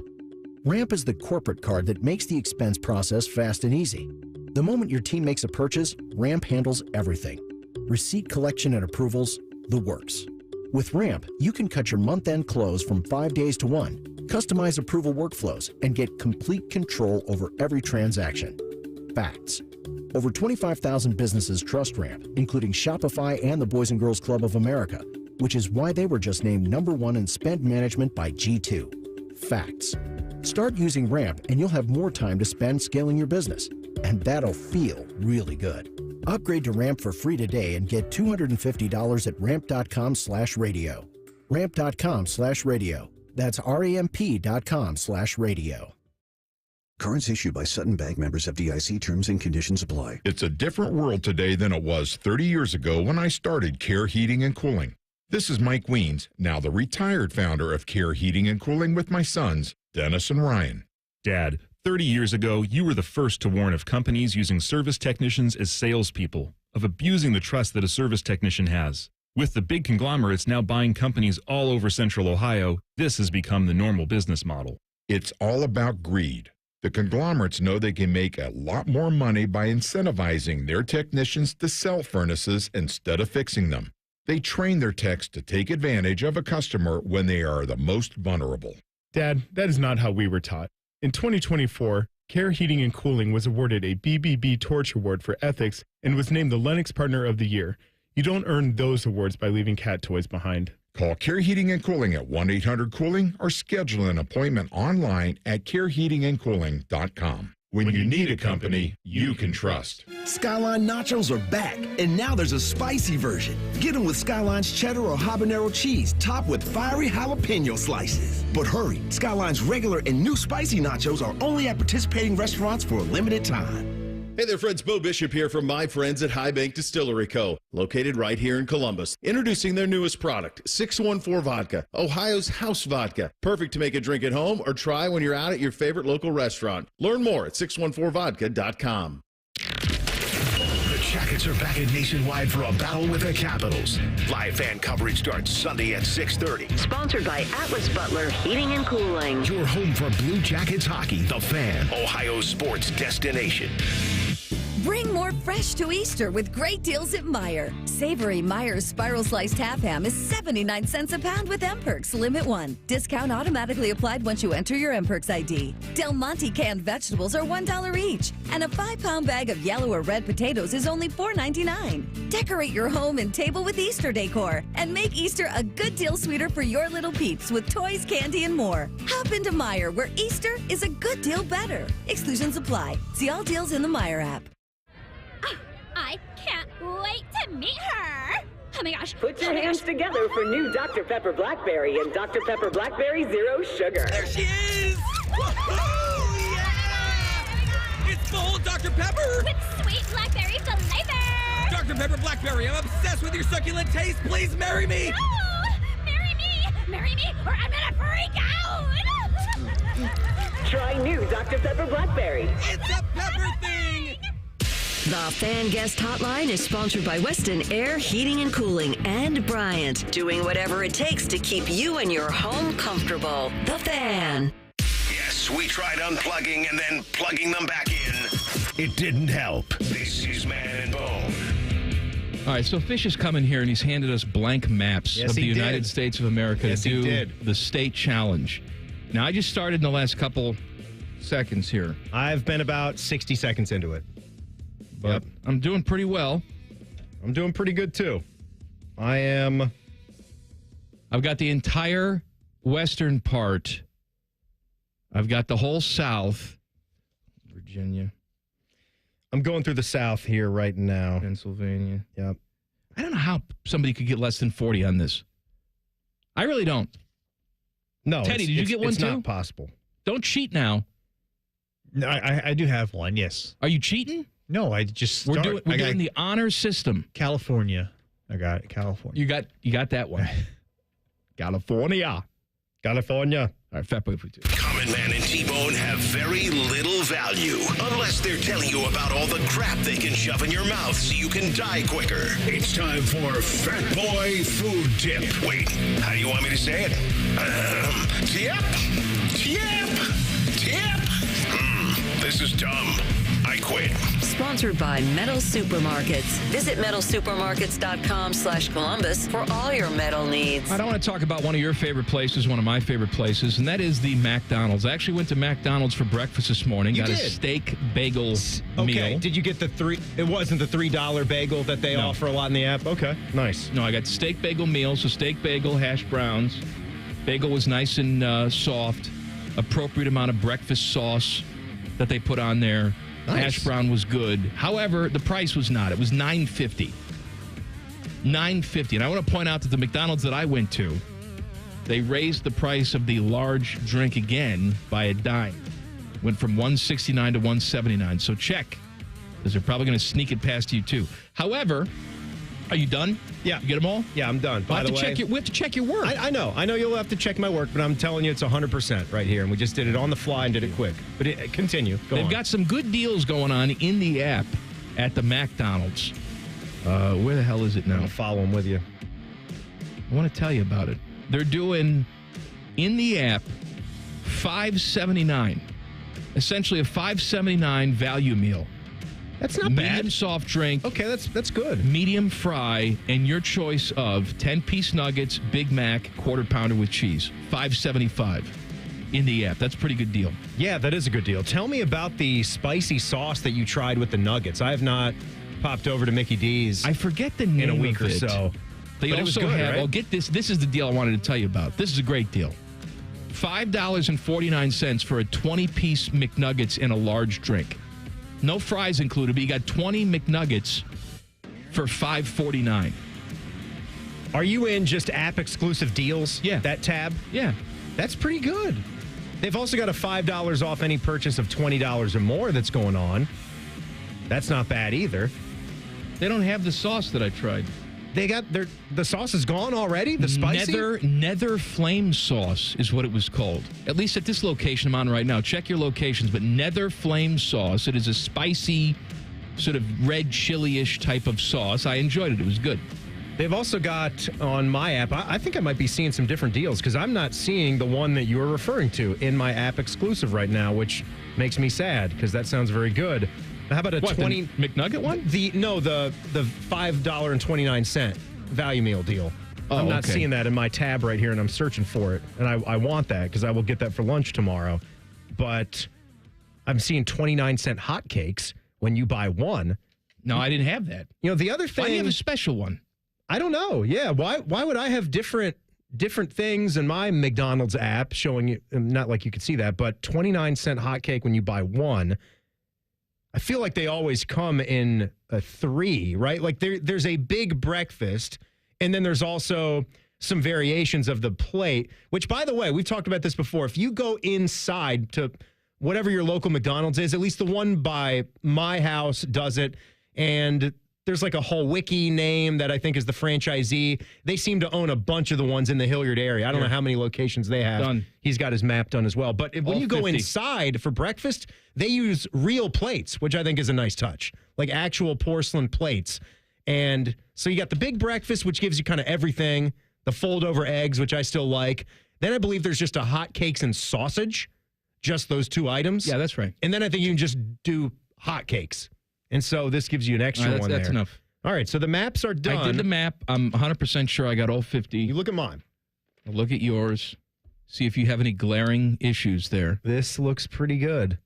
Ramp is the corporate card that makes the expense process fast and easy. The moment your team makes a purchase, Ramp handles everything. Receipt collection and approvals, the works. With Ramp, you can cut your month-end close from 5 days to 1, customize approval workflows, and get complete control over every transaction. Facts. Over 25,000 businesses trust Ramp, including Shopify and the Boys and Girls Club of America, which is why they were just named #1 in spend management by G2. Facts. Start using Ramp and you'll have more time to spend scaling your business. And that'll feel really good. Upgrade to Ramp for free today and get $250 at ramp.com/radio. Ramp.com/radio. That's RAMP.com/radio. Cards issued by Sutton Bank, members of FDIC. Terms and conditions apply. It's a different world today than it was 30 years ago when I started Care Heating and Cooling. This is Mike Weens, now the retired founder of Care Heating and Cooling with my sons, Dennis and Ryan. Dad, 30 years ago, you were the first to warn of companies using service technicians as salespeople. of abusing the trust that a service technician has. With the big conglomerates now buying companies all over Central Ohio, this has become the normal business model. It's all about greed. The conglomerates know they can make a lot more money by incentivizing their technicians to sell furnaces instead of fixing them. They train their techs to take advantage of a customer when they are the most vulnerable. Dad, that is not how we were taught. In 2024, Care Heating and Cooling was awarded a BBB Torch Award for ethics and was named the Lennox Partner of the Year. You don't earn those awards by leaving cat toys behind. Call Care Heating and Cooling at 1-800-COOLING or schedule an appointment online at careheatingandcooling.com. When you need a company you can trust. Skyline Nachos are back, and now there's a spicy version. Get them with Skyline's cheddar or habanero cheese, topped with fiery jalapeno slices. But hurry, Skyline's regular and new spicy nachos are only at participating restaurants for a limited time. Hey there, friends. Bo Bishop here from my friends at High Bank Distillery Co., located right here in Columbus. Introducing their newest product, 614 Vodka, Ohio's house vodka. Perfect to make a drink at home or try when you're out at your favorite local restaurant. Learn more at 614vodka.com. The Jackets are back at Nationwide for a battle with the Capitals. Live fan coverage starts Sunday at 6:30. Sponsored by Atlas Butler Heating and Cooling. Your home for Blue Jackets hockey, the Fan, Ohio sports destination. Bring more fresh to Easter with great deals at Meijer. Savory Meijer's Spiral Sliced Half Ham is 79 cents a pound with M-Perks Limit 1. Discount automatically applied once you enter your M-Perks ID. Del Monte canned vegetables are $1 each. And a 5-pound bag of yellow or red potatoes is only $4.99. Decorate your home and table with Easter decor. And make Easter a good deal sweeter for your little peeps with toys, candy, and more. Hop into Meijer, where Easter is a good deal better. Exclusions apply. See all deals in the Meijer app. I can't wait to meet her. Oh my gosh. Put your hands together for new Dr. Pepper Blackberry and Dr. Pepper Blackberry Zero Sugar. There she is! Woohoo! Yeah! It's full Dr. Pepper! With sweet blackberry flavor! Dr. Pepper Blackberry, I'm obsessed with your succulent taste. Please marry me! No! Marry me! Marry me, or I'm gonna freak out! Try new Dr. Pepper Blackberry. It's a pepper thing! The Fan Guest Hotline is sponsored by Weston Air Heating and Cooling and Bryant, doing whatever it takes to keep you and your home comfortable. The Fan. Yes, we tried unplugging and then plugging them back in. It didn't help. This is Man and Bone. All right, so Fish has come in here and he's handed us blank maps of the United States of America to do the state challenge. Now, I just started in the last couple seconds here. I've been about 60 seconds into it. But I'm doing pretty well. I'm doing pretty good, too. I've got the entire western part. I've got the whole South. Virginia. I'm going through the South here right now. Pennsylvania. Yep. I don't know how somebody could get less than 40 on this. I really don't. No, Teddy, did you get one it's too? It's not possible. Don't cheat now. No, I do have one, yes. Are you cheating? No, I just We're doing the honor system. California. I got it, California. You got that one. California. All right, Fat Boy. Common Man and T-Bone have very little value unless they're telling you about all the crap they can shove in your mouth so you can die quicker. It's time for Fat Boy Food Tip. Wait, how do you want me to say it? Tip. This is dumb. I quit. Sponsored by Metal Supermarkets. Visit metalsupermarkets.com/Columbus for all your metal needs. I want to talk about one of your favorite places, one of my favorite places, and that is the McDonald's. I actually went to McDonald's for breakfast this morning. Got a steak bagel meal. Did you get the it wasn't the $3 bagel that they offer a lot in the app? Okay, nice. No, I got steak bagel meal, so steak bagel, hash browns. Bagel was nice and soft. Appropriate amount of breakfast sauce that they put on there. Nice. Hash brown was good. However, the price was not. It was $9.50. $9.50. And I want to point out that the McDonald's that I went to, they raised the price of the large drink again by a dime. Went from $1.69 to $1.79. So check, because they're probably going to sneak it past you too. However, are you done? Yeah. You get them all? Yeah, I'm done. By the way, we have to check your work. I know you'll have to check my work, but I'm telling you it's 100% right here, and we just did it on the fly and did it quick. But continue. They've got some good deals going on in the app at the McDonald's. Where the hell is it now? I'll follow them with you. I want to tell you about it. They're doing, in the app, $5.79. Essentially a $5.79 value meal. That's not bad. Medium soft drink. Okay, that's good. Medium fry, and your choice of 10-piece nuggets, Big Mac, quarter pounder with cheese. $5.75 in the app. That's a pretty good deal. Yeah, that is a good deal. Tell me about the spicy sauce that you tried with the nuggets. I have not popped over to Mickey D's. I forget the name in a week of or it. so. They But it was also good, have, right? well, get this. This is the deal I wanted to tell you about. This is a great deal. $5.49 for a 20-piece McNuggets and a large drink. No fries included, but you got 20 McNuggets for $5.49. Are you in just app exclusive deals? Yeah. That tab? Yeah. That's pretty good. They've also got a $5 off any purchase of $20 or more that's going on. That's not bad either. They don't have the sauce that I tried. They got the sauce is gone already? The spicy? Nether Flame Sauce is what it was called. At least at this location I'm on right now. Check your locations, but Nether Flame Sauce. It is a spicy, sort of red chili-ish type of sauce. I enjoyed it. It was good. They've also got on my app, I think I might be seeing some different deals because I'm not seeing the one that you were referring to in my app exclusive right now, which makes me sad because that sounds very good. How about a 20 the McNugget one? The $5.29 value meal deal. Oh, I'm not okay. seeing that in my tab right here, and I'm searching for it. And I want that because I will get that for lunch tomorrow. But I'm seeing 29-cent hotcakes when you buy one. No, I didn't have that. You know, the other thing. Why do you have a special one? I don't know. Yeah, why would I have different things in my McDonald's app showing you? Not like you could see that, but 29-cent hotcake when you buy one. I feel like they always come in a 3, right? Like there's a big breakfast, and then there's also some variations of the plate, which, by the way, we've talked about this before. If you go inside to whatever your local McDonald's is, at least the one by my house does it, and there's like a whole wiki name that I think is the franchisee. They seem to own a bunch of the ones in the Hilliard area. I don't know how many locations they have. Done. He's got his map done as well. But when you go 50. inside for breakfast, they use real plates, which I think is a nice touch, like actual porcelain plates. And so you got the big breakfast, which gives you kind of everything, the fold-over eggs, which I still like. Then I believe there's just a hot cakes and sausage, just those 2 items. Yeah, that's right. And then I think you can just do hot cakes. And so this gives you an extra one there. That's enough. All right, so the maps are done. I did the map. I'm 100% sure I got all 50. You look at mine. I'll look at yours. See if you have any glaring issues there. This looks pretty good.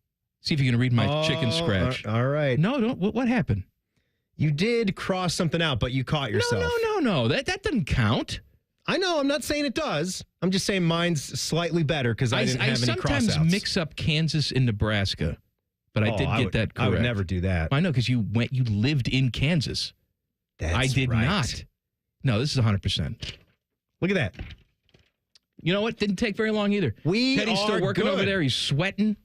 See if you can read my chicken scratch. All right. No, don't. What happened? You did cross something out, but you caught yourself. No. That doesn't count. I know. I'm not saying it does. I'm just saying mine's slightly better because I didn't have any cross-outs. I sometimes mix up Kansas and Nebraska, but I did get that correct. I would never do that. I know because you lived in Kansas. I did not. No, this is 100%. Look at that. You know what? Didn't take very long either. Teddy's still working over there. He's sweating.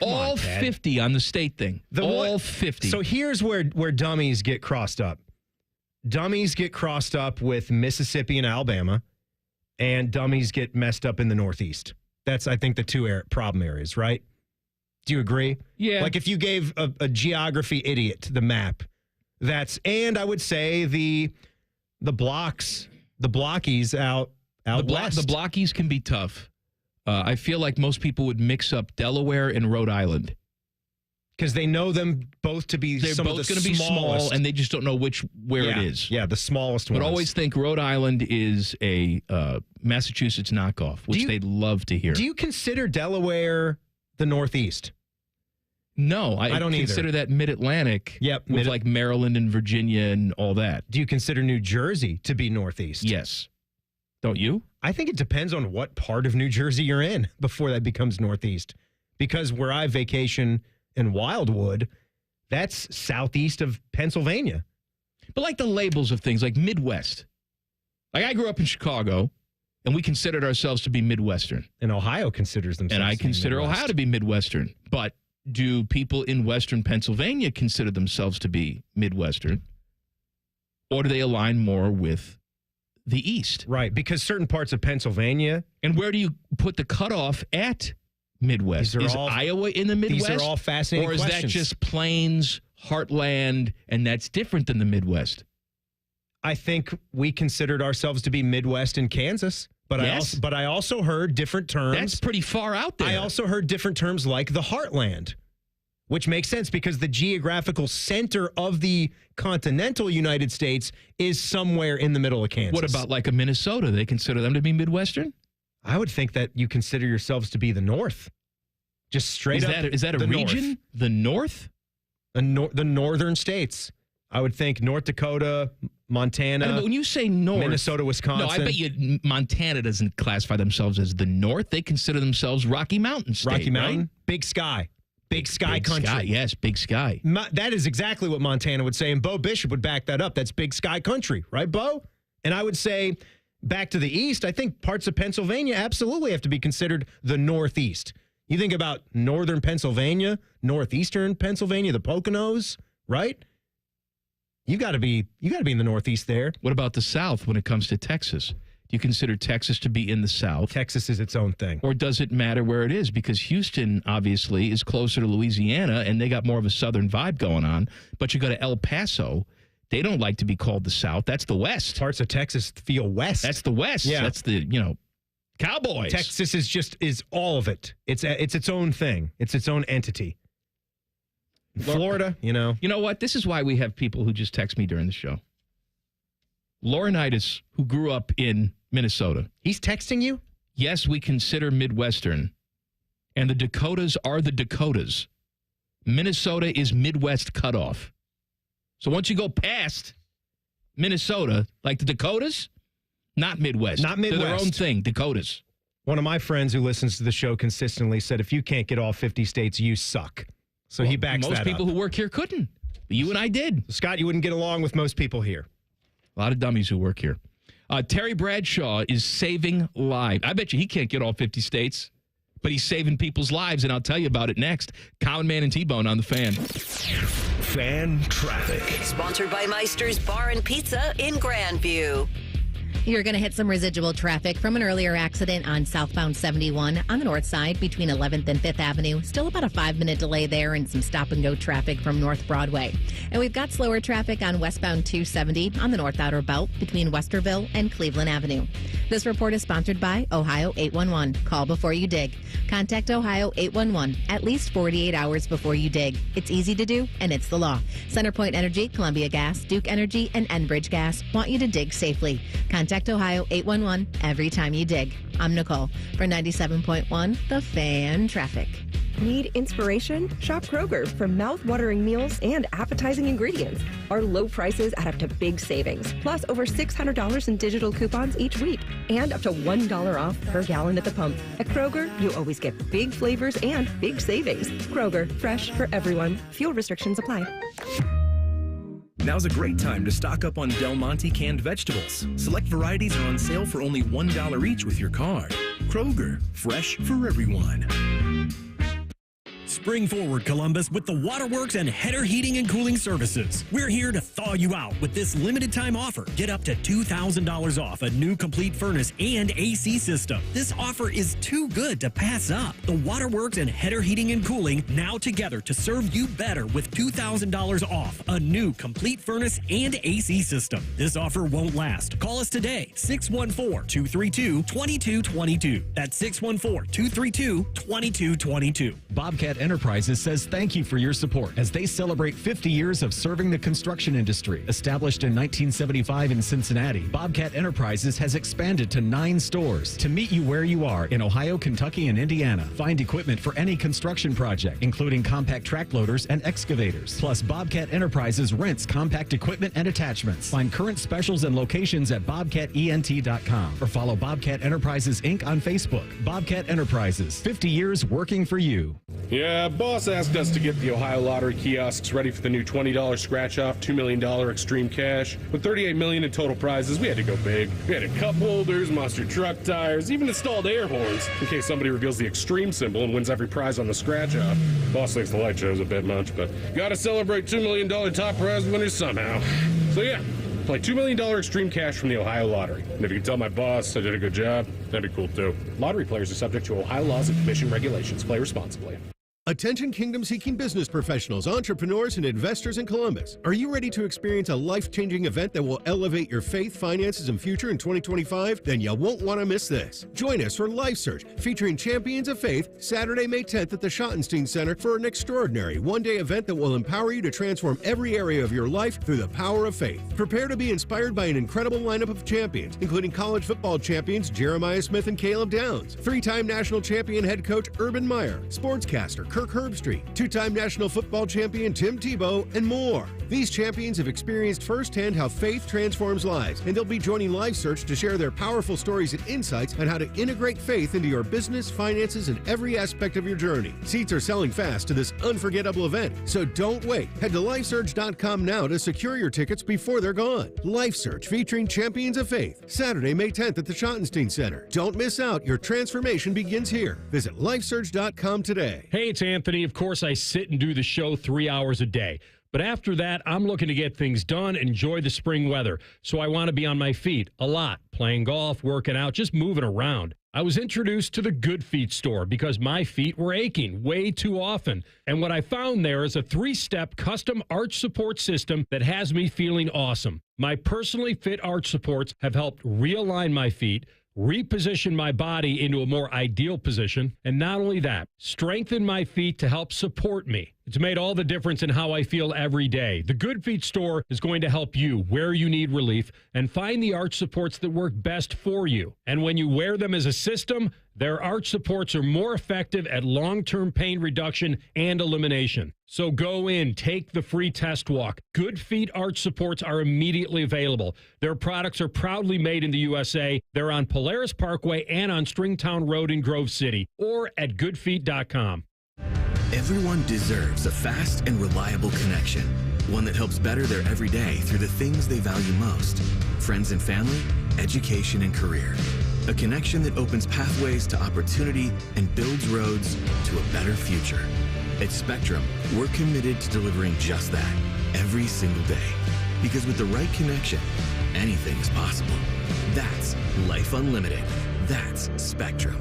All 50 on the state thing. All 50. So here's where dummies get crossed up. Dummies get crossed up with Mississippi and Alabama, and dummies get messed up in the Northeast. That's, I think, the 2 problem areas, right? Do you agree? Yeah. Like if you gave a geography idiot the map, and I would say the blockies out west. The blockies can be tough. I feel like most people would mix up Delaware and Rhode Island. Because they know them both to be They're some both of the going to be small, and they just don't know where it is. Yeah, the smallest But ones. always think Rhode Island is a Massachusetts knockoff, which they'd love to hear. Do you consider Delaware the Northeast? No, I don't consider that Mid-Atlantic. Yep, with like Maryland and Virginia and all that. Do you consider New Jersey to be Northeast? Yes. Don't you? I think it depends on what part of New Jersey you're in before that becomes Northeast. Because where I vacation in Wildwood, that's southeast of Pennsylvania. But like the labels of things, like Midwest. Like I grew up in Chicago, and we considered ourselves to be Midwestern. And Ohio considers themselves And I to be consider Midwest. Ohio to be Midwestern. But do people in Western Pennsylvania consider themselves to be Midwestern? Or do they align more with the East? Right, because certain parts of Pennsylvania. And where do you put the cutoff at Midwest? Is Iowa in the Midwest? These are all fascinating questions. Or is that just Plains, Heartland, and that's different than the Midwest? I think we considered ourselves to be Midwest and Kansas. But I also heard different terms. That's pretty far out there. I also heard different terms like the heartland, which makes sense because the geographical center of the continental United States is somewhere in the middle of Kansas. What about like a Minnesota? They consider them to be Midwestern? I would think that you consider yourselves to be the North. Just straight up. Is that a region? The North? The northern states. I would think North Dakota, Montana. But when you say North, Minnesota, Wisconsin. No, I bet you Montana doesn't classify themselves as the North. They consider themselves Rocky Mountain State. Rocky Mountain, right? Big Sky. Big Sky country. Sky, yes, Big Sky. That is exactly what Montana would say, and Bo Bishop would back that up. That's Big Sky country, right, Bo? And I would say, back to the east, I think parts of Pennsylvania absolutely have to be considered the Northeast. You think about northern Pennsylvania, northeastern Pennsylvania, the Poconos, right? You got to be in the Northeast there. What about the South when it comes to Texas? Do you consider Texas to be in the South? Texas is its own thing. Or does it matter where it is? Because Houston, obviously, is closer to Louisiana, and they got more of a southern vibe going on. But you go to El Paso, they don't like to be called the South. That's the West. Parts of Texas feel West. That's the West. Yeah. That's the, Cowboys. Texas is all of it. It's its own thing. It's its own entity. Florida, You know what? This is why we have people who just text me during the show. Laurinaitis, who grew up in Minnesota. He's texting you? Yes, we consider Midwestern. And the Dakotas are the Dakotas. Minnesota is Midwest cutoff. So once you go past Minnesota, like the Dakotas, not Midwest. Not Midwest. They're their own thing, Dakotas. One of my friends who listens to the show consistently said, if you can't get all 50 states, you suck. So he backs that up. Most people who work here couldn't. But you and I did. Scott, you wouldn't get along with most people here. A lot of dummies who work here. Terry Bradshaw is saving lives. I bet you he can't get all 50 states, but he's saving people's lives, and I'll tell you about it next. Common Man and T-Bone on the Fan. Fan traffic. Sponsored by Meister's Bar and Pizza in Grandview. You're going to hit some residual traffic from an earlier accident on southbound 71 on the north side between 11th and 5th Avenue. Still about a 5-minute delay there and some stop-and-go traffic from North Broadway. And we've got slower traffic on westbound 270 on the North Outer Belt between Westerville and Cleveland Avenue. This report is sponsored by Ohio 811. Call before you dig. Contact Ohio 811 at least 48 hours before you dig. It's easy to do, and it's the law. CenterPoint Energy, Columbia Gas, Duke Energy, and Enbridge Gas want you to dig safely. Contact Ohio 811 every time you dig. I'm Nicole for 97.1 The Fan Traffic. Need inspiration? Shop Kroger for mouth-watering meals and appetizing ingredients. Our low prices add up to big savings, plus over $600 in digital coupons each week, and up to $1 off per gallon at the pump. At Kroger, you always get big flavors and big savings. Kroger, fresh for everyone. Fuel restrictions apply. Now's a great time to stock up on Del Monte canned vegetables. Select varieties are on sale for only $1 each with your card. Kroger, fresh for everyone. Spring forward, Columbus, with the Waterworks and Header Heating and Cooling Services. We're here to thaw you out with this limited time offer. Get up to $2,000 off a new complete furnace and AC system. This offer is too good to pass up. The Waterworks and Header Heating and Cooling now together to serve you better with $2,000 off a new complete furnace and AC system. This offer won't last. Call us today, 614-232-2222. That's 614-232-2222. Bobcat Enterprises says thank you for your support as they celebrate 50 years of serving the construction industry. Established in 1975 in Cincinnati, Bobcat Enterprises has expanded to 9 stores to meet you where you are in Ohio, Kentucky, and Indiana. Find equipment for any construction project, including compact track loaders and excavators. Plus, Bobcat Enterprises rents compact equipment and attachments. Find current specials and locations at bobcatent.com or follow Bobcat Enterprises Inc. on Facebook. Bobcat Enterprises, 50 years working for you. Yeah, boss asked us to get the Ohio Lottery kiosks ready for the new $20 scratch-off, $2 million extreme cash. With $38 million in total prizes, we had to go big. We had cup holders, monster truck tires, even installed air horns in case somebody reveals the extreme symbol and wins every prize on the scratch-off. Boss thinks the light show's a bit much, but gotta celebrate $2 million top prize winners somehow. So yeah, play $2 million extreme cash from the Ohio Lottery. And if you can tell my boss I did a good job, that'd be cool too. Lottery players are subject to Ohio laws and commission regulations. Play responsibly. Attention kingdom-seeking business professionals, entrepreneurs, and investors in Columbus. Are you ready to experience a life-changing event that will elevate your faith, finances, and future in 2025? Then you won't want to miss this. Join us for Life Search, featuring Champions of Faith, Saturday, May 10th at the Schottenstein Center for an extraordinary one-day event that will empower you to transform every area of your life through the power of faith. Prepare to be inspired by an incredible lineup of champions, including college football champions Jeremiah Smith and Caleb Downs, three-time national champion head coach Urban Meyer, sportscaster Kirk Herbstreit, two-time national football champion Tim Tebow, and more. These champions have experienced firsthand how faith transforms lives, and they'll be joining Life Search to share their powerful stories and insights on how to integrate faith into your business, finances, and every aspect of your journey. Seats are selling fast to this unforgettable event, so don't wait. Head to lifesearch.com now to secure your tickets before they're gone. Life Search featuring Champions of Faith, Saturday, May 10th at the Schottenstein Center. Don't miss out. Your transformation begins here. Visit lifesearch.com today. Hey, it's Anthony. Of course, I sit and do the show 3 hours a day. But after that, I'm looking to get things done and enjoy the spring weather. So I want to be on my feet a lot, playing golf, working out, just moving around. I was introduced to the Good Feet store because my feet were aching way too often. And what I found there is a 3-step custom arch support system that has me feeling awesome. My personally fit arch supports have helped realign my feet, reposition my body into a more ideal position, and not only that, strengthen my feet to help support me. It's made all the difference in how I feel every day. The Good Feet store is going to help you where you need relief and find the arch supports that work best for you. And when you wear them as a system, their arch supports are more effective at long-term pain reduction and elimination. So go in, take the free test walk. Good Feet arch supports are immediately available. Their products are proudly made in the USA. They're on Polaris Parkway and on Stringtown Road in Grove City or at goodfeet.com. Everyone deserves a fast and reliable connection, one that helps better their everyday through the things they value most: friends and family, education and career. A connection that opens pathways to opportunity and builds roads to a better future. At Spectrum, we're committed to delivering just that every single day. Because with the right connection, anything is possible. That's Life Unlimited. That's Spectrum.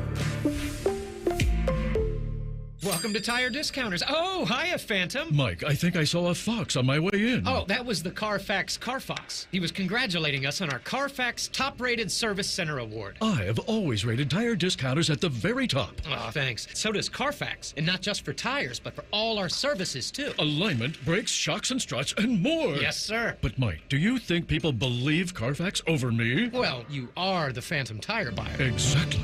Welcome to Tire Discounters. Oh, hiya, Phantom. Mike, I think I saw a fox on my way in. Oh, that was the Carfax Carfox. He was congratulating us on our Carfax Top-Rated Service Center Award. I have always rated Tire Discounters at the very top. Oh, thanks. So does Carfax. And not just for tires, but for all our services, too. Alignment, brakes, shocks and struts, and more. Yes, sir. But, Mike, do you think people believe Carfax over me? Well, you are the Phantom tire buyer. Exactly.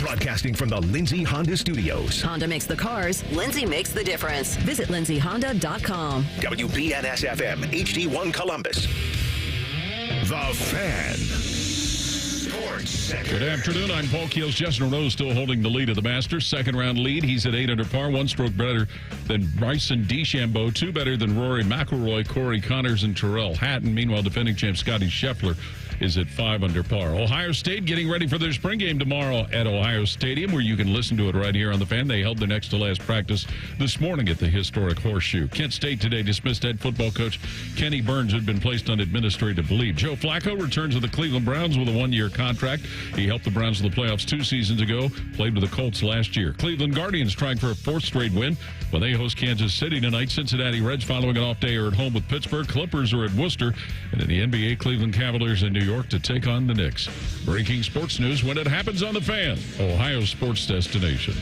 Broadcasting from the Lindsay Honda Studios. Honda makes the cars. Lindsay makes the difference. Visit lindsayhonda.com. WBNS-FM, HD1 Columbus. The Fan. Sports Center. Good afternoon. I'm Paul Keels. Justin Rose still holding the lead of the Masters. Second round lead. He's at 8 under par. 1 stroke better than Bryson DeChambeau. 2 better than Rory McIlroy, Corey Connors, and Tyrrell Hatton. Meanwhile, defending champ Scotty Scheffler is at 5 under par. Ohio State getting ready for their spring game tomorrow at Ohio Stadium, where you can listen to it right here on the Fan. They held their next to last practice this morning at the historic Horseshoe. Kent State today dismissed head football coach Kenny Burns, who had been placed on administrative leave. Joe Flacco returns to the Cleveland Browns with a 1-year contract. He helped the Browns to the playoffs 2 seasons ago, played with the Colts last year. Cleveland Guardians trying for a 4th straight win when they host Kansas City tonight. Cincinnati Reds following an off day are at home with Pittsburgh. Clippers are at Worcester. And in the NBA, Cleveland Cavaliers in New York to take on the Knicks. Breaking sports news when it happens on the Fan, Ohio sports destination.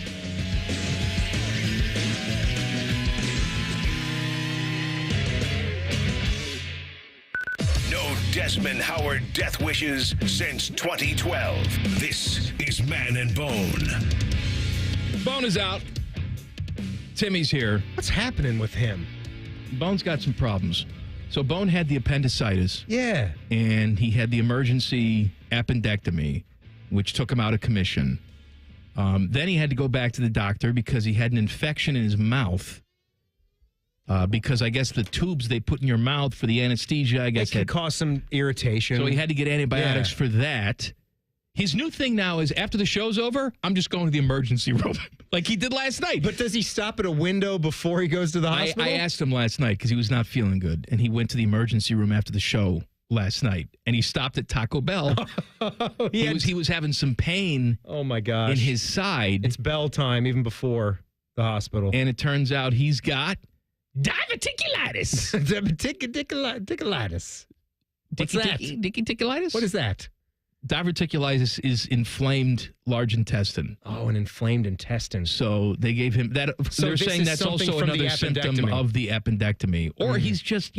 No Desmond Howard death wishes since 2012. This is Man and Bone. Bone is out. Timmy's here. What's happening with him? Bone's got some problems. So Bone had the appendicitis. Yeah. And he had the emergency appendectomy, which took him out of commission. Then he had to go back to the doctor because he had an infection in his mouth. Because I guess the tubes they put in your mouth for the anesthesia, I guess, it could cause some irritation. So he had to get antibiotics for that. His new thing now is after the show's over, I'm just going to the emergency room like he did last night. But does he stop at a window before he goes to the hospital? I asked him last night because he was not feeling good, and he went to the emergency room after the show last night, and he stopped at Taco Bell. He was having some pain. Oh my gosh! In his side. It's bell time, even before the hospital. And it turns out he's got diverticulitis. Diverticulitis. What's that? Dickiticulitis? What is that? Diverticulitis is inflamed large intestine. Oh, an inflamed intestine. So they gave him that. So they're saying that's also another symptom of the appendectomy. Or he's just,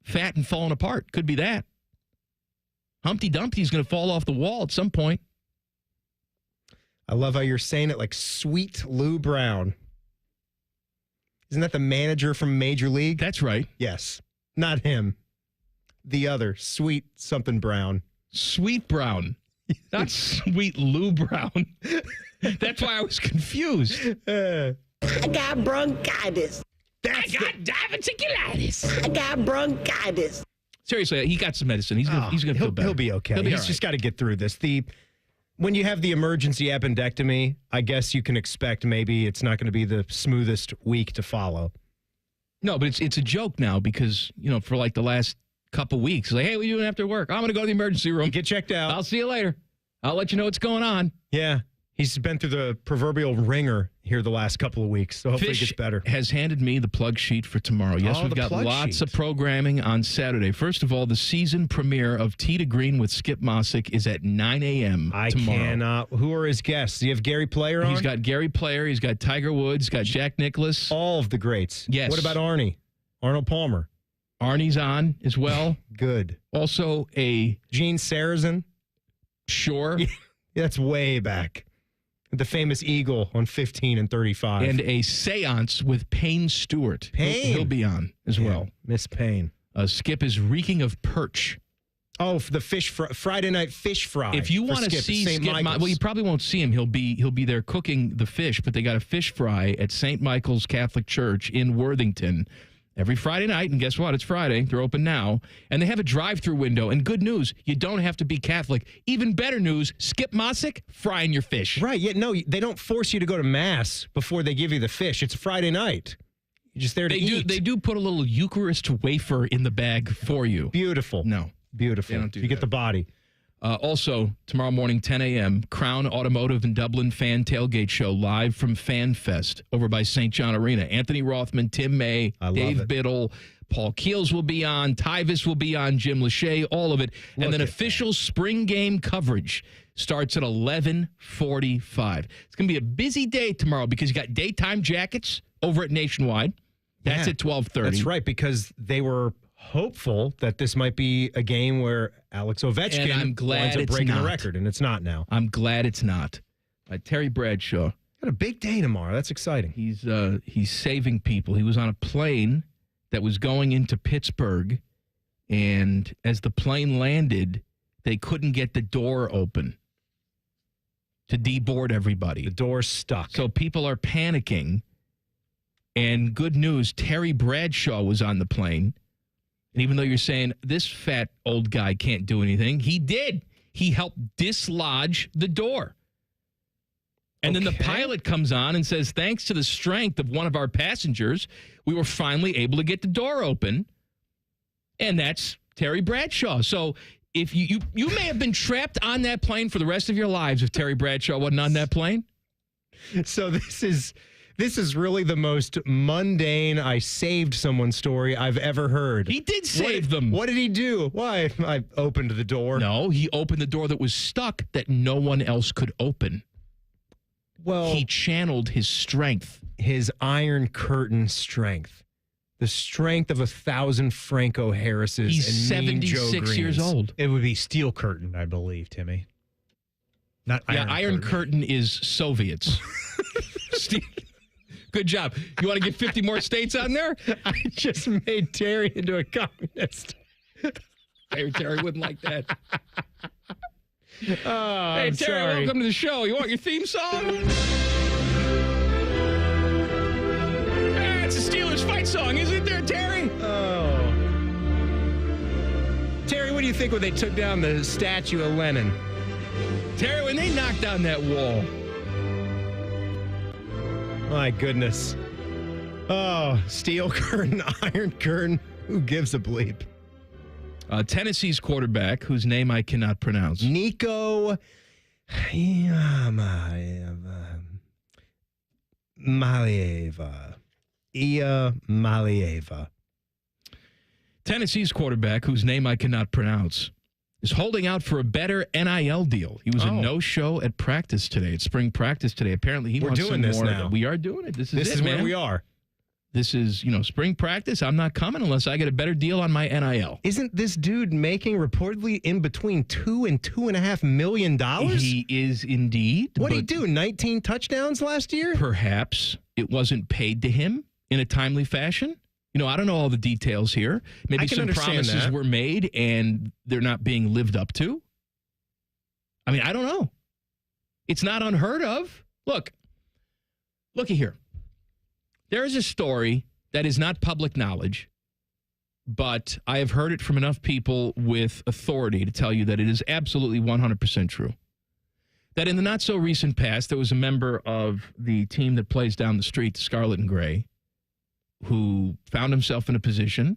fat and falling apart. Could be that. Humpty Dumpty's going to fall off the wall at some point. I love how you're saying it like Sweet Lou Brown. Isn't that the manager from Major League? That's right. Yes. Not him. The other, Sweet something Brown. Sweet Brown. Not Sweet Lou Brown. That's why I was confused. I got bronchitis. I got diverticulitis. I got bronchitis. Seriously, he got some medicine. He's gonna feel better. He'll be okay. He'll be He's just got to get through this. When you have the emergency appendectomy, I guess you can expect maybe it's not going to be the smoothest week to follow. No, but it's a joke now because, for like the last couple weeks, like, hey, what are you doing after work? I'm going to go to the emergency room. Get checked out. I'll see you later. I'll let you know what's going on. Yeah. He's been through the proverbial ringer here the last couple of weeks, so hopefully it gets better. Has handed me the plug sheet for tomorrow. Yes, we've got lots of programming on Saturday. First of all, the season premiere of Tee to Green with Skip Mossick is at 9 a.m. I tomorrow. cannot. Who are his guests? Do you have Gary Player on? He's got Gary Player. He's got Tiger Woods. Got Jack Nicklaus. All of the greats. Yes. What about Arnie? Arnold Palmer. Arnie's on as well. Good. Also a Gene Sarazen. Sure. That's way back. The famous Eagle on 15 and 35. And a seance with Payne Stewart. Payne. He'll be on as well. Miss Payne. Skip is reeking of perch. Oh, for the Friday night fish fry. If you want to see Skip, well, you probably won't see him. He'll be there cooking the fish, but they got a fish fry at St. Michael's Catholic Church in Worthington every Friday night, and guess what? It's Friday. They're open now. And they have a drive-through window. And good news, you don't have to be Catholic. Even better news, Skip Mossick, frying your fish. Right. Yeah, no, they don't force you to go to Mass before they give you the fish. It's Friday night. You're just there to eat. They do put a little Eucharist wafer in the bag for you. Beautiful. No. Beautiful. They don't do you that. Get the body. Also, tomorrow morning, 10 a.m., Crown Automotive in Dublin fan tailgate show live from Fan Fest over by St. John Arena. Anthony Rothman, Tim May, Dave Biddle, Paul Keels will be on, Tyvis will be on, Jim Lachey, all of it. And then official spring game coverage starts at 11:45. It's going to be a busy day tomorrow because you got daytime jackets over at Nationwide. That's at 12:30. That's right, because they were hopeful that this might be a game where Alex Ovechkin winds up breaking the record, and it's not now. I'm glad it's not. Terry Bradshaw. Got a big day tomorrow. That's exciting. He's saving people. He was on a plane that was going into Pittsburgh, and as the plane landed, they couldn't get the door open to deboard everybody. The door's stuck. So people are panicking, and good news, Terry Bradshaw was on the plane. And even though you're saying this fat old guy can't do anything, he did. He helped dislodge the door. And then the pilot comes on and says, thanks to the strength of one of our passengers, we were finally able to get the door open. And that's Terry Bradshaw. So if you may have been trapped on that plane for the rest of your lives if Terry Bradshaw wasn't on that plane. So this is really the most mundane I saved someone story I've ever heard. He did save them. What did he do? Why? I opened the door. No, he opened the door that was stuck that no one else could open. Well, he channeled his strength. His Iron Curtain strength. The strength of 1,000 Franco Harrises. He's and 76 years old. It would be Steel Curtain, I believe, Timmy. Not Iron Curtain is Soviets. Good job. You want to get 50 more states on there? I just made Terry into a communist. Terry wouldn't like that. Oh, hey, I'm Terry, sorry. welcome to the show. You want your theme song? It's a Steelers fight song, isn't it there, Terry? Oh. Terry, what do you think when they took down the statue of Lenin? Terry, when they knocked down that wall. My goodness. Oh, Steel Curtain, Iron Curtain. Who gives a bleep? Tennessee's quarterback, whose name I cannot pronounce. Nico Malieva. Tennessee's quarterback, whose name I cannot pronounce, is holding out for a better NIL deal. He was a no-show at practice today, at spring practice today. Apparently, he wants some more. Now. We are doing it. This is where we are. This is, spring practice. I'm not coming unless I get a better deal on my NIL. Isn't this dude making reportedly in between $2 and $2.5 million? He is indeed. What did he do? 19 touchdowns last year? Perhaps it wasn't paid to him in a timely fashion. I don't know all the details here. Maybe some promises were made and they're not being lived up to. I mean, I don't know. It's not unheard of. Looky here. There is a story that is not public knowledge, but I have heard it from enough people with authority to tell you that it is absolutely 100% true. That in the not-so-recent past, there was a member of the team that plays down the street, the Scarlet and Gray, who found himself in a position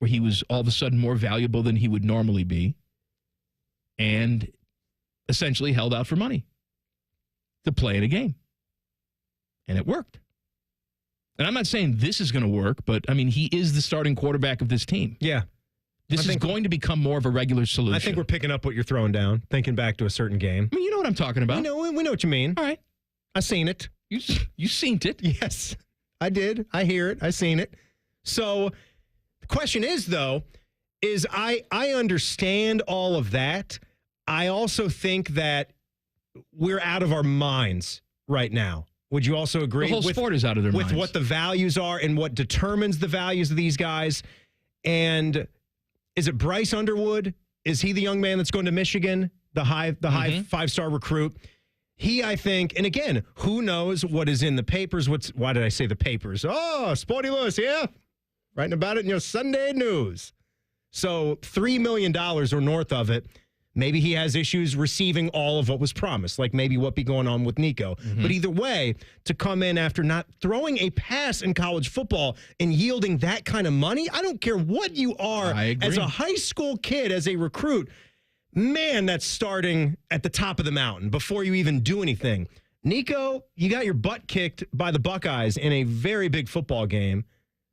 where he was all of a sudden more valuable than he would normally be and essentially held out for money to play in a game. And it worked. And I'm not saying this is going to work, but, he is the starting quarterback of this team. Yeah. This is going to become more of a regular solution. I think we're picking up what you're throwing down, thinking back to a certain game. You know what I'm talking about. We know what you mean. All right. I seen it. You seen it? Yes, I did. I hear it. I seen it. So the question is, though, I understand all of that. I also think that we're out of our minds right now. Would you also agree? The whole sport is out of their minds. With what the values are and what determines the values of these guys. And is it Bryce Underwood? Is he the young man that's going to Michigan, the high five-star recruit? He, I think, and again, who knows what is in the papers? Why did I say the papers? Oh, Sporty Lewis, yeah. Writing about it in your Sunday news. So $3 million or north of it. Maybe he has issues receiving all of what was promised, like maybe what be going on with Nico. But either way, to come in after not throwing a pass in college football and yielding that kind of money, I don't care what you are as a high school kid, as a recruit, man, that's starting at the top of the mountain before you even do anything. Nico, you got your butt kicked by the Buckeyes in a very big football game,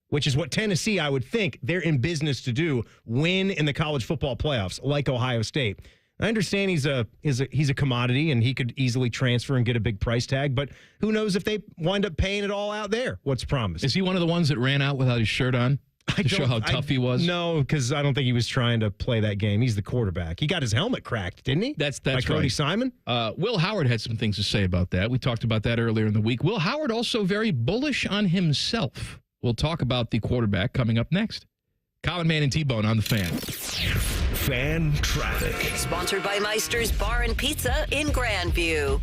which is what Tennessee, I would think, they're in business to do, win in the college football playoffs, like Ohio State. I understand he's a commodity and he could easily transfer and get a big price tag, but who knows if they wind up paying it all out there, what's promised. Is he one of the ones that ran out without his shirt on to show how tough he was? No, because I don't think he was trying to play that game. He's the quarterback. He got his helmet cracked, didn't he? That's by Cody right. Simon? Will Howard had some things to say about that. We talked about that earlier in the week. Will Howard also very bullish on himself. We'll talk about the quarterback coming up next. Colin, Man, and T-Bone on the Fan. Fan Traffic. Sponsored by Meister's Bar and Pizza in Grandview.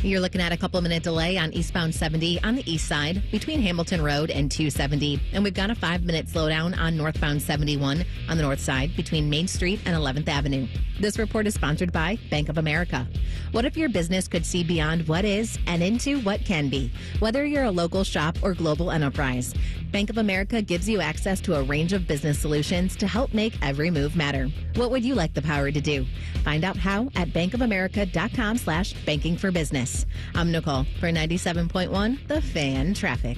You're looking at a couple-minute delay on eastbound 70 on the east side between Hamilton Road and 270. And we've got a 5-minute slowdown on northbound 71 on the north side between Main Street and 11th Avenue. This report is sponsored by Bank of America. What if your business could see beyond what is and into what can be? Whether you're a local shop or global enterprise, Bank of America gives you access to a range of business solutions to help make every move matter. What would you like the power to do? Find out how at bankofamerica.com/banking for business. I'm Nicole for 97.1 The Fan Traffic.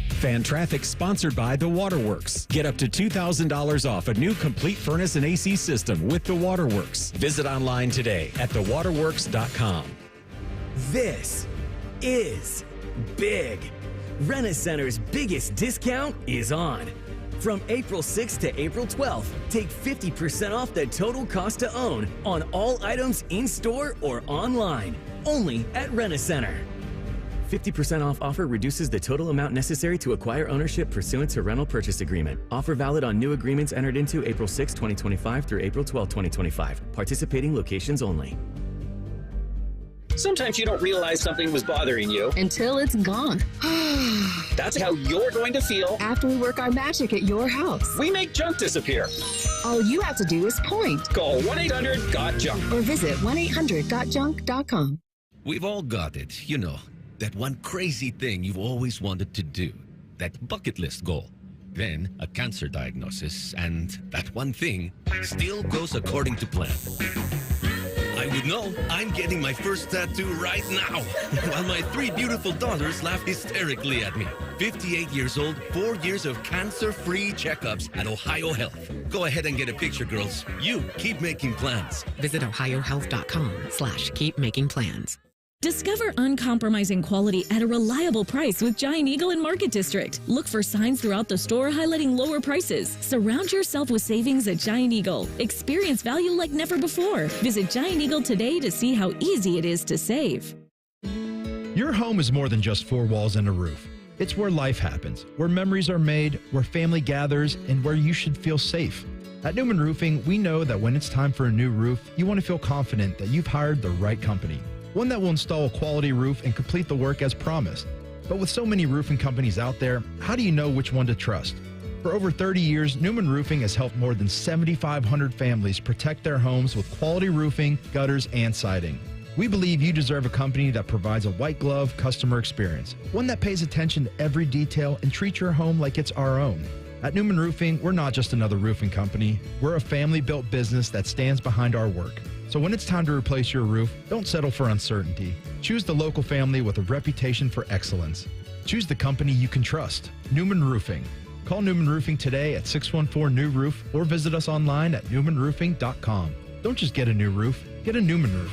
Fan Traffic sponsored by The Waterworks. Get up to $2,000 off a new complete furnace and AC system with The Waterworks. Visit online today at thewaterworks.com. This is big. Rent-A-Center's biggest discount is on. From April 6th to April 12th, take 50% off the total cost to own on all items in-store or online. Only at Rent-A-Center. 50% off offer reduces the total amount necessary to acquire ownership pursuant to rental purchase agreement. Offer valid on new agreements entered into April 6, 2025 through April 12, 2025. Participating locations only. Sometimes you don't realize something was bothering you until it's gone. That's how you're going to feel after we work our magic at your house. We make junk disappear. All you have to do is point. Call 1-800-GOT-JUNK or visit 1-800-GOT-JUNK.com. We've all got it, that one crazy thing you've always wanted to do, that bucket list goal. then a cancer diagnosis, and that one thing still goes according to plan. I would know I'm getting my first tattoo right now, while my 3 beautiful daughters laugh hysterically at me. 58 years old, 4 years of cancer-free checkups at Ohio Health. Go ahead and get a picture, girls. You keep making plans. Visit ohiohealth.com/keepmakingplans. Discover uncompromising quality at a reliable price with Giant Eagle and Market District. Look for signs throughout the store highlighting lower prices. Surround yourself with savings at Giant Eagle. Experience value like never before. Visit Giant Eagle today to see how easy it is to save. Your home is more than just 4 walls and a roof. It's where life happens, where memories are made, where family gathers, and where you should feel safe. At Newman Roofing, we know that when it's time for a new roof, you want to feel confident that you've hired the right company. One that will install a quality roof and complete the work as promised. But with so many roofing companies out there, how do you know which one to trust? For over 30 years, Newman Roofing has helped more than 7,500 families protect their homes with quality roofing, gutters, and siding. We believe you deserve a company that provides a white glove customer experience, one that pays attention to every detail and treats your home like it's our own. At Newman Roofing, we're not just another roofing company. We're a family-built business that stands behind our work. So when it's time to replace your roof, don't settle for uncertainty. Choose the local family with a reputation for excellence. Choose the company you can trust. Newman Roofing. Call Newman Roofing today at 614-NEW-ROOF or visit us online at newmanroofing.com. Don't just get a new roof, get a Newman roof.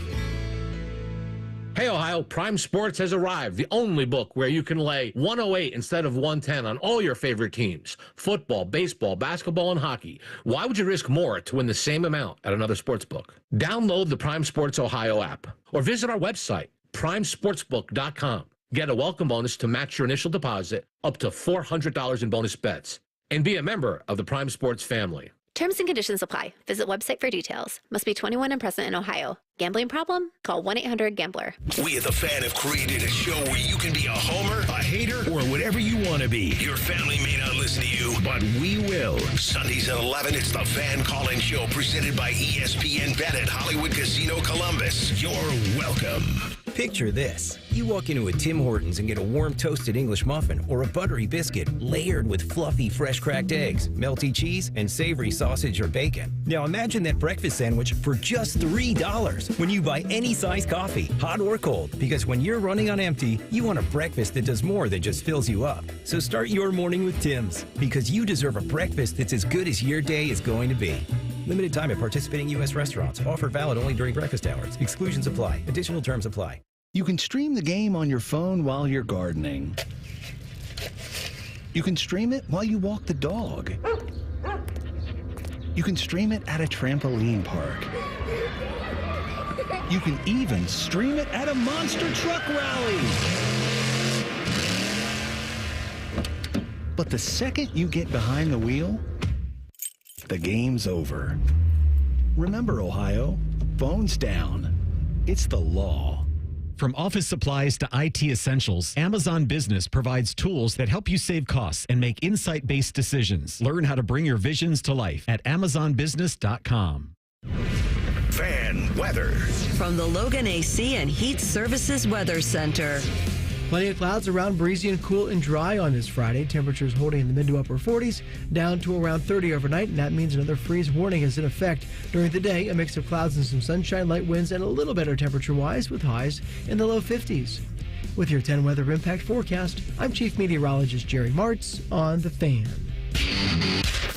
Hey, Ohio, Prime Sports has arrived, the only book where you can lay 108 instead of 110 on all your favorite teams. Football, baseball, basketball, and hockey. Why would you risk more to win the same amount at another sports book? Download the Prime Sports Ohio app or visit our website, primesportsbook.com. Get a welcome bonus to match your initial deposit up to $400 in bonus bets. And be a member of the Prime Sports family. Terms and conditions apply. Visit website for details. Must be 21 and present in Ohio. Gambling problem? Call 1-800-GAMBLER. We at The Fan have created a show where you can be a homer, a hater, or whatever you want to be. Your family may not listen to you, but we will. Sundays at 11, it's The Fan Call-In Show presented by ESPN Bet at Hollywood Casino Columbus. You're welcome. Picture this. You walk into a Tim Hortons and get a warm toasted English muffin or a buttery biscuit layered with fluffy fresh cracked eggs, melty cheese, and savory sausage or bacon. Now imagine that breakfast sandwich for just $3 when you buy any size coffee, hot or cold, because when you're running on empty, you want a breakfast that does more than just fills you up. So start your morning with Tim's, because you deserve a breakfast that's as good as your day is going to be. Limited time at participating U.S. restaurants. Offer valid only during breakfast hours. Exclusions apply. Additional terms apply. You can stream the game on your phone while you're gardening. You can stream it while you walk the dog. You can stream it at a trampoline park. You can even stream it at a monster truck rally. But the second you get behind the wheel, the game's over. Remember, Ohio, phones down. It's the law. From office supplies to IT essentials, Amazon Business provides tools that help you save costs and make insight-based decisions. Learn how to bring your visions to life at amazonbusiness.com. Fan weather. From the Logan AC and Heat Services Weather Center. Plenty of clouds around, breezy and cool and dry on this Friday. Temperatures holding in the mid to upper 40s, down to around 30 overnight, and that means another freeze warning is in effect. During the day, a mix of clouds and some sunshine, light winds, and a little better temperature-wise with highs in the low 50s. With your 10 Weather Impact forecast, I'm Chief Meteorologist Jerry Martz on The Fan.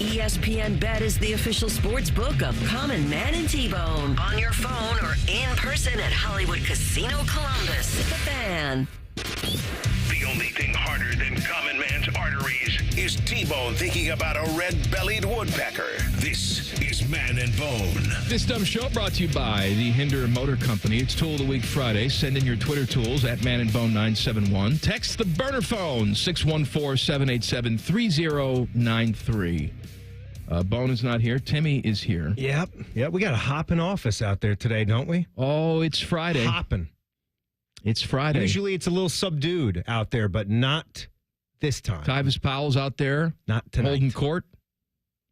ESPN Bet is the official sports book of Common Man and T-Bone. On your phone or in person at Hollywood Casino Columbus. The Fan. The only thing harder than Common Man's arteries is T-Bone thinking about a red-bellied woodpecker. This is Man and Bone. This dumb show brought to you by the Hinder Motor Company. It's Tool of the Week Friday. Send in your Twitter tools at Man and Bone 971. Text the burner phone 614-787-3093. Bone is not here. Timmy is here. Yep. We got a hopping office out there today, don't we? Oh, it's Friday. Hopping. It's Friday. Usually it's a little subdued out there, but not this time. Tyvis Powell's out there. Not tonight. Holding court.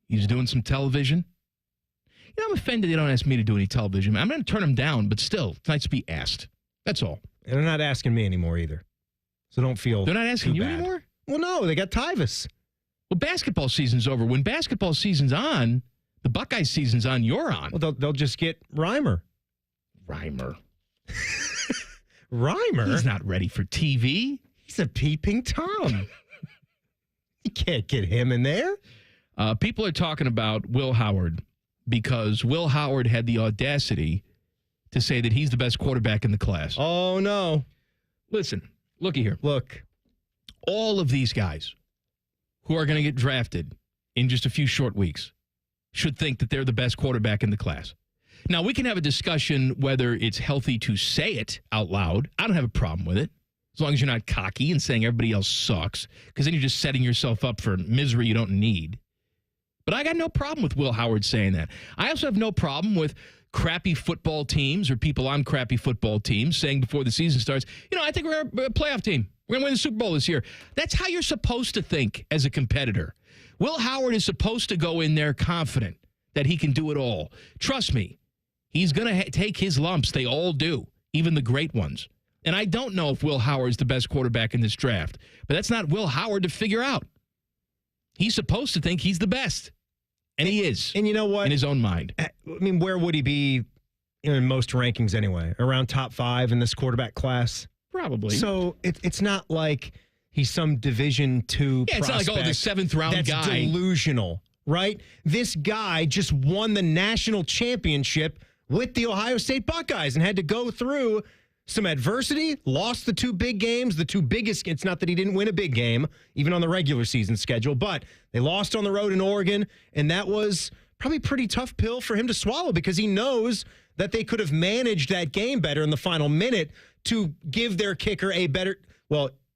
He's doing some television. You know, I'm offended they don't ask me to do any television. I'm going to turn him down, but still, it's nice to be asked. That's all. And they're not asking me anymore either. So don't feel They're not asking you bad. anymore? Well, no, they got Tyvis. Well, basketball season's over. When basketball season's on, the Buckeye season's on, you're on. Well, they'll just get Reimer. Reimer. Reimer? He's not ready for TV. He's a peeping Tom. You can't get him in there. People are talking about Will Howard because Will Howard had the audacity to say that he's the best quarterback in the class. Oh, no. Listen, looky here. Look. All of these guys who are going to get drafted in just a few short weeks should think that they're the best quarterback in the class. Now, we can have a discussion whether it's healthy to say it out loud. I don't have a problem with it, as long as you're not cocky and saying everybody else sucks, because then you're just setting yourself up for misery you don't need. But I got no problem with Will Howard saying that. I also have no problem with crappy football teams or people on crappy football teams saying before the season starts, I think we're a playoff team. We're going to win the Super Bowl this year. That's how you're supposed to think as a competitor. Will Howard is supposed to go in there confident that he can do it all. Trust me, he's going to take his lumps. They all do, even the great ones. And I don't know if Will Howard's the best quarterback in this draft, but that's not Will Howard to figure out. He's supposed to think he's the best, and he is. And you know what? In his own mind. I mean, where would he be in most rankings anyway? Around top 5 in this quarterback class? Probably. So it's not like he's some Division II prospect. It's not like, the 7th round that's guy. Delusional, right? This guy just won the national championship with the Ohio State Buckeyes and had to go through some adversity, lost the 2 big games, the 2 biggest. It's not that he didn't win a big game, even on the regular season schedule, but they lost on the road in Oregon, and that was probably a pretty tough pill for him to swallow because he knows that they could have managed that game better in the final minute to give their kicker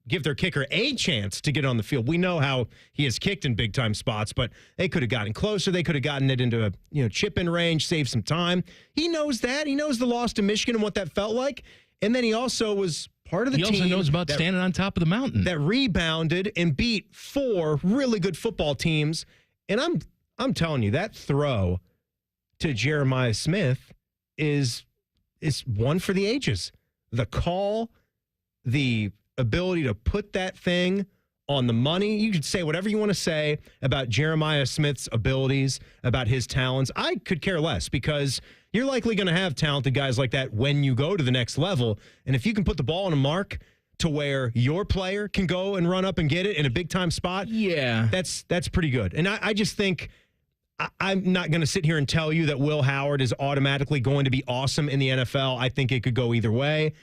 give their kicker a chance to get on the field. We know how he has kicked in big-time spots, but they could have gotten closer. They could have gotten it into a chip-in range, saved some time. He knows that. He knows the loss to Michigan and what that felt like. And then he also was part of the team. He also knows about standing on top of the mountain. That rebounded and beat 4 really good football teams. And I'm telling you, that throw to Jeremiah Smith is one for the ages. The call, the ability to put that thing on the money. You could say whatever you want to say about Jeremiah Smith's abilities, about his talents. I could care less because you're likely going to have talented guys like that when you go to the next level. And if you can put the ball on a mark to where your player can go and run up and get it in a big-time spot, yeah, that's pretty good. And I just think I'm not going to sit here and tell you that Will Howard is automatically going to be awesome in the NFL. I think it could go either way.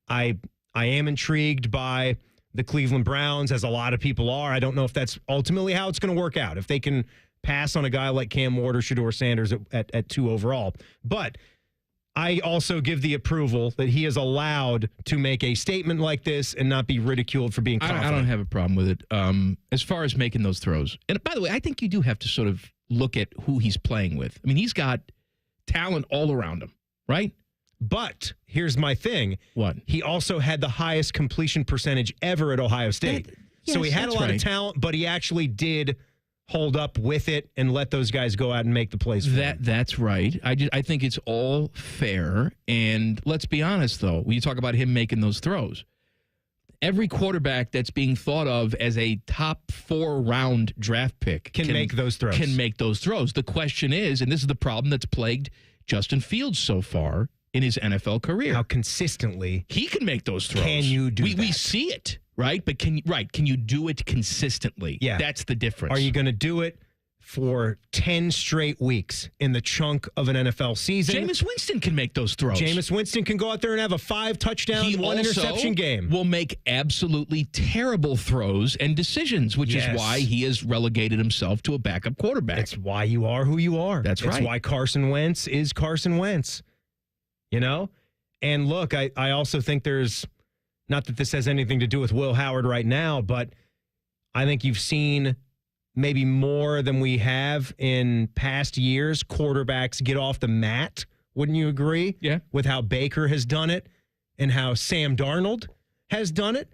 I am intrigued by the Cleveland Browns, as a lot of people are. I don't know if that's ultimately how it's going to work out, if they can pass on a guy like Cam Ward or Shedeur Sanders at 2 overall. But I also give the approval that he is allowed to make a statement like this and not be ridiculed for being confident. I don't have a problem with it. As far as making those throws. And by the way, I think you do have to sort of look at who he's playing with. I mean, he's got talent all around him, right? But here's my thing. What? He also had the highest completion percentage ever at Ohio State. So he had a lot of talent, but he actually did hold up with it and let those guys go out and make the plays for him. That's right. I think it's all fair. And let's be honest, though, when you talk about him making those throws, every quarterback that's being thought of as a top 4-round draft pick can make those throws. The question is, and this is the problem that's plagued Justin Fields so far in his NFL career, how consistently he can make those throws. Can you do that? We see it, right? But can you do it consistently? Yeah. That's the difference. Are you going to do it for 10 straight weeks in the chunk of an NFL season? Jameis Winston can make those throws. Jameis Winston can go out there and have a 5-touchdown, 1-interception game. Will make absolutely terrible throws and decisions, which is why he has relegated himself to a backup quarterback. That's why you are who you are. That's right. That's why Carson Wentz is Carson Wentz. You know? And look, I also think there's, not that this has anything to do with Will Howard right now, but I think you've seen maybe more than we have in past years, quarterbacks get off the mat. Wouldn't you agree? Yeah. With how Baker has done it and how Sam Darnold has done it.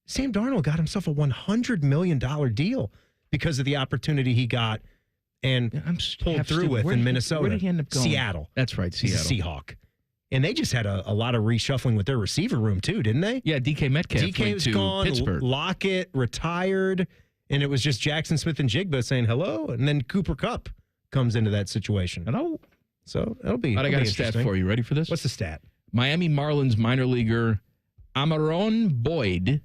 Sam Darnold got himself a $100 million deal because of the opportunity he got and pulled through with in Minnesota. Where did he end up going? Seattle. That's right, Seattle. He's a Seahawk. And they just had a lot of reshuffling with their receiver room, too, didn't they? Yeah, DK Metcalf went to gone, Pittsburgh. Lockett retired. And it was just Jackson Smith and Jigba saying hello, and then Cooper Kupp comes into that situation. Hello. So that'll be. I got a stat for you. Ready for this? What's the stat? Miami Marlins minor leaguer Amaron Boyd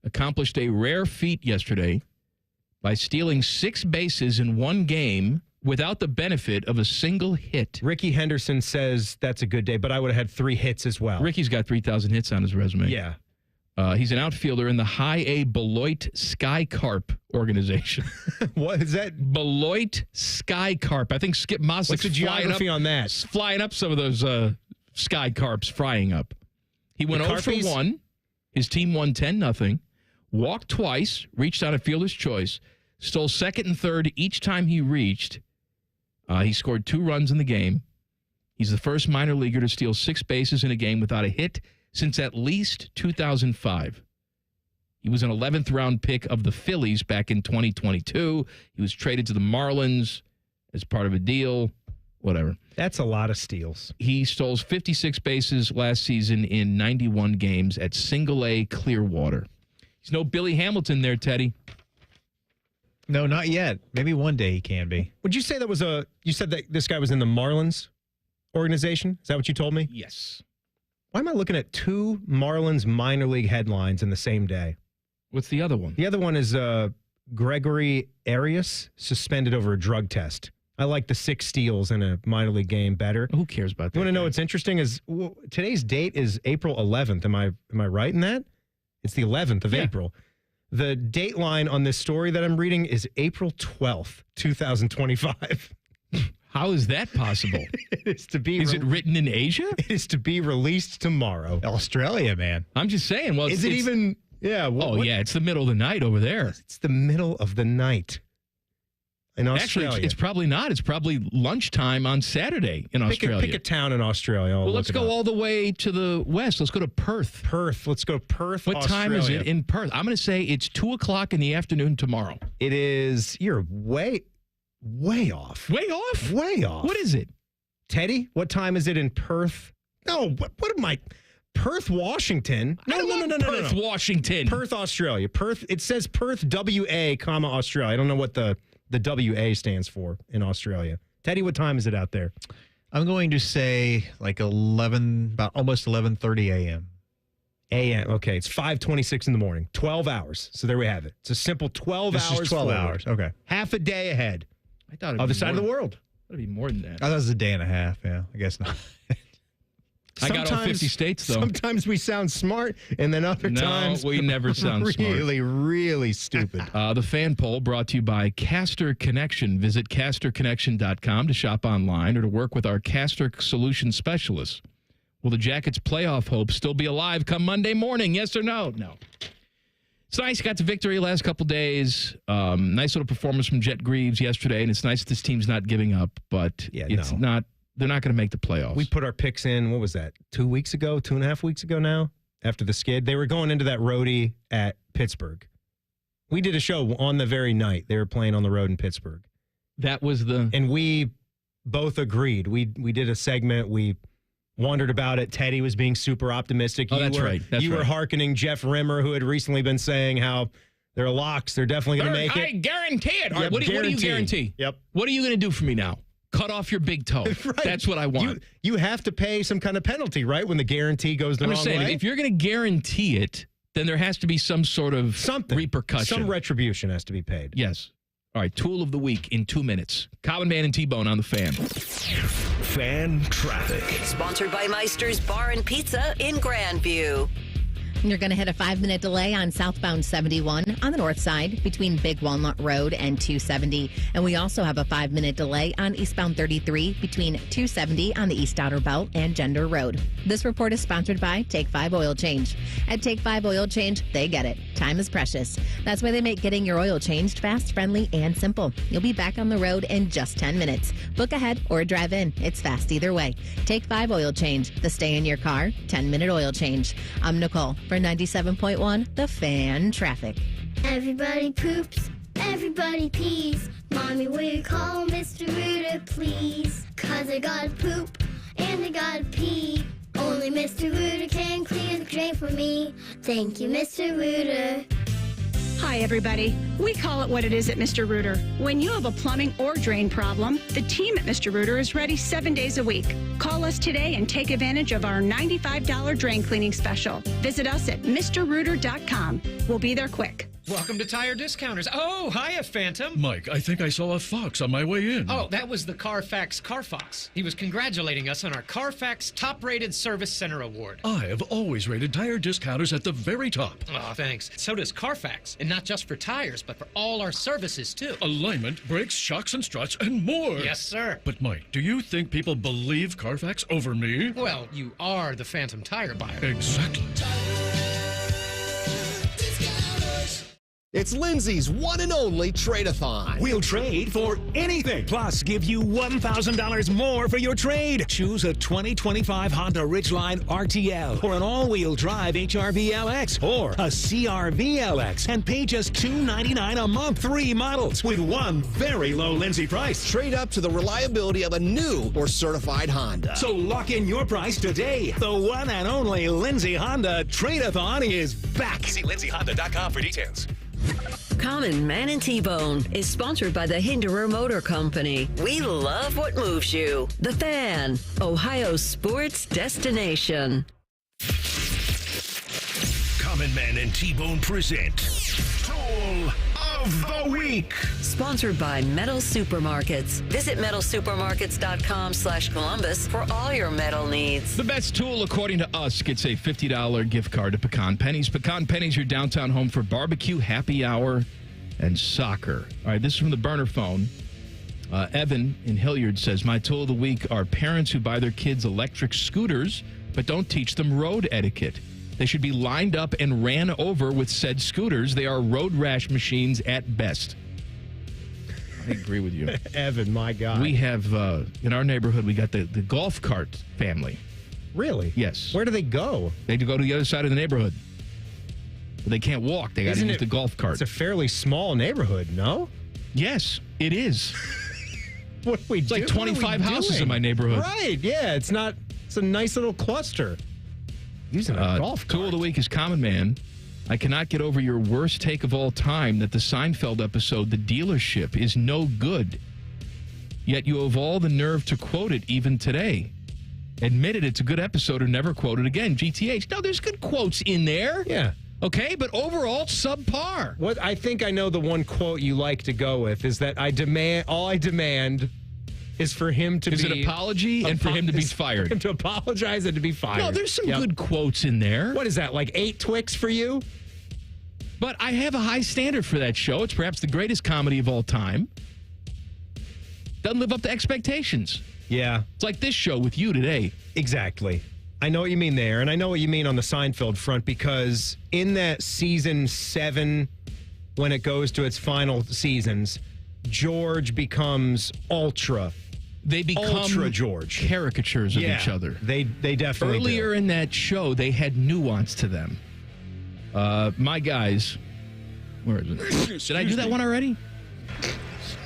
accomplished a rare feat yesterday by stealing 6 bases in one game without the benefit of a single hit. Ricky Henderson says that's a good day, but I would have had 3 hits as well. Ricky's got 3,000 hits on his resume. Yeah. He's an outfielder in the High A Beloit Sky Carp organization. What is that? Beloit Sky Carp. I think Skip Mossick's What's the geography on that? Flying up some of those sky carps, frying up. He went 0 for 1. His team won 10-0. Walked twice, reached on a fielder's choice, stole second and third each time he reached. He scored 2 runs in the game. He's the first minor leaguer to steal 6 bases in a game without a hit since at least 2005. He was an 11th round pick of the Phillies back in 2022. He was traded to the Marlins as part of a deal. Whatever. That's a lot of steals. He stole 56 bases last season in 91 games at Single A Clearwater. He's no Billy Hamilton there, Teddy. No, not yet. Maybe one day he can be. Would you say you said that this guy was in the Marlins organization? Is that what you told me? Yes. Why am I looking at 2 Marlins minor league headlines in the same day? What's the other one? The other one is Gregory Arias suspended over a drug test. I like the 6 steals in a minor league game better. Who cares about that? You want to know what's interesting is today's date is April 11th. Am I right in that? It's the 11th of April. The date line on this story that I'm reading is April 12th, 2025. How is that possible? Is it written in Asia? It is to be released tomorrow. Australia, man. I'm just saying. Well, is it even? Yeah. Yeah. It's the middle of the night over there. It's the middle of the night in Australia. Actually, it's probably not. It's probably lunchtime on Saturday in Australia. Pick a town in Australia. Well, let's go all the way to the west. Let's go to Perth. Let's go to Perth. What time is it in Perth? I'm going to say it's 2:00 in the afternoon tomorrow. It is. You're way off. Way off? Way off. What is it? Teddy, what time is it in Perth? No, what am I? Perth, Washington. No. Perth, Washington. Perth, Australia. Perth. It says Perth, WA, Australia. I don't know what the WA stands for in Australia. Teddy, what time is it out there? I'm going to say like 11, about almost 11:30 a.m. A.m. Okay, it's 5:26 in the morning. 12 hours. So there we have it. It's a simple 12 hours. Just 12 hours. Okay. Half a day ahead. I thought other side of the world. It'd be more than that. I thought it was a day and a half. Yeah, I guess not. I got all 50 states, though. Sometimes we sound smart, and then other times we never sound smart. Really, really stupid. The fan poll brought to you by Caster Connection. Visit casterconnection.com to shop online or to work with our Caster Solution specialists. Will the Jackets' playoff hopes still be alive come Monday morning? Yes or no? No. It's nice. Got the victory last couple days. Nice little performance from Jet Greaves yesterday, and it's nice that this team's not giving up, but not. They're not going to make the playoffs. We put our picks in, what was that, 2 weeks ago, 2.5 weeks ago now, after the skid? They were going into that roadie at Pittsburgh. We did a show on the very night they were playing on the road in Pittsburgh. That was And we both agreed. We did a segment. We wondered about it. Teddy was being super optimistic. That's right. You were hearkening Jeff Rimmer, who had recently been saying how they're locks. They're definitely going to make it. I guarantee it. All right, what do you guarantee? Yep. What are you going to do for me now? Cut off your big toe. Right. That's what I want. You have to pay some kind of penalty, right, when the guarantee goes the wrong way? If you're going to guarantee it, then there has to be some sort of repercussion. Some retribution has to be paid. Yes. All right, tool of the week in 2 minutes. Common Man and T-Bone on the Fan. Fan traffic. Sponsored by Meister's Bar and Pizza in Grandview. You're going to hit a 5-minute delay on southbound 71 on the north side between Big Walnut Road and 270. And we also have a 5-minute delay on eastbound 33 between 270 on the East Outer Belt and Gender Road. This report is sponsored by Take 5 Oil Change. At Take 5 Oil Change, they get it. Time is precious. That's why they make getting your oil changed fast, friendly, and simple. You'll be back on the road in just 10 minutes. Book ahead or drive in. It's fast either way. Take 5 Oil Change. The stay in your car, 10-minute oil change. I'm Nicole for 97.1 The Fan Traffic. Everybody poops, everybody pees. Mommy, will you call Mr. Rooter, please? 'Cause I gotta poop and I gotta pee. Only Mr. Rooter can clear the drain for me. Thank you, Mr. Rooter. Hi, everybody. We call it what it is at Mr. Rooter. When you have a plumbing or drain problem, the team at Mr. Rooter is ready 7 days a week. Call us today and take advantage of our $95 drain cleaning special. Visit us at MrRooter.com. We'll be there quick. Welcome to Tire Discounters. Oh, hiya, Phantom. Mike, I think I saw a fox on my way in. Oh, that was the Carfax Carfox. He was congratulating us on our Carfax Top-Rated Service Center Award. I have always rated Tire Discounters at the very top. Oh, thanks. So does Carfax. And not just for tires, but for all our services, too. Alignment, brakes, shocks, and struts, and more. Yes, sir. But, Mike, do you think people believe Carfax over me? Well, you are the Phantom tire buyer. Exactly. It's Lindsay's one and only trade-a-thon. We'll trade for anything. Plus, give you $1,000 more for your trade. Choose a 2025 Honda Ridgeline RTL or an all-wheel drive HRV LX or a CRV LX and pay just $299 a month. 3 models with one very low Lindsay price. Trade up to the reliability of a new or certified Honda. So lock in your price today. The one and only Lindsay Honda Trade-a-thon is back. See lindsayhonda.com for details. Common Man and T-Bone is sponsored by the Hinderer Motor Company. We love what moves you. The Fan, Ohio sports destination. Common Man and T-Bone present Tool of the Week. Sponsored by Metal Supermarkets. Visit metalsupermarkets.com/Columbus for all your metal needs. The best tool, according to us, gets a $50 gift card to Pecan Pennies. Pecan Pennies, your downtown home for barbecue, happy hour, and soccer. All right, this is from the burner phone. Evan in Hilliard says, my tool of the week are parents who buy their kids electric scooters but don't teach them road etiquette. They should be lined up and ran over with said scooters. They are road rash machines at best. I agree with you. Evan, my God. We have, in our neighborhood, we got the golf cart family. Really? Yes. Where do they go? They go to the other side of the neighborhood. But they can't walk. They got to use the golf cart. It's a fairly small neighborhood, no? Yes, it is. What do we do? It's like 25 houses in my neighborhood. Right, yeah. It's a nice little cluster. Using a golf cart. Tool of the week is Common Man. I cannot get over your worst take of all time that the Seinfeld episode, The Dealership, is no good. Yet you have all the nerve to quote it even today. Admitted it's a good episode or never quote it again. GTH. No, there's good quotes in there. Yeah. Okay, but overall, subpar. What I think I know the one quote you like to go with is that all I demand is for him to is an apology and for him to be fired. For him to apologize and to be fired. No, there's some good quotes in there. What is that, like 8 Twix for you? But I have a high standard for that show. It's perhaps the greatest comedy of all time. Doesn't live up to expectations. Yeah. It's like this show with you today. Exactly. I know what you mean there, and I know what you mean on the Seinfeld front, because in that season 7, when it goes to its final seasons, George becomes ultra George. Caricatures of each other. They definitely Earlier in that show, they had nuance to them. My guys, where is it? Did I do that one already?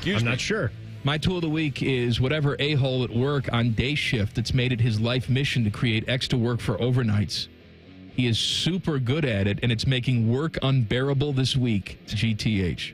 I'm not sure. My tool of the week is whatever a-hole at work on day shift that's made it his life mission to create extra work for overnights. He is super good at it, and it's making work unbearable this week. GTH.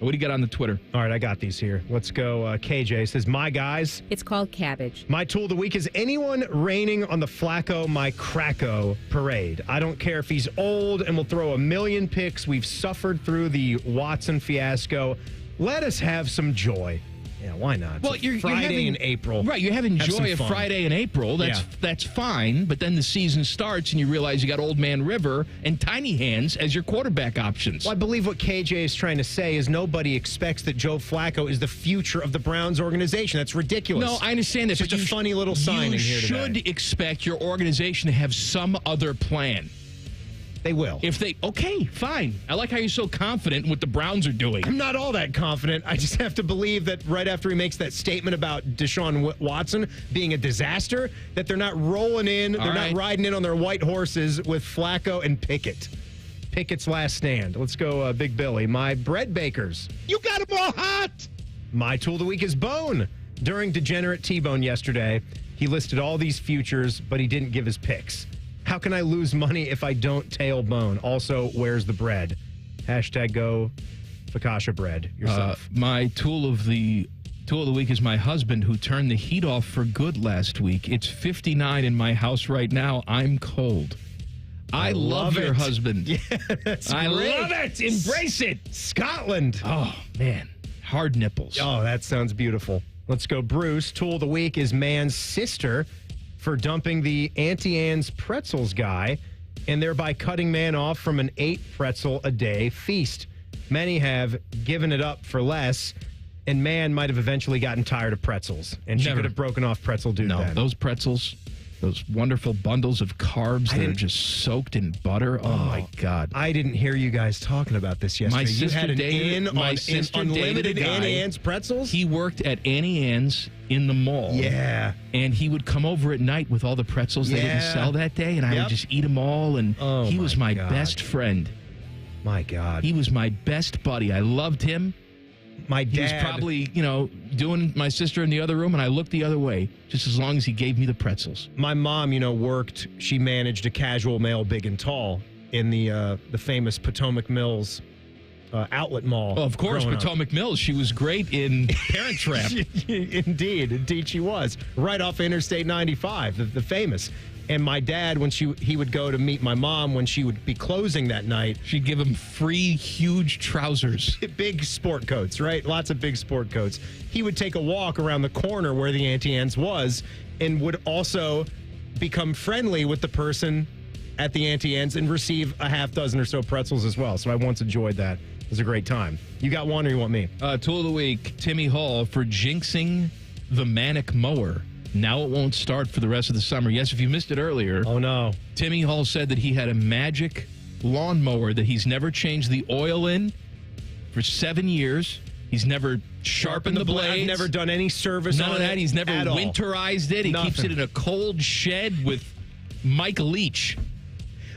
What do you got on the Twitter? All right, I got these here. Let's go. KJ says, my guys. It's called cabbage. My tool of the week is anyone raining on the Flacco, my Cracko parade. I don't care if he's old and will throw a million picks. We've suffered through the Watson fiasco. Let us have some joy. Yeah, why not? Well, you're Friday having, in April. Right, you're having joy of fun. Friday in April. That's fine. But then the season starts and you realize you got Old Man River and Tiny Hands as your quarterback options. Well, I believe what KJ is trying to say is nobody expects that Joe Flacco is the future of the Browns organization. That's ridiculous. No, I understand that. It's just a funny little signing here today. You should expect your organization to have some other plan. They will. Okay, fine. I like how you're so confident in what the Browns are doing. I'm not all that confident. I just have to believe that right after he makes that statement about Deshaun Watson being a disaster, that they're not rolling in, not riding in on their white horses with Flacco and Pickett. Pickett's last stand. Let's go, Big Billy. My bread bakers. You got them all hot. My tool of the week is Bone. During Degenerate T-Bone yesterday, he listed all these futures, but he didn't give his picks. How can I lose money if I don't tail Bone? Also, where's the bread? Hashtag go focaccia bread yourself. My tool of the week is my husband, who turned the heat off for good last week. It's 59 in my house right now. I'm cold. I love your husband. Yes, I love it. Embrace it. Scotland. Oh, man. Hard nipples. Oh, that sounds beautiful. Let's go, Bruce. Tool of the week is Man's sister for dumping the Auntie Anne's pretzels guy and thereby cutting Man off from an 8 pretzel a day feast. Many have given it up for less, and Man might have eventually gotten tired of pretzels, and she could have broken off pretzel dude. No, then. those pretzels, those wonderful bundles of carbs that are just soaked in butter. Oh, my God. I didn't hear you guys talking about this yesterday. My sister you had an dated, in my on sister unlimited dated a guy. Annie Ann's pretzels? He worked at Annie Ann's in the mall. Yeah. And he would come over at night with all the pretzels they didn't sell that day, and I would just eat them all, and he was my best friend. My God. He was my best buddy. I loved him. My dad. He was probably, doing my sister in the other room, and I looked the other way, just as long as he gave me the pretzels. My mom, worked, she managed a casual male big and tall in the famous Potomac Mills outlet mall. Oh, of course, Potomac Mills. She was great in Parent Trap. Indeed she was. Right off Interstate 95, the famous. And my dad, when he would go to meet my mom when she would be closing that night, she'd give him free, huge trousers. Big sport coats, right? Lots of big sport coats. He would take a walk around the corner where the Auntie Anne's was and would also become friendly with the person at the Auntie Anne's and receive a half dozen or so pretzels as well. So I once enjoyed that. It was a great time. You got one or you want me? Tool of the week, Timmy Hall for jinxing the manic mower. Now it won't start for the rest of the summer. Yes, if you missed it earlier. Oh, no. Timmy Hall said that he had a magic lawnmower that he's never changed the oil in for 7 years. He's never sharpened the blades. I've never done any service None on of that. it He's never at all. winterized it. He keeps it in a cold shed with Mike Leach.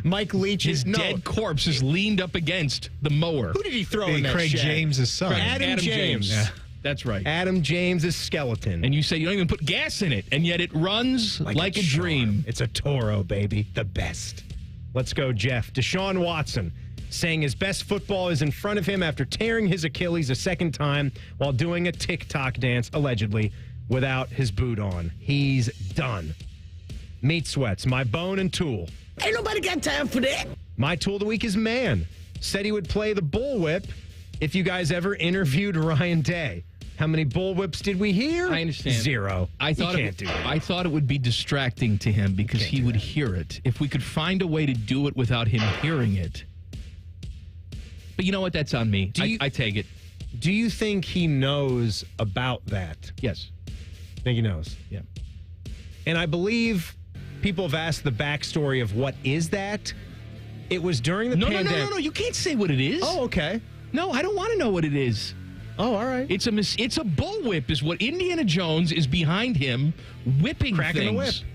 Mike Leach His dead corpse is leaned up against the mower. Who did he throw in that Craig shed? James' son. Adam James. Yeah, that's right. Adam James' skeleton. And you say you don't even put gas in it, and yet it runs like a dream. It's a Toro, baby. The best. Let's go, Jeff. Deshaun Watson saying his best football is in front of him after tearing his Achilles a second time while doing a TikTok dance, allegedly, without his boot on. He's done. Meat Sweats, my bone and tool. Ain't nobody got time for that. My tool of the week is Man. Said he would play the bullwhip if you guys ever interviewed Ryan Day. How many bullwhips did we hear? I understand. 0. I thought you can't do that. I thought it would be distracting to him because he would hear it. If we could find a way to do it without him hearing it. But you know what? That's on me. I take it. Do you think he knows about that? Yes. I think he knows. Yeah. And I believe people have asked the backstory of what is that. It was during the pandemic. No. You can't say what it is. Oh, okay. No, I don't want to know what it is. Oh, all right. It's a bullwhip is what Indiana Jones is behind him whipping Cracking things. the whip.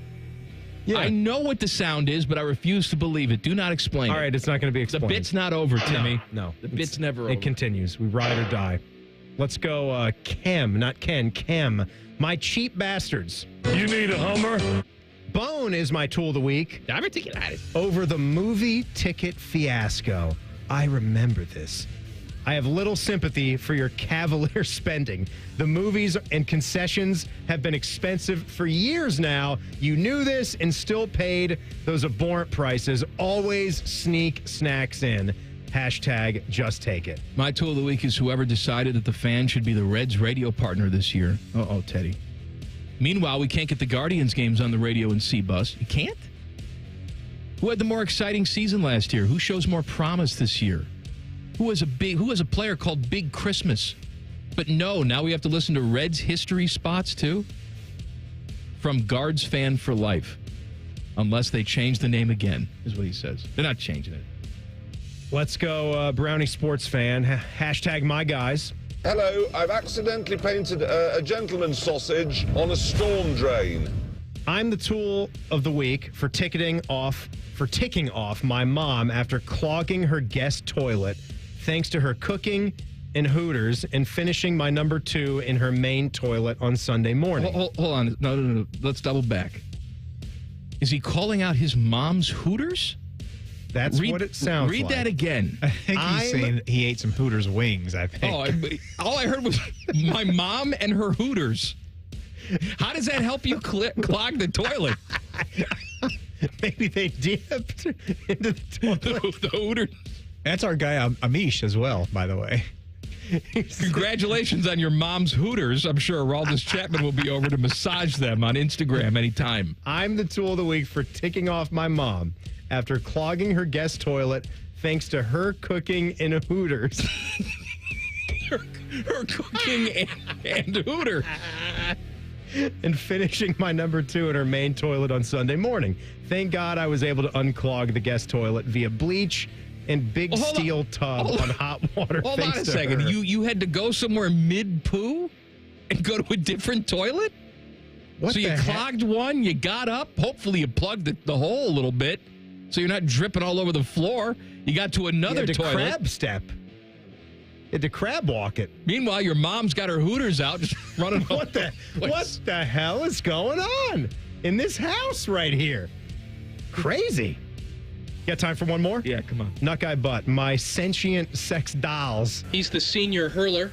Yeah. I know what the sound is, but I refuse to believe it. Do not explain it. All right, it's not going to be explained. The bit's not over, Timmy. No. The bit's never over. It continues. We ride or die. Let's go Kem, not Ken, Kem. My cheap bastards. You need a Hummer? Bone is my tool of the week. I'm articulated. Over the movie ticket fiasco. I remember this. I have little sympathy for your cavalier spending. The movies and concessions have been expensive for years now. You knew this and still paid those abhorrent prices. Always sneak snacks in. Hashtag just take it. My tool of the week is whoever decided that the Fan should be the Reds radio partner this year. Uh-oh, Teddy. Meanwhile, we can't get the Guardians games on the radio in C-Bus. You can't? Who had the more exciting season last year? Who shows more promise this year? Who has a player called Big Christmas? But no, now we have to listen to Reds history spots too? From Guards Fan for Life. Unless they change the name again, is what he says. They're not changing it. Let's go, Brownie Sports Fan. Hashtag my guys. Hello, I've accidentally painted a gentleman's sausage on a storm drain. I'm the tool of the week for ticking off my mom after clogging her guest toilet thanks to her cooking in Hooters and finishing my number 2 in her main toilet on Sunday morning. Hold on. No. Let's double back. Is he calling out his mom's Hooters? That's what it sounds like. Read that again. I think he's saying he ate some Hooters wings, I think. Oh, all I heard was my mom and her Hooters. How does that help you clog the toilet? Maybe they dipped into the toilet. The Hooters. That's our guy Amish as well, by the way. Congratulations on your mom's Hooters. I'm sure Araldus Chapman will be over to massage them on Instagram anytime. I'm the tool of the week for ticking off my mom after clogging her guest toilet thanks to her cooking in a Hooters. her cooking and Hooter. And finishing my number 2 in her main toilet on Sunday morning. Thank God I was able to unclog the guest toilet via bleach and big steel tub on hot water. Hold on a second. Her. You had to go somewhere mid-poo and go to a different toilet? What so you clogged one, you got up, hopefully you plugged the hole a little bit so you're not dripping all over the floor. You got to another toilet. Crab step. You had to crab walk it. Meanwhile, your mom's got her Hooters out just running What the hell is going on in this house right here? Crazy. Got time for one more? Yeah, come on. Nut Guy Butt, my sentient sex dolls. He's the senior hurler.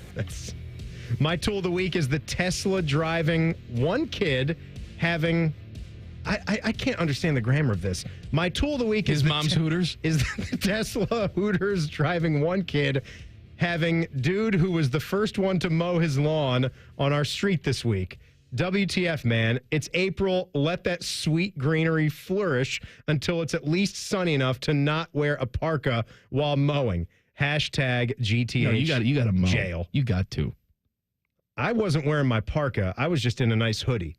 My tool of the week is the Tesla driving one kid having... I can't understand the grammar of this. My tool of the week is mom's Hooters? Is the Tesla Hooters driving one kid having dude who was the first one to mow his lawn on our street this week. WTF, man. It's April. Let that sweet greenery flourish until it's at least sunny enough to not wear a parka while mowing. Hashtag GTH. No, you got to mow. Jail. You got to. I wasn't wearing my parka. I was just in a nice hoodie.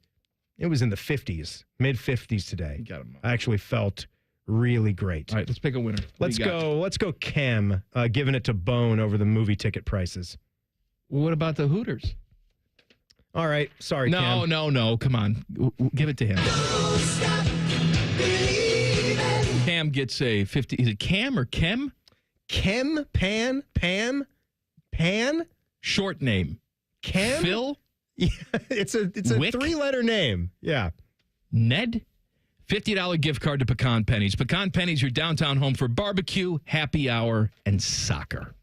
It was in the 50s, mid-50s today. You got to mow. I actually felt really great. All right, let's pick a winner. Let's go Chem, giving it to Bone over the movie ticket prices. Well, what about the Hooters? All right. Sorry, Cam. No. Come on. Give it to him. Cam gets a 50. Is it Cam or Kem? Kem, Pan, Pam, Pan? Short name. Cam? Phil? Yeah, it's a Wick? 3-letter name. Yeah. Ned? $50 gift card to Pecan Pennies. Pecan Pennies, your downtown home for barbecue, happy hour, and soccer.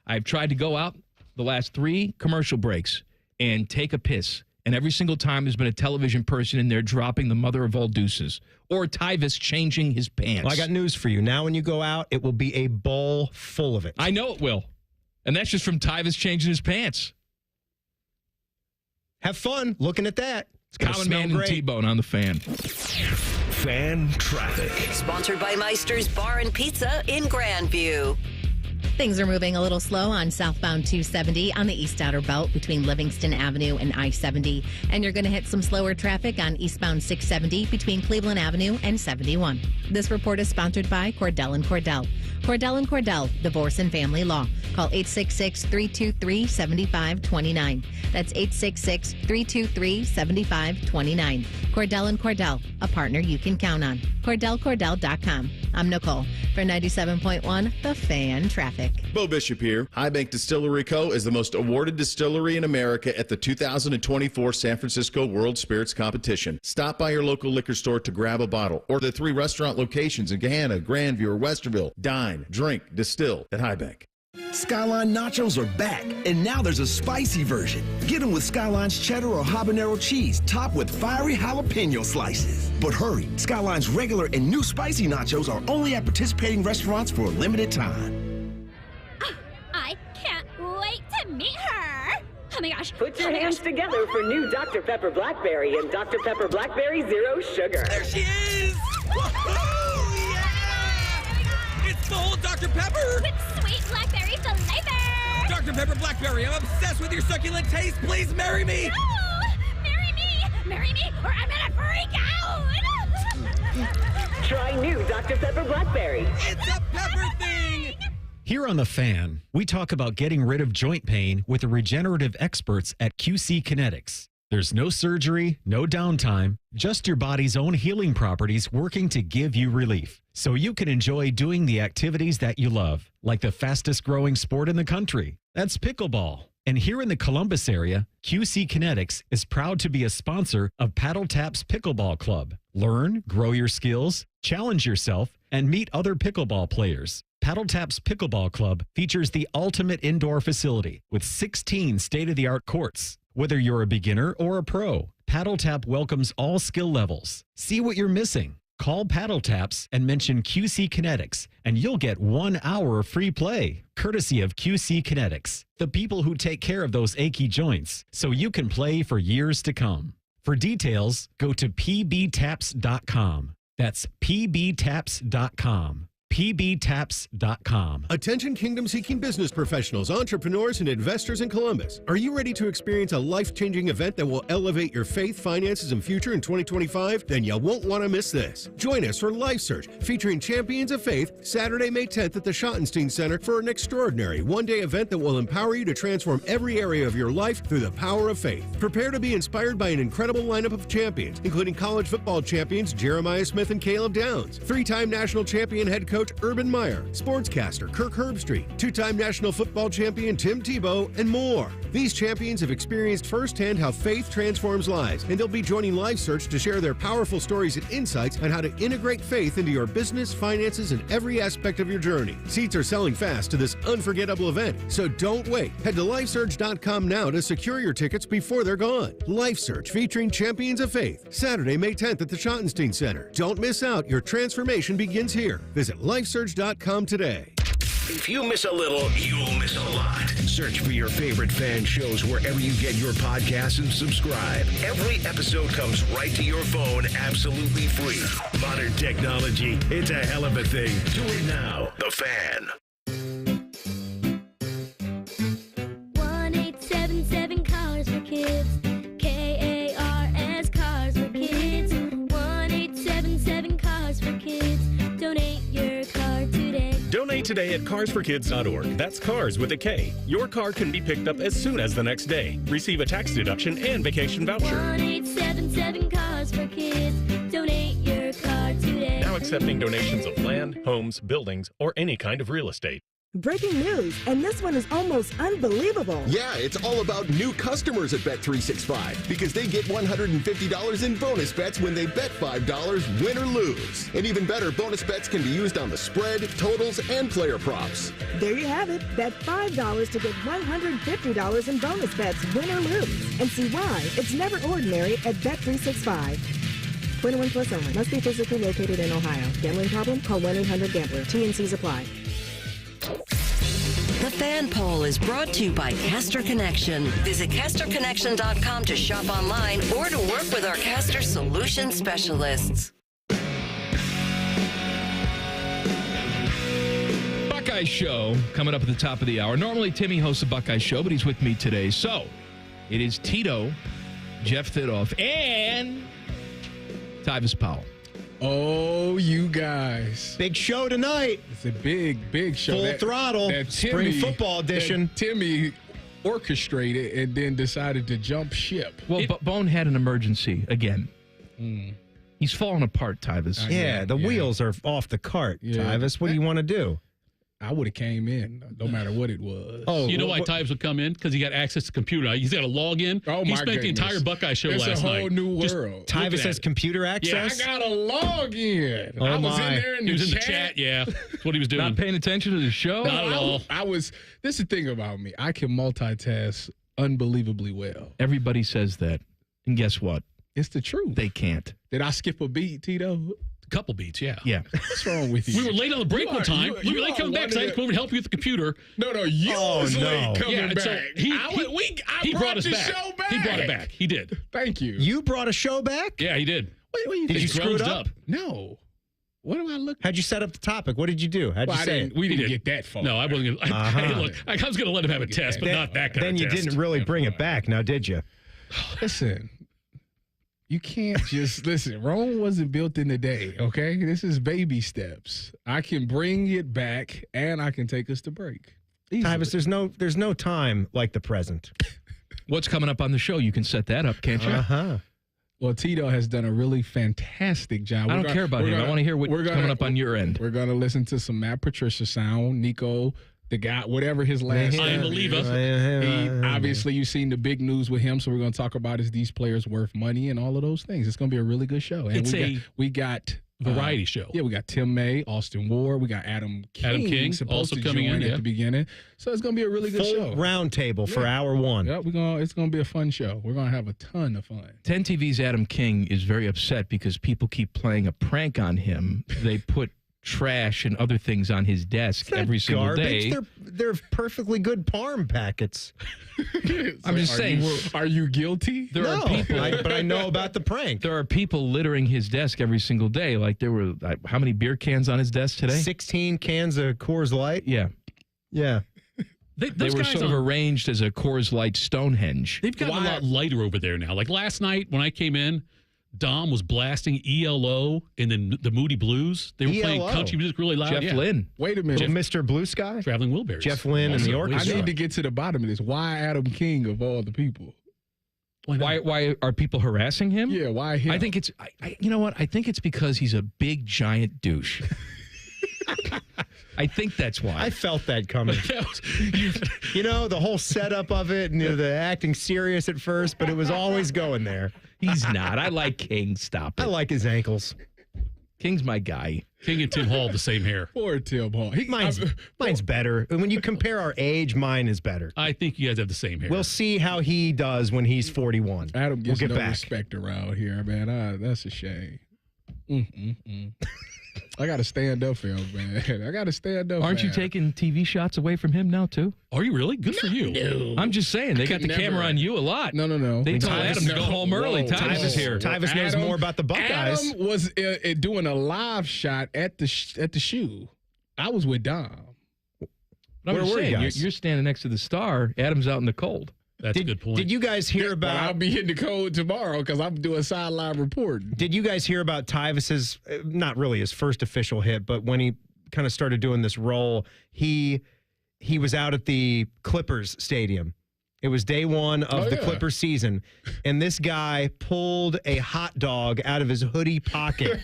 I've tried to go out the last 3 commercial breaks and take a piss. And every single time there's been a television person in there dropping the mother of all deuces. Or Tyvis changing his pants. Well, I got news for you. Now when you go out, it will be a bowl full of it. I know it will. And that's just from Tyvis changing his pants. Have fun looking at that. It's Common Man and T-Bone on the Fan. Fan Traffic. Sponsored by Meister's Bar and Pizza in Grandview. Things are moving a little slow on southbound 270 on the East Outer Belt between Livingston Avenue and I-70. And you're going to hit some slower traffic on eastbound 670 between Cleveland Avenue and 71. This report is sponsored by Cordell & Cordell. Cordell & Cordell, Divorce and Family Law. Call 866-323-7529. That's 866-323-7529. Cordell & Cordell, a partner you can count on. CordellCordell.com. I'm Nicole for 97.1 The Fan Traffic. Bo Bishop here. High Bank Distillery Co. is the most awarded distillery in America at the 2024 San Francisco World Spirits Competition. Stop by your local liquor store to grab a bottle, or the 3 restaurant locations in Gahanna, Grandview, or Westerville. Dine, drink, distill at High Bank. Skyline nachos are back, and now there's a spicy version. Get them with Skyline's cheddar or habanero cheese, topped with fiery jalapeno slices. But hurry, Skyline's regular and new spicy nachos are only at participating restaurants for a limited time. I can't wait to meet her. Oh my gosh. Put your hands together for new Dr. Pepper Blackberry and Dr. Pepper Blackberry Zero Sugar. There she is! Woohoo! Yeah! It's full Dr. Pepper! With sweet blackberry flavor! Dr. Pepper Blackberry, I'm obsessed with your succulent taste. Please marry me! No! Marry me! Marry me, or I'm gonna freak out! Try new Dr. Pepper Blackberry. It's a pepper thing! Here on The Fan, we talk about getting rid of joint pain with the regenerative experts at QC Kinetics. There's no surgery, no downtime, just your body's own healing properties working to give you relief. So you can enjoy doing the activities that you love, like the fastest growing sport in the country. That's pickleball. And here in the Columbus area, QC Kinetics is proud to be a sponsor of Paddle Tap's Pickleball Club. Learn, grow your skills, challenge yourself, and meet other pickleball players. Paddle Tap's Pickleball Club features the ultimate indoor facility with 16 state-of-the-art courts. Whether you're a beginner or a pro, Paddle Tap welcomes all skill levels. See what you're missing. Call Paddle Taps and mention QC Kinetics, and you'll get 1 hour of free play, courtesy of QC Kinetics, the people who take care of those achy joints, so you can play for years to come. For details, go to pbtaps.com. That's pbtaps.com. pbtaps.com. Attention kingdom-seeking business professionals, entrepreneurs, and investors in Columbus. Are you ready to experience a life-changing event that will elevate your faith, finances, and future in 2025? Then you won't want to miss this. Join us for Life Search, featuring Champions of Faith, Saturday, May 10th at the Schottenstein Center for an extraordinary one-day event that will empower you to transform every area of your life through the power of faith. Prepare to be inspired by an incredible lineup of champions, including college football champions Jeremiah Smith and Caleb Downs, three-time national champion head coach Urban Meyer, sportscaster Kirk Herbstreit, two-time national football champion Tim Tebow, and more. These champions have experienced firsthand how faith transforms lives, and they'll be joining Life Search to share their powerful stories and insights on how to integrate faith into your business, finances, and every aspect of your journey. Seats are selling fast to this unforgettable event, so don't wait. Head to lifesearch.com now to secure your tickets before they're gone. Life Search featuring Champions of Faith, Saturday, May 10th at the Schottenstein Center. Don't miss out. Your transformation begins here. Visit lifesearch.com today. If you miss a little, you'll miss a lot. Search for your favorite fan shows wherever you get your podcasts and subscribe. Every episode comes right to your phone absolutely free. Modern technology, it's a hell of a thing. Do it now. The Fan. 1877 Cars for Kids. KARS Cars for Kids. 1877 Cars for Kids. Donate your car today. Donate today at carsforkids.org. That's cars with a K. Your car can be picked up as soon as the next day. Receive a tax deduction and vacation voucher. 1877 Cars for Kids. Donate your car today. Now accepting donations of land, homes, buildings, or any kind of real estate. Breaking news, and this one is almost unbelievable. Yeah, it's all about new customers at Bet365 because they get $150 in bonus bets when they bet $5, win or lose. And even better, bonus bets can be used on the spread, totals, and player props. There you have it. Bet $5 to get $150 in bonus bets, win or lose. And see why it's never ordinary at Bet365. 21 plus only. Must be physically located in Ohio. Gambling problem? Call 1-800-GAMBLER. T&Cs apply. The Fan Poll is brought to you by Caster Connection. Visit CasterConnection.com to shop online or to work with our Caster Solution Specialists. Buckeye Show coming up at the top of the hour. Normally, Timmy hosts a Buckeye Show, but he's with me today. So, it is Tito, Jeff Thidoff, and Tyvis Powell. Oh, you guys. Big show tonight. It's a big show. Full throttle. That Spring football edition. Timmy orchestrated and then decided to jump ship. Well, Bone had an emergency again. He's falling apart, Tyvis. Yeah, the wheels are off the cart, Tyvis. What do you want to do? I would have came in, no matter what it was. Oh, you know why Tyvis would come in? Because he got access to computer. He's got to log in. Oh, he my spent the entire Buckeye show it's last night. It's a whole new world. Tyvis has computer access? Yeah, I got to log in. Oh, I was in there in he the was chat. in the chat, yeah. That's what he was doing. Not paying attention to the show? Not at all. This is the thing about me. I can multitask unbelievably well. Everybody says that. And guess what? It's the truth. They can't. Did I skip a beat, Tito? Couple beats, yeah. Yeah. What's wrong with you? We were late on the break one time. We were late coming back because I had to come over and help you with the computer. No, you was late coming back. So he brought us back. Show back. He brought it back. He did. Thank you. You brought a show back? Yeah, he did. What do you Did think? you screw it up? No. What do I look? How'd you set up the topic? What did you do? How'd you say it? We didn't get that far. No, I wasn't going to. Hey, look, I was going to let him have a test, but not that kind then of you test. didn't really bring it back, now did you? Listen. You can't just listen. Rome wasn't built in a day, okay? This is baby steps. I can bring it back, and I can take us to break. Tyvis, there's no time like the present. What's coming up on the show? You can set that up, can't you? Uh-huh. Well, Tito has done a really fantastic job. I don't care about him. I want to hear what's coming up on your end. We're going to listen to some Matt Patricia sound. Nico The guy, whatever his last I am a name believer. is, obviously, you've seen the big news with him, so we're going to talk about is these players worth money and all of those things. It's going to be a really good show. And we got variety show. Yeah, we got Tim May, Austin Ward, we got Adam King supposed also to coming join in at the beginning. So it's going to be a really good show. Round table for hour one. Yeah, it's going to be a fun show. We're going to have a ton of fun. 10 TV's Adam King is very upset because people keep playing a prank on him. They put trash and other things on his desk every single day. They're perfectly good parm packets. I'm just saying. Are you guilty? There are people, but I know about the prank. There are people littering his desk every single day. Like there were how many beer cans on his desk today? 16 cans of Coors Light. Yeah. They were sort of arranged as a Coors Light Stonehenge. They've gotten a lot lighter over there now. Like last night when I came in, Dom was blasting ELO and then the Moody Blues. They were playing country music really loud. Jeff Lynne. Wait a minute. Mr. Blue Sky? Traveling Wilburys. Jeff Lynne and the orchestra. I need to get to the bottom of this. Why Adam King of all the people? Why are people harassing him? Yeah, why him? I think it's, you know what? I think it's because he's a big, giant douche. I think that's why. I felt that coming. You know, the whole setup of it and the acting serious at first, but it was always going there. He's not. I like King. Stop it. I like his ankles. King's my guy. King and Tim Hall, the same hair. Poor Tim Hall. Mine's better. When you compare our age, mine is better. I think you guys have the same hair. We'll see how he does when he's 41. Adam gets we'll get no back. respect around here, man. That's a shame. I got to stand up for him, man. I got to stand up. Aren't you taking TV shots away from him now, too? Are you really? Good for you. No. I'm just saying. They got the camera on you a lot. No. They told Adam to go home early. Tyvus is here. Tyvus knows more about the Buckeyes. Adam was doing a live shot at the shoe. I was with Dom. But I'm just saying, you're standing next to the star. Adam's out in the cold. That's a good point. Did you guys hear about... I'll be in the cold tomorrow because I'm doing sideline reporting. Did you guys hear about Tyvus's, not really his first official hit, but when he kind of started doing this role, he was out at the Clippers stadium. It was day one of the Clippers season, and this guy pulled a hot dog out of his hoodie pocket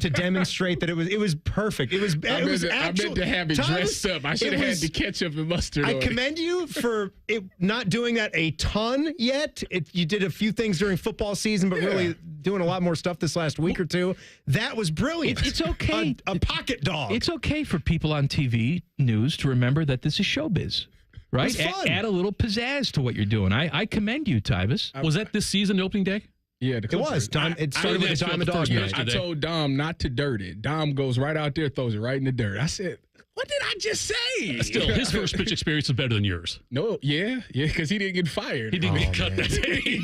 to demonstrate that it was perfect. I meant to have it dressed up. I should have had the ketchup and mustard on I commend you for not doing that a ton yet. You did a few things during football season, but really doing a lot more stuff this last week or two. That was brilliant. It's okay. A pocket dog. It's okay for people on TV news to remember that this is showbiz. Right? Add a little pizzazz to what you're doing. I commend you, Tyvus. Was that this season, opening day? Yeah, it was. It started with a Dime a Dog night. I told Dom not to dirt it. Dom goes right out there, throws it right in the dirt. I said, what did I just say? Still, his first pitch experience is better than yours. No, yeah, because he didn't get fired. He didn't get cut.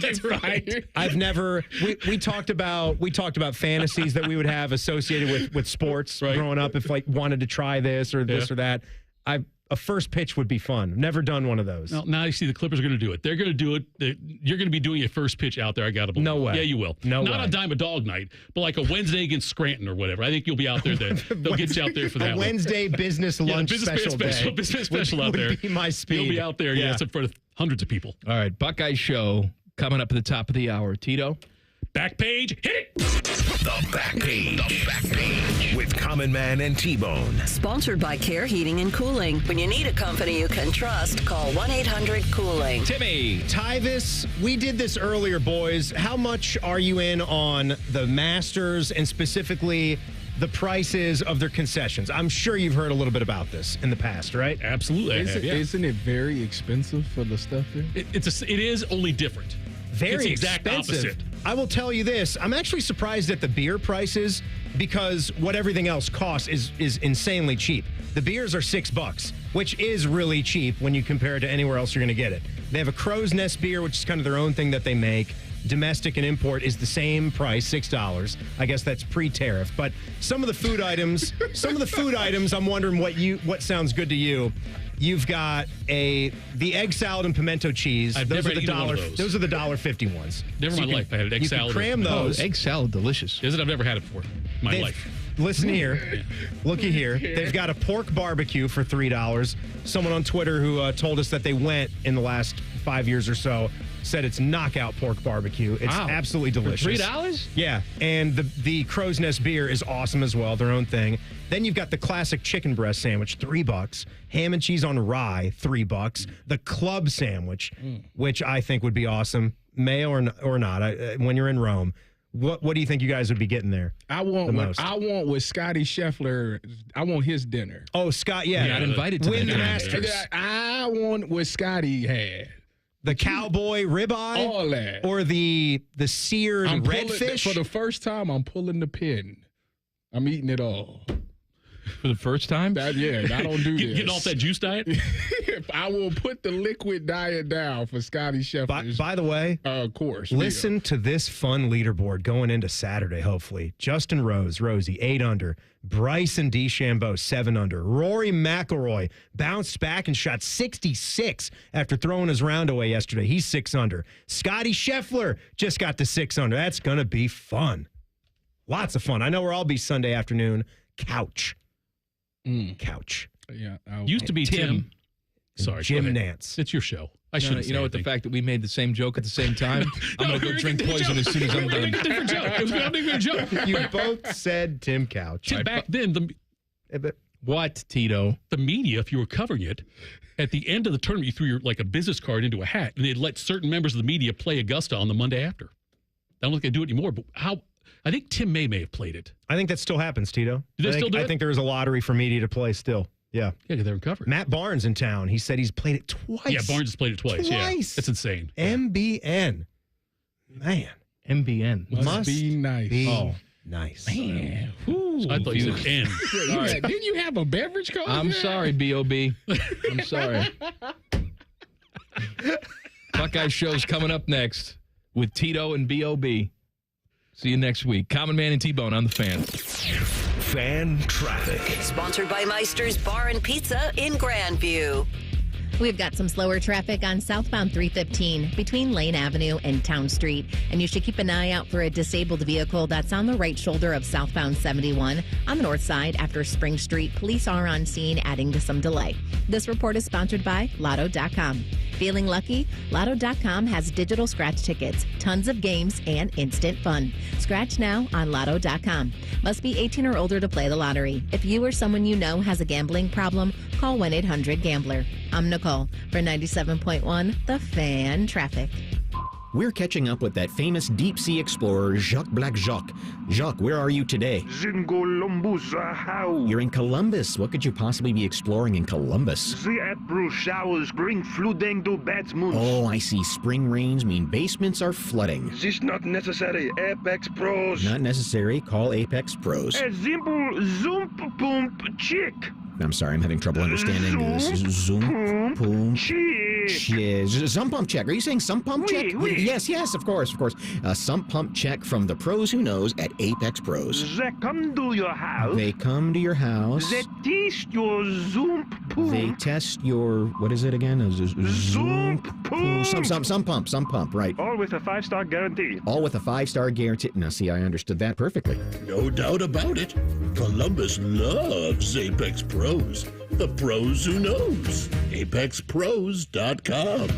That's right. I've never. We talked about fantasies that we would have associated with sports growing up. If wanted to try this or this or that, a first pitch would be fun. Never done one of those. Well, now you see the Clippers are going to do it. They're going to do it. You're going to be doing a first pitch out there. I got to believe. No way. Yeah, you will. Not on Dime a Dog night, but like a Wednesday against Scranton or whatever. I think you'll be out there then. They'll get you out there for that. A Wednesday business lunch business special out there. Would be my speed. You'll be out there, yes, in front of hundreds of people. All right, Buckeye Show coming up at the top of the hour. Tito? Back page, hit it! The Back Page. The Back Page with Common Man and T-Bone. Sponsored by Care Heating and Cooling. When you need a company you can trust, call 1-800-COOLING. Timmy. Tyvus, we did this earlier, boys. How much are you in on the Masters and specifically the prices of their concessions? I'm sure you've heard a little bit about this in the past, right? Absolutely. Isn't it very expensive for the stuff there? It is only different. Very it's the exact expensive. opposite. I will tell you this. I'm actually surprised at the beer prices because what everything else costs is insanely cheap. The beers are $6, which is really cheap when you compare it to anywhere else you're going to get it. They have a Crow's Nest beer, which is kind of their own thing that they make. Domestic and import is the same price, $6. I guess that's pre-tariff. But some of the food items, I'm wondering what sounds good to you. You've got the egg salad and pimento cheese. Those are the $1. Those are the $1.50 ones. Never in my life I had an egg salad. You can cram those. Egg salad, delicious. Is it? I've never had it before in my life. Listen here. Looky here. They've got a pork barbecue for $3. Someone on Twitter who told us that they went in the last 5 years or so said it's knockout pork barbecue. It's absolutely delicious. For $3? Yeah, and the Crow's Nest beer is awesome as well, their own thing. Then you've got the classic chicken breast sandwich, $3. Ham and cheese on rye, $3. The club sandwich, which I think would be awesome, mayo or not, when you're in Rome. What do you think you guys would be getting there? I want with Scotty Scheffler. I want his dinner. Oh, Scott, yeah. You're not invited to Win that the dinner. Masters. I want what Scotty had. The cowboy ribeye? All that. Or the seared redfish? For the first time, I'm pulling the pin. I'm eating it all. For the first time? I don't do this. Getting off that juice diet? I will put the liquid diet down for Scotty Scheffler. By the way, of course. Listen to this fun leaderboard going into Saturday, hopefully. Justin Rosie, 8 under. Bryson DeChambeau, 7 under. Rory McIlroy bounced back and shot 66 after throwing his round away yesterday. He's 6 under. Scotty Scheffler just got to 6 under. That's going to be fun. Lots of fun. I know where I'll be Sunday afternoon. Couch. Couch. Yeah. Used to be Tim. Sorry, Jim Nance. It's your show. I should. You know what? The fact that we made the same joke at the same time, I'm going to go drink poison as soon as I'm done. Different joke. It was a different joke. You both said Tim Couch. Back then, what, Tito? The media, if you were covering it, at the end of the tournament, you threw a business card into a hat, and they'd let certain members of the media play Augusta on the Monday after. I don't think they do it anymore, but how? I think Tim may have played it. I think that still happens, Tito. Do they still do it? I think there is a lottery for media to play still. Yeah. Yeah, they're covered. Matt Barnes in town. He said he's played it twice. Yeah, Barnes has played it twice. Yeah, it's insane. MBN. Man. MBN. Must be nice. Nice. Man. I thought you said N. Didn't you have a beverage card? I'm sorry, B.O.B. I'm sorry. Buckeye Show's coming up next with Tito and B.O.B. See you next week. Common Man and T-Bone on the Fan. Fan traffic. Sponsored by Meister's Bar and Pizza in Grandview. We've got some slower traffic on southbound 315 between Lane Avenue and Town Street. And you should keep an eye out for a disabled vehicle that's on the right shoulder of southbound 71. On the north side, after Spring Street, police are on scene, adding to some delay. This report is sponsored by Lotto.com. Feeling lucky? Lotto.com has digital scratch tickets, tons of games, and instant fun. Scratch now on Lotto.com. Must be 18 or older to play the lottery. If you or someone you know has a gambling problem, call 1-800-GAMBLER. I'm Nicole for 97.1 The Fan Traffic. We're catching up with that famous deep-sea explorer, Jacques Black Jacques. Jacques, where are you today? You're in Columbus. What could you possibly be exploring in Columbus? The April showers bring flooding to Batmans. Oh, I see. Spring rains mean basements are flooding. This not necessary. Apex Pros. Not necessary. Call Apex Pros. A simple zoom pump check. I'm sorry, I'm having trouble understanding this. Zoom pump check. Sump pump check. Are you saying sump pump check? Yes, of course. Sump pump check from the pros who knows at Apex Pros. They come to your house. They come to your house. They test your zoom pump. They test your, what is it again? Zoom pump. Some pump, right. All with a 5-star guarantee. All with a 5-star guarantee. Now, see, I understood that perfectly. No doubt about it. Columbus loves Apex Pros. The pros who knows. ApexPros.com.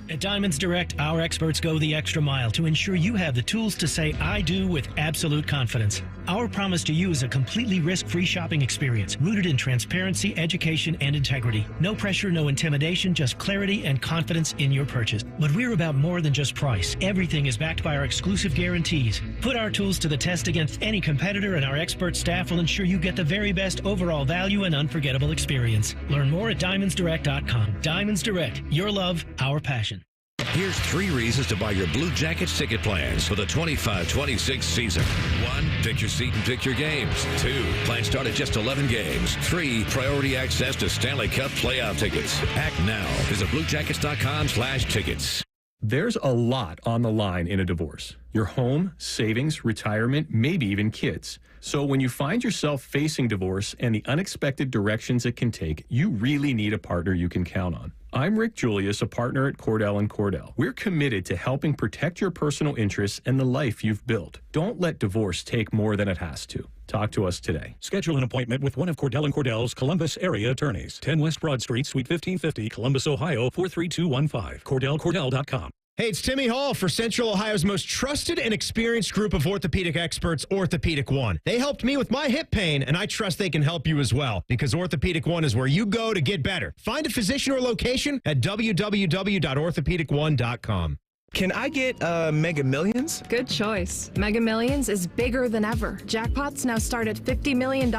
At Diamonds Direct, our experts go the extra mile to ensure you have the tools to say I do with absolute confidence. Our promise to you is a completely risk-free shopping experience rooted in transparency, education, and integrity. No pressure, no intimidation, just clarity and confidence in your purchase. But we're about more than just price. Everything is backed by our exclusive guarantees. Put our tools to the test against any competitor, and our expert staff will ensure you get the very best overall value and unforgettable experience. Learn more at DiamondsDirect.com. Diamonds Direct, your love, our passion. Here's 3 reasons to buy your Blue Jackets ticket plans for the 25-26 season. 1, pick your seat and pick your games. 2, plans start at just 11 games. 3, priority access to Stanley Cup playoff tickets. Act now. Visit BlueJackets.com/tickets. There's a lot on the line in a divorce. Your home, savings, retirement, maybe even kids. So when you find yourself facing divorce and the unexpected directions it can take, you really need a partner you can count on. I'm Rick Julius, a partner at Cordell & Cordell. We're committed to helping protect your personal interests and the life you've built. Don't let divorce take more than it has to. Talk to us today. Schedule an appointment with one of Cordell & Cordell's Columbus area attorneys. 10 West Broad Street, Suite 1550, Columbus, Ohio, 43215. CordellCordell.com. Hey, it's Timmy Hall for Central Ohio's most trusted and experienced group of orthopedic experts, Orthopedic One. They helped me with my hip pain, and I trust they can help you as well, because Orthopedic One is where you go to get better. Find a physician or location at www.orthopedic1.com. Can I get Mega Millions? Good choice. Mega Millions is bigger than ever. Jackpots now start at $50 million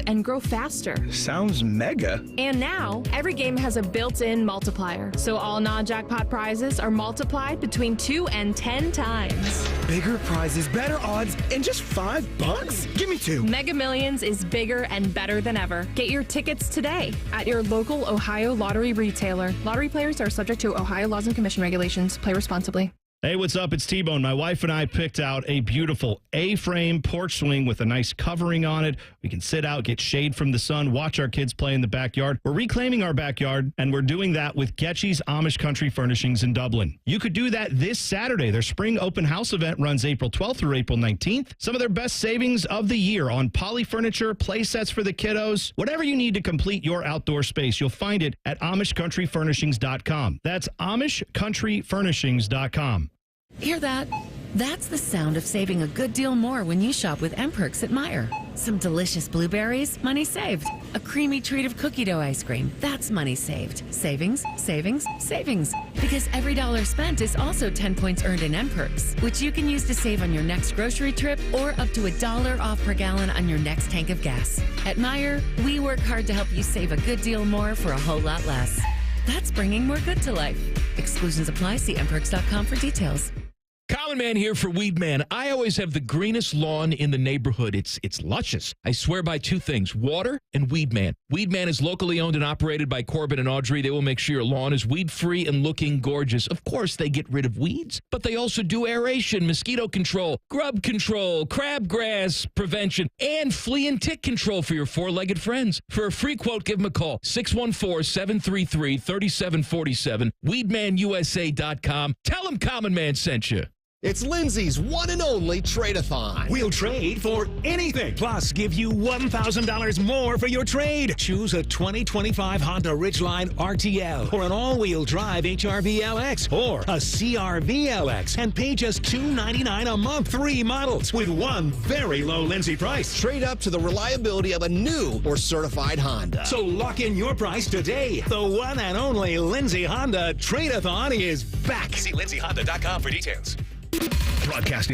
and grow faster. Sounds mega. And now, every game has a built-in multiplier, so all non-jackpot prizes are multiplied between 2 and 10 times. Bigger prizes, better odds, and just $5? Give me 2. Mega Millions is bigger and better than ever. Get your tickets today at your local Ohio lottery retailer. Lottery players are subject to Ohio laws and commission regulations. Play responsibly. Hey, what's up? It's T-Bone. My wife and I picked out a beautiful A-frame porch swing with a nice covering on it. We can sit out, get shade from the sun, watch our kids play in the backyard. We're reclaiming our backyard, and we're doing that with Getchy's Amish Country Furnishings in Dublin. You could do that this Saturday. Their spring open house event runs April 12th through April 19th. Some of their best savings of the year on poly furniture, play sets for the kiddos. Whatever you need to complete your outdoor space, you'll find it at AmishCountryFurnishings.com. That's AmishCountryFurnishings.com. Hear that? That's the sound of saving a good deal more when you shop with M-Perks at Meijer. Some delicious blueberries, money saved. A creamy treat of cookie dough ice cream, that's money saved. Savings, savings, savings. Because every dollar spent is also 10 points earned in M-Perks, which you can use to save on your next grocery trip or up to $1 off per gallon on your next tank of gas. At Meijer, we work hard to help you save a good deal more for a whole lot less. That's bringing more good to life. Exclusions apply. See mperks.com for details. Common Man here for Weed Man. I always have the greenest lawn in the neighborhood. It's luscious. I swear by two things, water and Weed Man. Weed Man is locally owned and operated by Corbin and Audrey. They will make sure your lawn is weed-free and looking gorgeous. Of course, they get rid of weeds, but they also do aeration, mosquito control, grub control, crabgrass prevention, and flea and tick control for your four-legged friends. For a free quote, give them a call, 614-733-3747, weedmanusa.com. Tell them Common Man sent you. It's Lindsay's one and only trade-a-thon. We'll trade for anything, plus give you $1,000 more for your trade. Choose a 2025 Honda Ridgeline RTL or an all-wheel drive HRV LX or a CRV LX and pay just $299 a month. 3 models with one very low Lindsay price. Trade up to the reliability of a new or certified Honda. So lock in your price today. The one and only Lindsay Honda Trade-a-thon is back. See lindsayhonda.com for details. Broadcasting